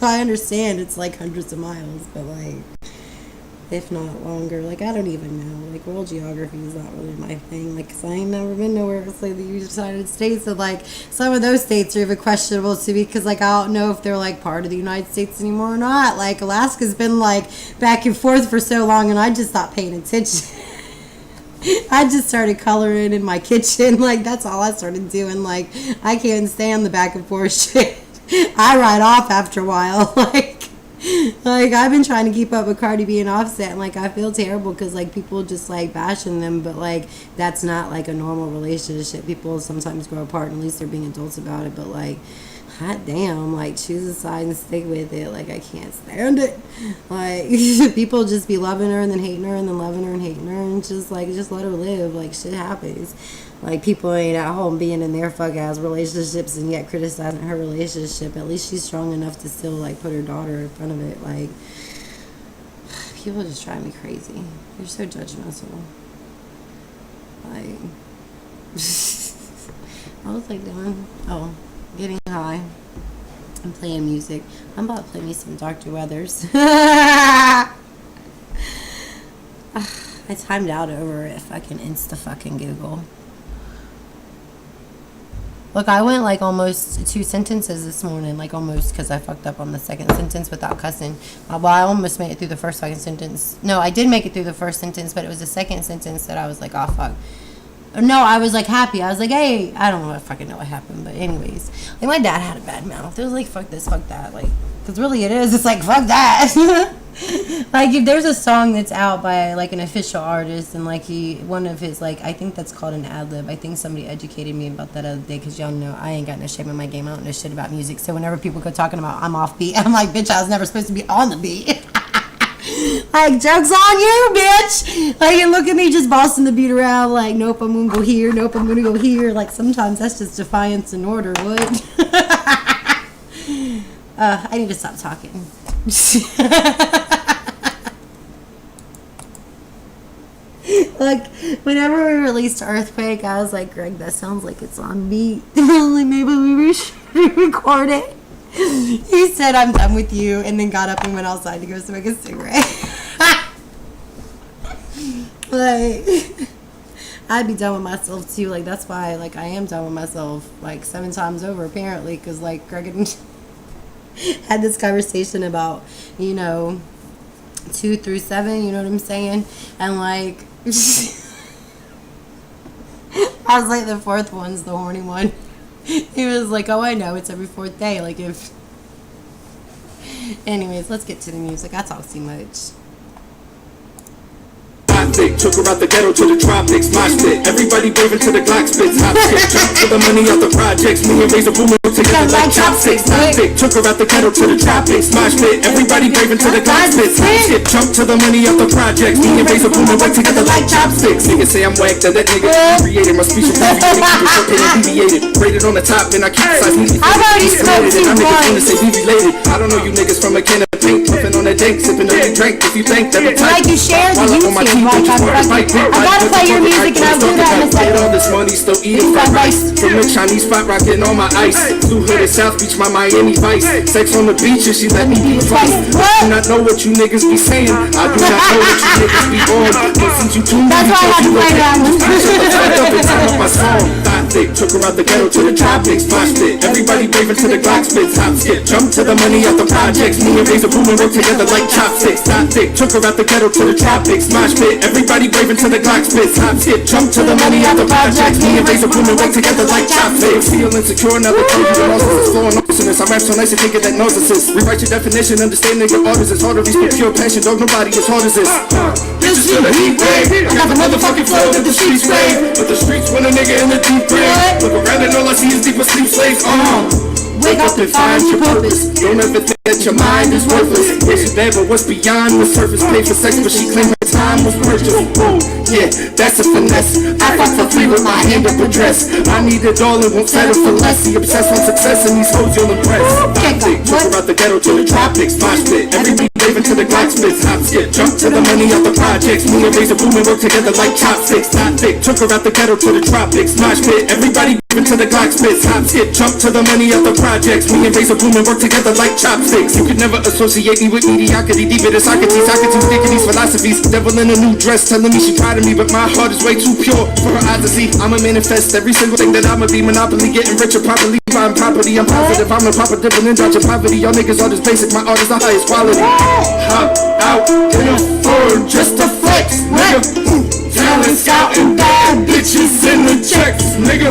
I understand it's like hundreds of miles, but like, if not longer. Like, I don't even know. Like, world geography is not really my thing. Like, 'cause I ain't never been nowhere else like the United States. So, like, some of those states are even questionable to me, because, like, I don't know if they're, like, part of the United States anymore or not. Like, Alaska's been, like, back and forth for so long, and I just stopped paying attention. I just started coloring in my kitchen. Like, that's all I started doing. Like, I can't stand the back and forth shit. I write off after a while. Like, I've been trying to keep up with Cardi B and Offset, and like, I feel terrible because like people just like bashing them, but like that's not like a normal relationship. People sometimes grow apart, and at least they're being adults about it. But like, hot damn, like, choose a side and stick with it. Like, I can't stand it. Like, people just be loving her and then hating her and then loving her and hating her, and just like, just let her live. Like, shit happens. Like, people ain't at home being in their fuck ass relationships and yet criticizing her relationship. At least she's strong enough to still like put her daughter in front of it. Like, people just drive me crazy. They're so judgmental. Like, I was like doing, getting high and playing music. I'm about to play me some Dr. Weathers. I timed out over a fucking fucking Google. Look, I went like almost 2 sentences this morning, like almost, because I fucked up on the second sentence without cussing. Well, I almost made it through the first fucking sentence. No, I did make it through the first sentence, but it was the second sentence that I was like, oh fuck. No, I was like happy. I was like, hey, I don't know if fucking know what happened, but anyways, like, my dad had a bad mouth. It was like, fuck this, fuck that, like, because really it is. It's like, fuck that. Like, if there's a song that's out by like an official artist, and like one of his, like, I think that's called an ad-lib. I think somebody educated me about that other day, because y'all know I ain't got no shame in my game. I don't know shit about music. So whenever people go talking about I'm off beat, I'm like, bitch, I was never supposed to be on the beat. Like, joke's on you, bitch. Like, and look at me just bossing the beat around, like, nope, I'm gonna go here, nope, I'm gonna go here. Like, sometimes that's just defiance and order. What? I need to stop talking. Like, whenever we released Earthquake, I was like, Greg, that sounds like it's on beat. Like, maybe we should record it. He said, I'm done with you, and then got up and went outside to go smoke a cigarette. Like, I'd be done with myself too. Like, that's why, like, I am done with myself like 7 times over, apparently, because like Greg had this conversation about, you know, 2 through 7, you know what I'm saying? And like, I was like, the 4th one's the horny one. He was like, oh, I know, it's every 4th day. Like, if... Anyways, let's get to the music. I talk too much. Took her out the ghetto to the tropics, mosh pit. Everybody braving to the Glock spits, hop skip. Jump for the money out the projects. Me and Razor Boomer together like chopsticks. Took her out the ghetto to the tropics, mosh pit. Everybody braving to the Glock spits, hop skip. Jump to the money out the projects. Me and Razor Boomer work together like chopsticks. Niggas say I'm whacked, that nigga created my speech and deviated. Rated on the top, and I keep the size neatly. I've already smoked too much. Say we related. I don't know you niggas from a can of paint, puffing on that dank, sipping on your drink. If you think that the like, you share the YouTube. I gotta play your music and I'll do that in a second. All this money, still eating fried rice. From a Chinese spot, rocking on my ice. Blue hood at South Beach, my Miami Vice. Sex on the beach and she let me be twice. I do not know what you niggas be saying. I do not know what you niggas be on. But since you too many, that's why I have to play that one. Shut the fuck up and turn up my song. thick. Took her out the ghetto to the tropics. Mosh pit. Everybody braving to the Glock spits. Hop skip. Jump to the money out the projects. Me and Razor Boom and work together like chopsticks. Top thick. Took her out the ghetto to the tropics. Mosh pit. Everybody braving to the Glock spits. Hop skip. Jump to the money out the projects. Me and Razor Boom and work together like chopsticks. Feel insecure, never told you the losses. Flowing awesomeness. I rap so nice you thinking that narcissist. Rewrite your definition, understanding your orders is hard to reach with pure passion. Dog, nobody as hard as this. Bitches feel the heat wave. I got the motherfucking flow that the streets crave. But the streets want a nigga in the deep grave. Look around and all I see is deep asleep slaves. Wake up and find your purpose. Don't ever think that your mind is worthless. Yeah, she's there, but what's beyond the surface? Paid for sex, but she claimed her time was purchased. Yeah, that's a finesse. I fuck for free with my hand up address. I need it all and won't settle for less. He obsessed with success and these hoes you'll impress. Took her out the ghetto to the tropics. Mosh pit. Everybody raving to the Glock spits. Hop skip. Jump to the money out the projects. Me and Razor Boom and work together like chopsticks. Top thick. Took her out the ghetto to the tropics. Mosh pit. Everybody raving to the Glock spits. Hop skip. Jump to the money out the projects. Me and Razor Boom and work together like chopsticks. You could never associate me with mediocrity. Deep in the Socrates. I could think of these philosophies. Devil in a new dress telling me she proud of me, but my heart is way too pure for her eyes to see. I'ma manifest every single thing that I'ma be. Monopoly, getting richer properly, buying property. I'm positive I'm a proper dipping in dodging poverty. Y'all niggas all just basic, my art is the highest quality. Hop out in a Ford just to flex, nigga. Talent scouting bad bitches in the checks, nigga.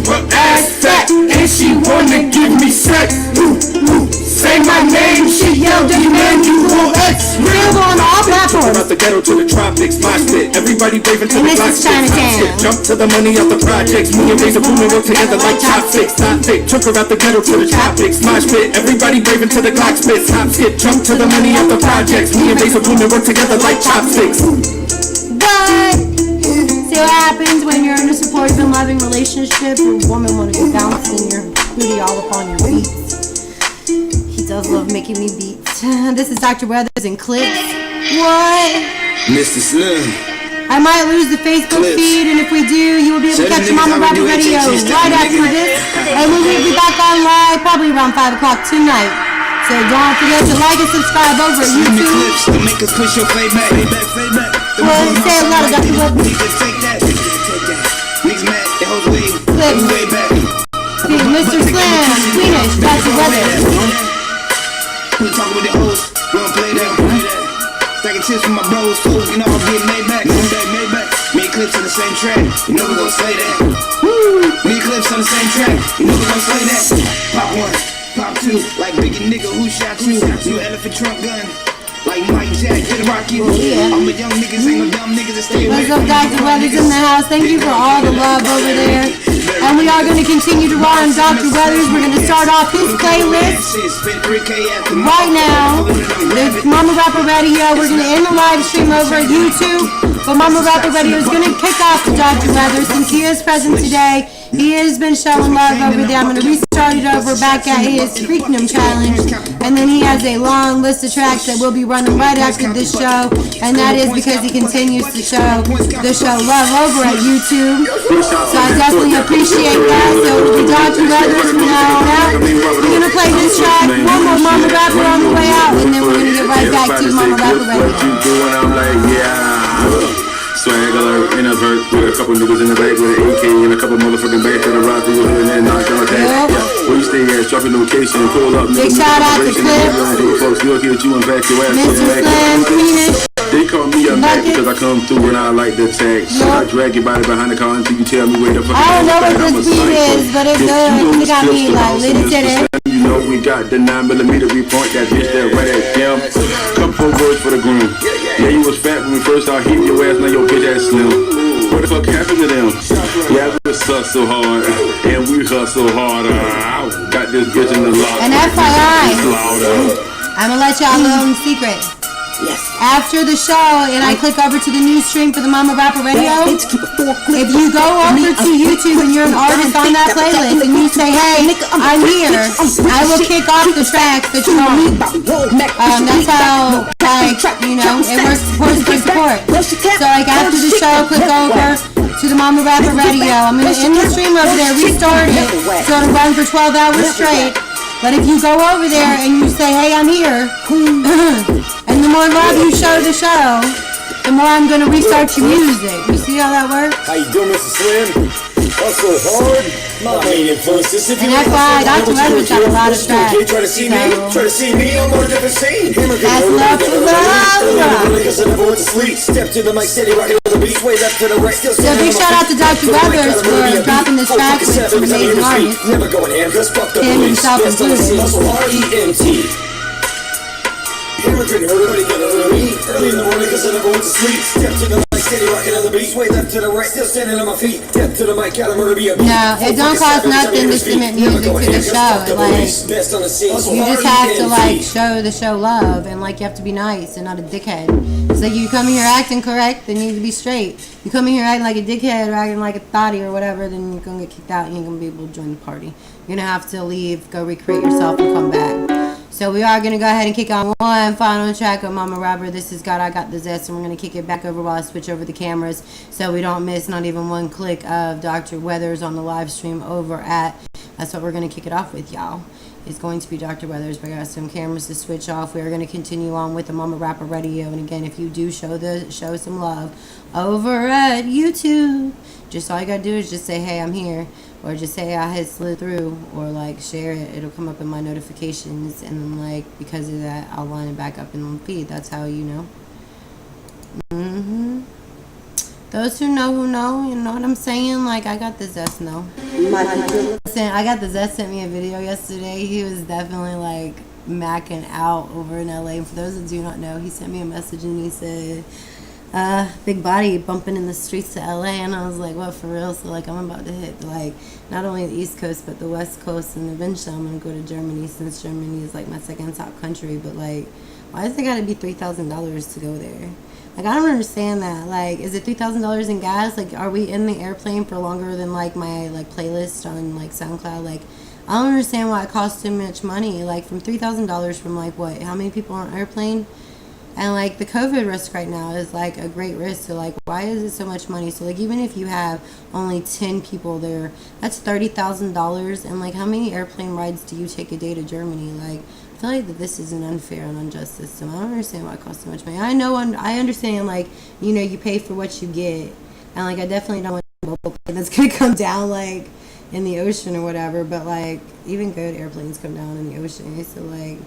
Her ass fat and she wanna give me sex. Say my name, she yelled Emmanuel X. Real on all platforms. Out the ghetto to the tropics, mosh pit. Everybody braving to the Glock spits. Jump to the money out the projects. Me and Razor Boom and work together like chopsticks. Top thick. Took her out the ghetto to the tropics, mosh pit. Everybody braving to the Glock spits. Hop skip. Jump to the money out the projects. Me and Razor Boom and work together like chopsticks. What? See what happens when you're in a supportive and loving relationship? Your woman want to be bouncing your booty all up on your beats. He does love making me beats. This is Dr. Weathers and Clips. What? Mr. Slim. I might lose the Facebook feed, and if we do, you will be able to catch Momma Rapper Radio right after this. And we will be back on live probably around 5 o'clock tonight. So don't forget to like and subscribe over at YouTube. Make us push your play back. Well, say a lot of Dr. Weathers. Niggas mad, they hold way back. Mr. Slim, Queenish, Dr. Weathers. We talking with the hoes, we don't play that. Stacking chips with my bros, fools, you know I'm getting made back. Me and Clips on the same track, you know we gon' say that. Me and Clips on the same track, you know we gon' say that. Pop one, pop two, like Biggie nigga who shot you. New elephant trunk gun, like Mike Jack, get a rock you. I'm a young niggas, ain't no dumb niggas that stay away. What's up, Dr. Weathers in the house? Thank you for all the love over there. And we are going to continue to run Dr. Weathers. We're going to start off his playlist right now. The Momma Rapper Radio. We're going to end the live stream over at YouTube. But Momma Rapper Radio is going to kick off with Dr. Weathers since he is present today. He has been showing love over there. I'm going to restart it over back at his Freaknum Challenge. And then he has a long list of tracks that we'll be running right after this show. And that is because he continues to show the show love over at YouTube. So I definitely appreciate that. So it'll be Dr. Weathers from now on out. We're going to play this track, one more Momma Rapper on the way out. And then we're going to get right back to Momma Rapper Radio. Swag alert, in a vert, with a couple niggas in the back with an AK and a couple motherfucking bags that ride through and then knock on that. Where you stay at, drop your location, pull up. Big shout out to Clips. Folks, we'll get you and back your ass. Mr. Slim, Queenish. They call me a Mac because I come through and I like the tag. Shit, I drag your body behind the car until you tell me where the fuck I don't know what this beat is, but it's good. It got me like lit it. You know we got the 9mm, we point that bitch that right at them. Couple words for the groom. Yeah, you was fat when we first started hitting your ass, now your bitch ass slim. What the fuck happened to them? Yeah, we hustle hard, and we hustle harder. Got this bitch in the lock. And FYI, I'm gonna let y'all know in secret. After the show, and I click over to the news stream for the Momma Rapper Radio, if you go over to YouTube and you're an artist on that playlist and you say, hey, I'm here, I will kick off the tracks that you're on. That's how, like, you know, it works for support. So, like, after the show, click over to the Momma Rapper Radio. I'm going to end the stream over there, restart it, so it'll run for 12 hours straight. But if you go over there and you say, hey, I'm here, and the more love you show the show, the more I'm going to restart your music. You see how that works? How you doing, Mr. Slim? Hustle hard, my main influences. If you And that's why Dr. Weather's got a lot of tracks. try to see me, try to see me, I'm on a different scene. That's love for love. Because I never went to sleep. Step to the mic, steady rocking on the beat, way left to the right, still So big shout out to Dr. Weathers for dropping this track with some amazing artists. Never going handcuffs, fuck the Him police. himself Best on the scene, included. hustle R-E-N-T. Immigrant, everybody get over me. Early in the morning, cause I never went to sleep. Step to the mic, steady rocking on the beat, way left to the right, still standing on my feet. Step to the mic, gotta murder be a beat. No, it don't cost nothing to submit music to the show. Like, Best on the scene, hustle you just have to R-E-N-T. like show the show love, and like you have to be nice and not a dickhead. It's like you come in here acting correct, then you need to be straight. You come in here acting like a dickhead or acting like a thotty or whatever, then you're gonna get kicked out and you ain't gonna be able to join the party. You're gonna have to leave, go recreate yourself, and come back. So we are gonna go ahead and kick on one final track of Momma Rapper. This is God, I Got the Zest, and we're gonna kick it back over while I switch over the cameras, so we don't miss not even one click of Dr. Weathers on the live stream over at. That's what we're gonna kick it off with, y'all. It's going to be Dr. Weathers. We got some cameras to switch off. We are going to continue on with the Momma Rapper Radio. And again, if you do show some love over at YouTube, just all you got to do is just say, hey, I'm here. Or just say I had slid through. Or like share it. It'll come up in my notifications. And then like because of that, I'll line it back up in the feed. That's how you know. Those who know, you know what I'm saying? Like, I got the Zest now. Listen, I got the Zest sent me a video yesterday. He was definitely, like, macking out over in LA. And for those that do not know, he sent me a message and he said, big body bumping in the streets of LA. And I was like, what, for real? So, like, I'm about to hit, like, not only the East Coast, but the West Coast. And eventually I'm going to go to Germany, since Germany is, like, my second top country. But, like, why does it got to be $3,000 to go there? Like, I don't understand that. Like, is it $3,000 in gas? Like, are we in the airplane for longer than, like, my, like, playlist on, like, SoundCloud? Like, I don't understand why it costs too much money. Like, from $3,000 from, like, what? How many people on an airplane? And, like, the COVID risk right now is, like, a great risk. So, like, why is it so much money? So, like, even if you have only 10 people there, that's $30,000. And, like, how many airplane rides do you take a day to Germany? Like, I feel like that this is an unfair and unjust system. I don't understand why it costs so much money. I know, I understand, like, you know, you pay for what you get. And, like, I definitely don't want a mobile plane that's going to come down, like, in the ocean or whatever. But, like, even good airplanes come down in the ocean. So, like,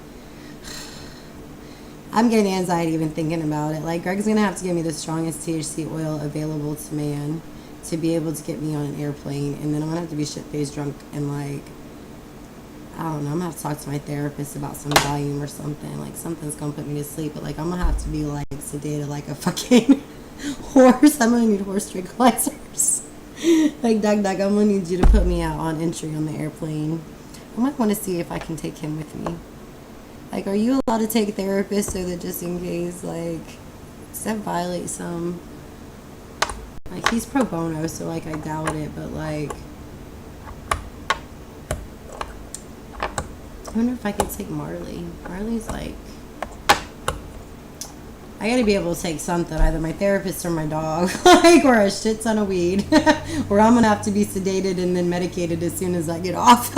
I'm getting anxiety even thinking about it. Like, Greg's going to have to give me the strongest THC oil available to man to be able to get me on an airplane. And then I'm going to have to be shit-faced drunk and, like, I don't know, I'm going to have to talk to my therapist about some volume or something. Like, something's going to put me to sleep. But, like, I'm going to have to be, like, sedated like a fucking horse. I'm going to need horse tranquilizers. Like, Doug, I'm going to need you to put me out on entry on the airplane. I might want to see if I can take him with me. Like, are you allowed to take therapists so that just in case, like, does that violate some? Like, he's pro bono, so, like, I doubt it. But, like, I wonder if I could take Marley. Marley's like, I gotta be able to take something, either my therapist or my dog, like, or a shit ton of weed, or I'm gonna have to be sedated and then medicated as soon as I get off.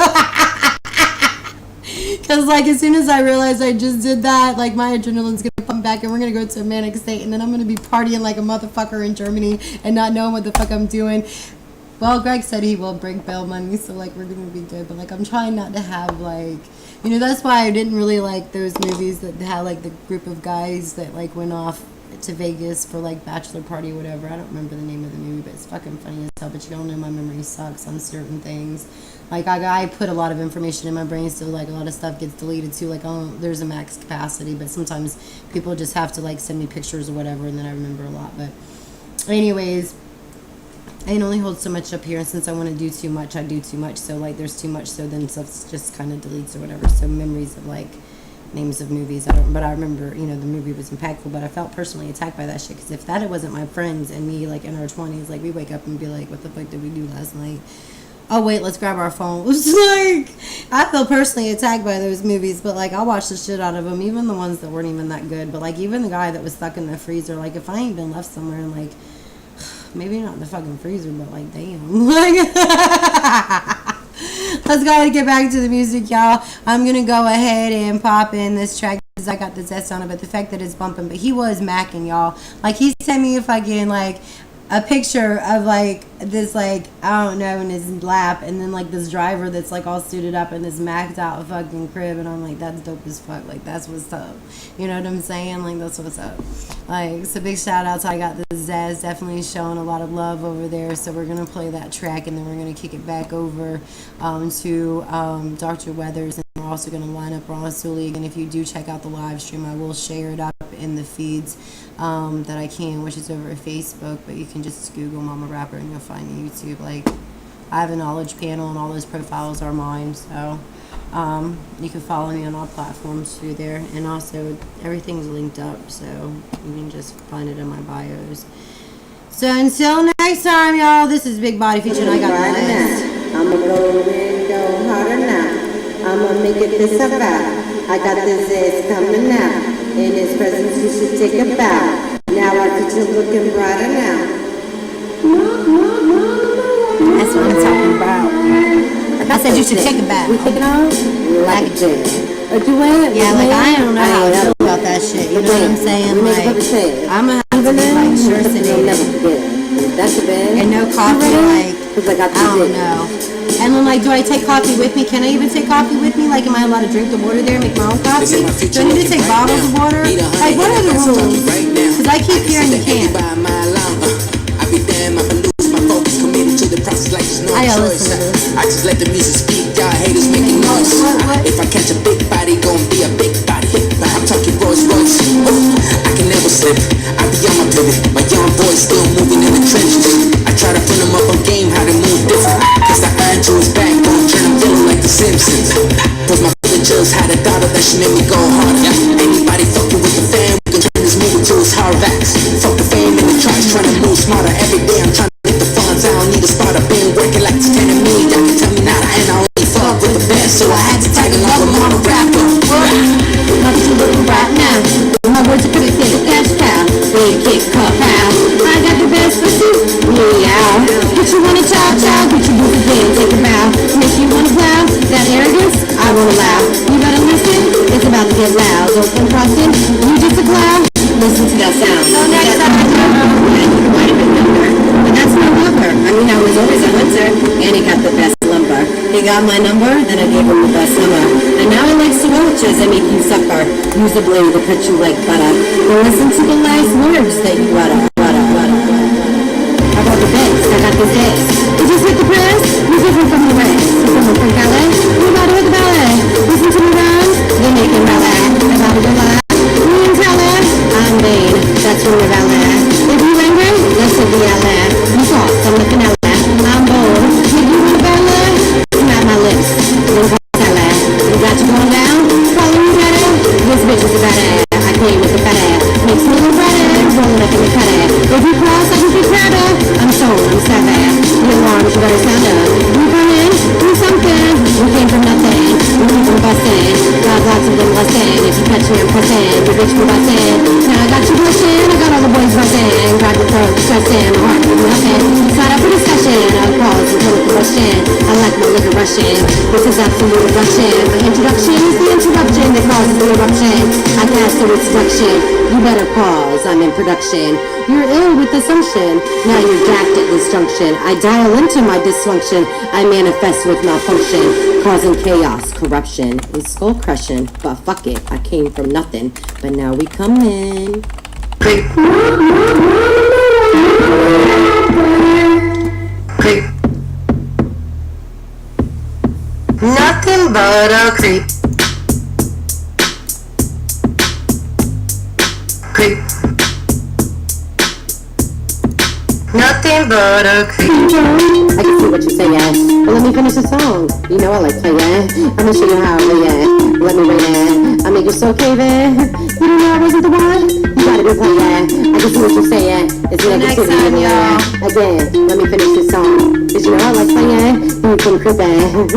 Because, like, as soon as I realize I just did that, like, my adrenaline's gonna pump back and we're gonna go to a manic state, and then I'm gonna be partying like a motherfucker in Germany and not knowing what the fuck I'm doing. Well, Greg said he will bring bail money, so, like, we're gonna be good. But, like, I'm trying not to have, like, you know, that's why I didn't really like those movies that had, like, the group of guys that, like, went off to Vegas for, like, bachelor party or whatever. I don't remember the name of the movie, but it's fucking funny as hell. But you don't know, my memory sucks on certain things. Like, I put a lot of information in my brain, so, like, a lot of stuff gets deleted, too. Like, oh, there's a max capacity, but sometimes people just have to, like, send me pictures or whatever, and then I remember a lot. But anyways, I can only hold so much up here, and since I want to do too much, I do too much. So, like, there's too much, so then stuff just kind of deletes or whatever. So memories of, like, names of movies, but I remember, you know, the movie was impactful, but I felt personally attacked by that shit, because if that wasn't my friends and me, like, in our 20s, like, we wake up and be like, what the fuck did we do last night? Oh, wait, let's grab our phone. It was like, I feel personally attacked by those movies, but, like, I'll watch the shit out of them, even the ones that weren't even that good. But, like, even the guy that was stuck in the freezer, like, if I ain't been left somewhere and, like, maybe not in the fucking freezer, but, like, damn. Like, let's go ahead and get back to the music, y'all. I'm going to go ahead and pop in this track because I got the zest on it, but the fact that it's bumping. But he was macking, y'all. Like, he sent me a fucking, like, a picture of like this, like, I don't know, in his lap, and then like this driver that's like all suited up in this maxed out fucking crib, and I'm like, that's dope as fuck. Like, that's what's up. You know what I'm saying? Like, that's what's up. Like, so big shout out to I Got the Zaz, definitely showing a lot of love over there. So we're gonna play that track, and then we're gonna kick it back over to Dr. Weathers, and we're also gonna line up Raw League. And if you do check out the live stream, I will share it up in the feeds that I can, which is over at Facebook, but you can just Google Momma Rapper and you'll find YouTube. Like, I have a knowledge panel and all those profiles are mine, so you can follow me on all platforms through there, and also everything's linked up, so you can just find it in my bios. So until next time, y'all, this is Big Body featuring I Got the Last. I'ma go in, go harder now. I'ma make it this about. I got this ass coming out. In his presence, you should take a bow. Now I see you looking brighter now. That's what I'm talking about. I said you should take a bow. We take it off like a jet. Do it? Yeah, like, I don't know how I feel about that shit. You know what I'm saying? Like, I'm gonna have to be like sure sedated. That's a bad. And no coffee, like, I don't know. And then, like, do I take coffee with me? Can I even take coffee with me? Like, am I allowed to drink the water there and make my own coffee? Do I need to take bottles of water? Like, what are the rules? Because I keep hearing you can't. I gotta listen to this. I just let the music speak, y'all haters making noise. If I catch a big body, gon' be a big body. I'm talking Rolls Royce. I can never slip. I be on my pivot. My young boys still moving in the trenches. I try to put them up on game, how to move different. Cause the iron to his back, don't turn them yellow like the Simpsons. Cause my villagers had a daughter that she made me go hard. Anybody fucking with the fam, we can turn this movie to his hard backs. Fuck the fame and the tracks, trying to move smarter every day. I'm trying to get the funds, I don't need a spot. I've been working like it's 10 of me. Y'all can tell me nada, and I only fuck with the best. So I had to title up a Momma Rapper. Not you looking right now. My words are pretty thin, cash cow. Big kick, cup out. I got the best pussy, meow. Get you wanna chow chow, get your booty in, take a bow. Make you wanna plow, that arrogance, I won't allow. You better listen, it's about to get loud. Open crossing, you just a clown. Listen to that sound. Oh, next time I you might have been younger. But that's my lover. I mean, I was always a hunter, and he got the best lumber. He got my number, then I gave him the best number. And now I like sandwiches that make you suffer. Use a blade to cut you like butter. And listen to the last words that you utter. How about the best? I got this ass. You just hit the press, you're different from the rest. You're someone from Calais, you're about to hit the ballet. Listen to me rhymes, they're making ballet. About to go live, me and Calais, I'm vain. That's from the ballet. If you angry, let's hit the LA. You soft, I'm looking at that. I'm bold. If you want a ballet, smack my lips. Then call Calais. You got you going down? Calling you better? This bitch is a bad ass. I came with a fat ass. Makes me look better. Rolling up in the cut ass. If you cross, I can be prouder. I'm sold, I'm savage. The alarms, you better sound up. We come in, do something. We came from nothing. We came from bustin'. Got lots of them bustin'. If you catch me, I'm pressing. The bitch for bustin'. Now I got you blushing. I got all the boys bustin'. Grab your throat, stressing. My heart with nothing. Slide up for discussion. I'll pause until the question. I like my liquor rushing. This is absolute eruption. My introduction is the interruption that causes the eruption. I cast the introduction. You better pause. I'm in production. You're ill with assumption. Now you're jacked at this junction. I dial into my dysfunction. I manifest with malfunction, causing chaos, corruption, and skull crushing. But fuck it, I came from nothing. But now we come in. Nothing but a creep. Creep. Nothing but a creep. I can see what you're saying, but let me finish the song. You know I like playing. I'ma show you how I play it. Let me wait it. I make you so caving. You don't know I wasn't the one. You gotta be playing. I can see what you're saying. It's negativity in the air. Again, let me finish this song. Did you know I like playing? You can creeping.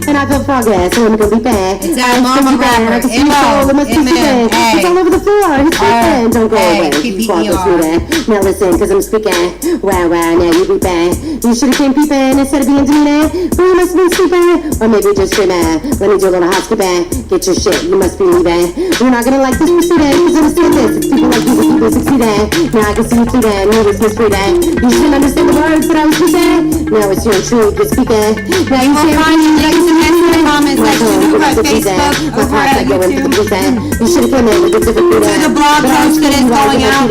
And I feel progress, so I'm gonna be back. It's our Momma Rapper. I can see your soul. It must be sleeping. It's all over the floor. It's sleeping. Don't go away. You walk us through that. Now listen, cause I'm speaking. Wow, now you be bad. You should've came peeping instead of being demeaning. But you must be sleeping. Or maybe just dreaming. Let me do a little housekeeping. Get your shit, you must be leaving. You're not gonna like this proceeding. Cause I'm still this. It's people like you that keep it succeeding. Now I can see you pleading, you was misreading. You shouldn't understand the words that I was speaking. Now it's your truth you're speaking. Now you We'll find your links in the comment section over at Facebook, over at YouTube. You should have came in with a different To the blog post that is going out.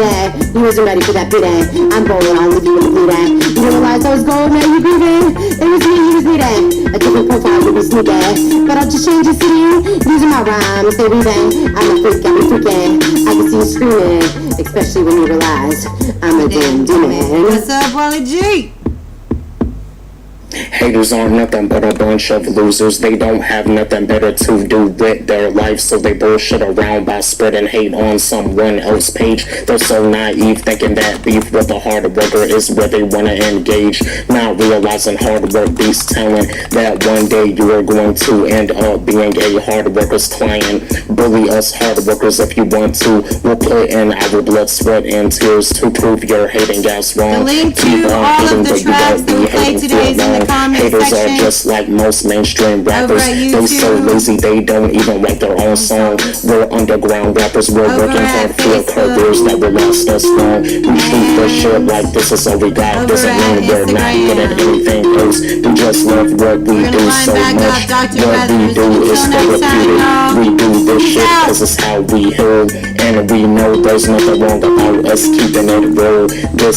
You wasn't ready for that beating. I'm bold, I'll leave you with a bleeding. You didn't realize I was gold, now you grieving. It was me you was needing. A different profile would be sneaking. But I'll just change your city. Using my rhymes, stay breathing. I'm a freak, I'm a freaking. I can see you screaming. Especially when you realize I'm a damn demon. What's up, Wally G? Haters aren't nothing but a bunch of losers. They don't have nothing better to do with their life, so they bullshit around by spreading hate on someone else's page. They're so naive, thinking that beef with a hard worker is where they want to engage, not realizing hard work beats talent, that one day you are going to end up being a hard worker's client. Bully us hard workers if you want to. We'll put in our blood, sweat, and tears to prove your hating ass wrong. The link to Keep on all hating, of the but you tracks won't that be we played hating today for is in the long. comment Haters section. are just like most mainstream rappers. They so lazy they don't even write their own song. We're underground rappers. We're working hard for careers that will last us long. We treat this shit like this is all we got. Doesn't mean we're not good at anything else. We just love what we do so much. What we do is therapeutic. We do this shit because it's how we heal. And we know there's nothing wrong about us keeping it real. This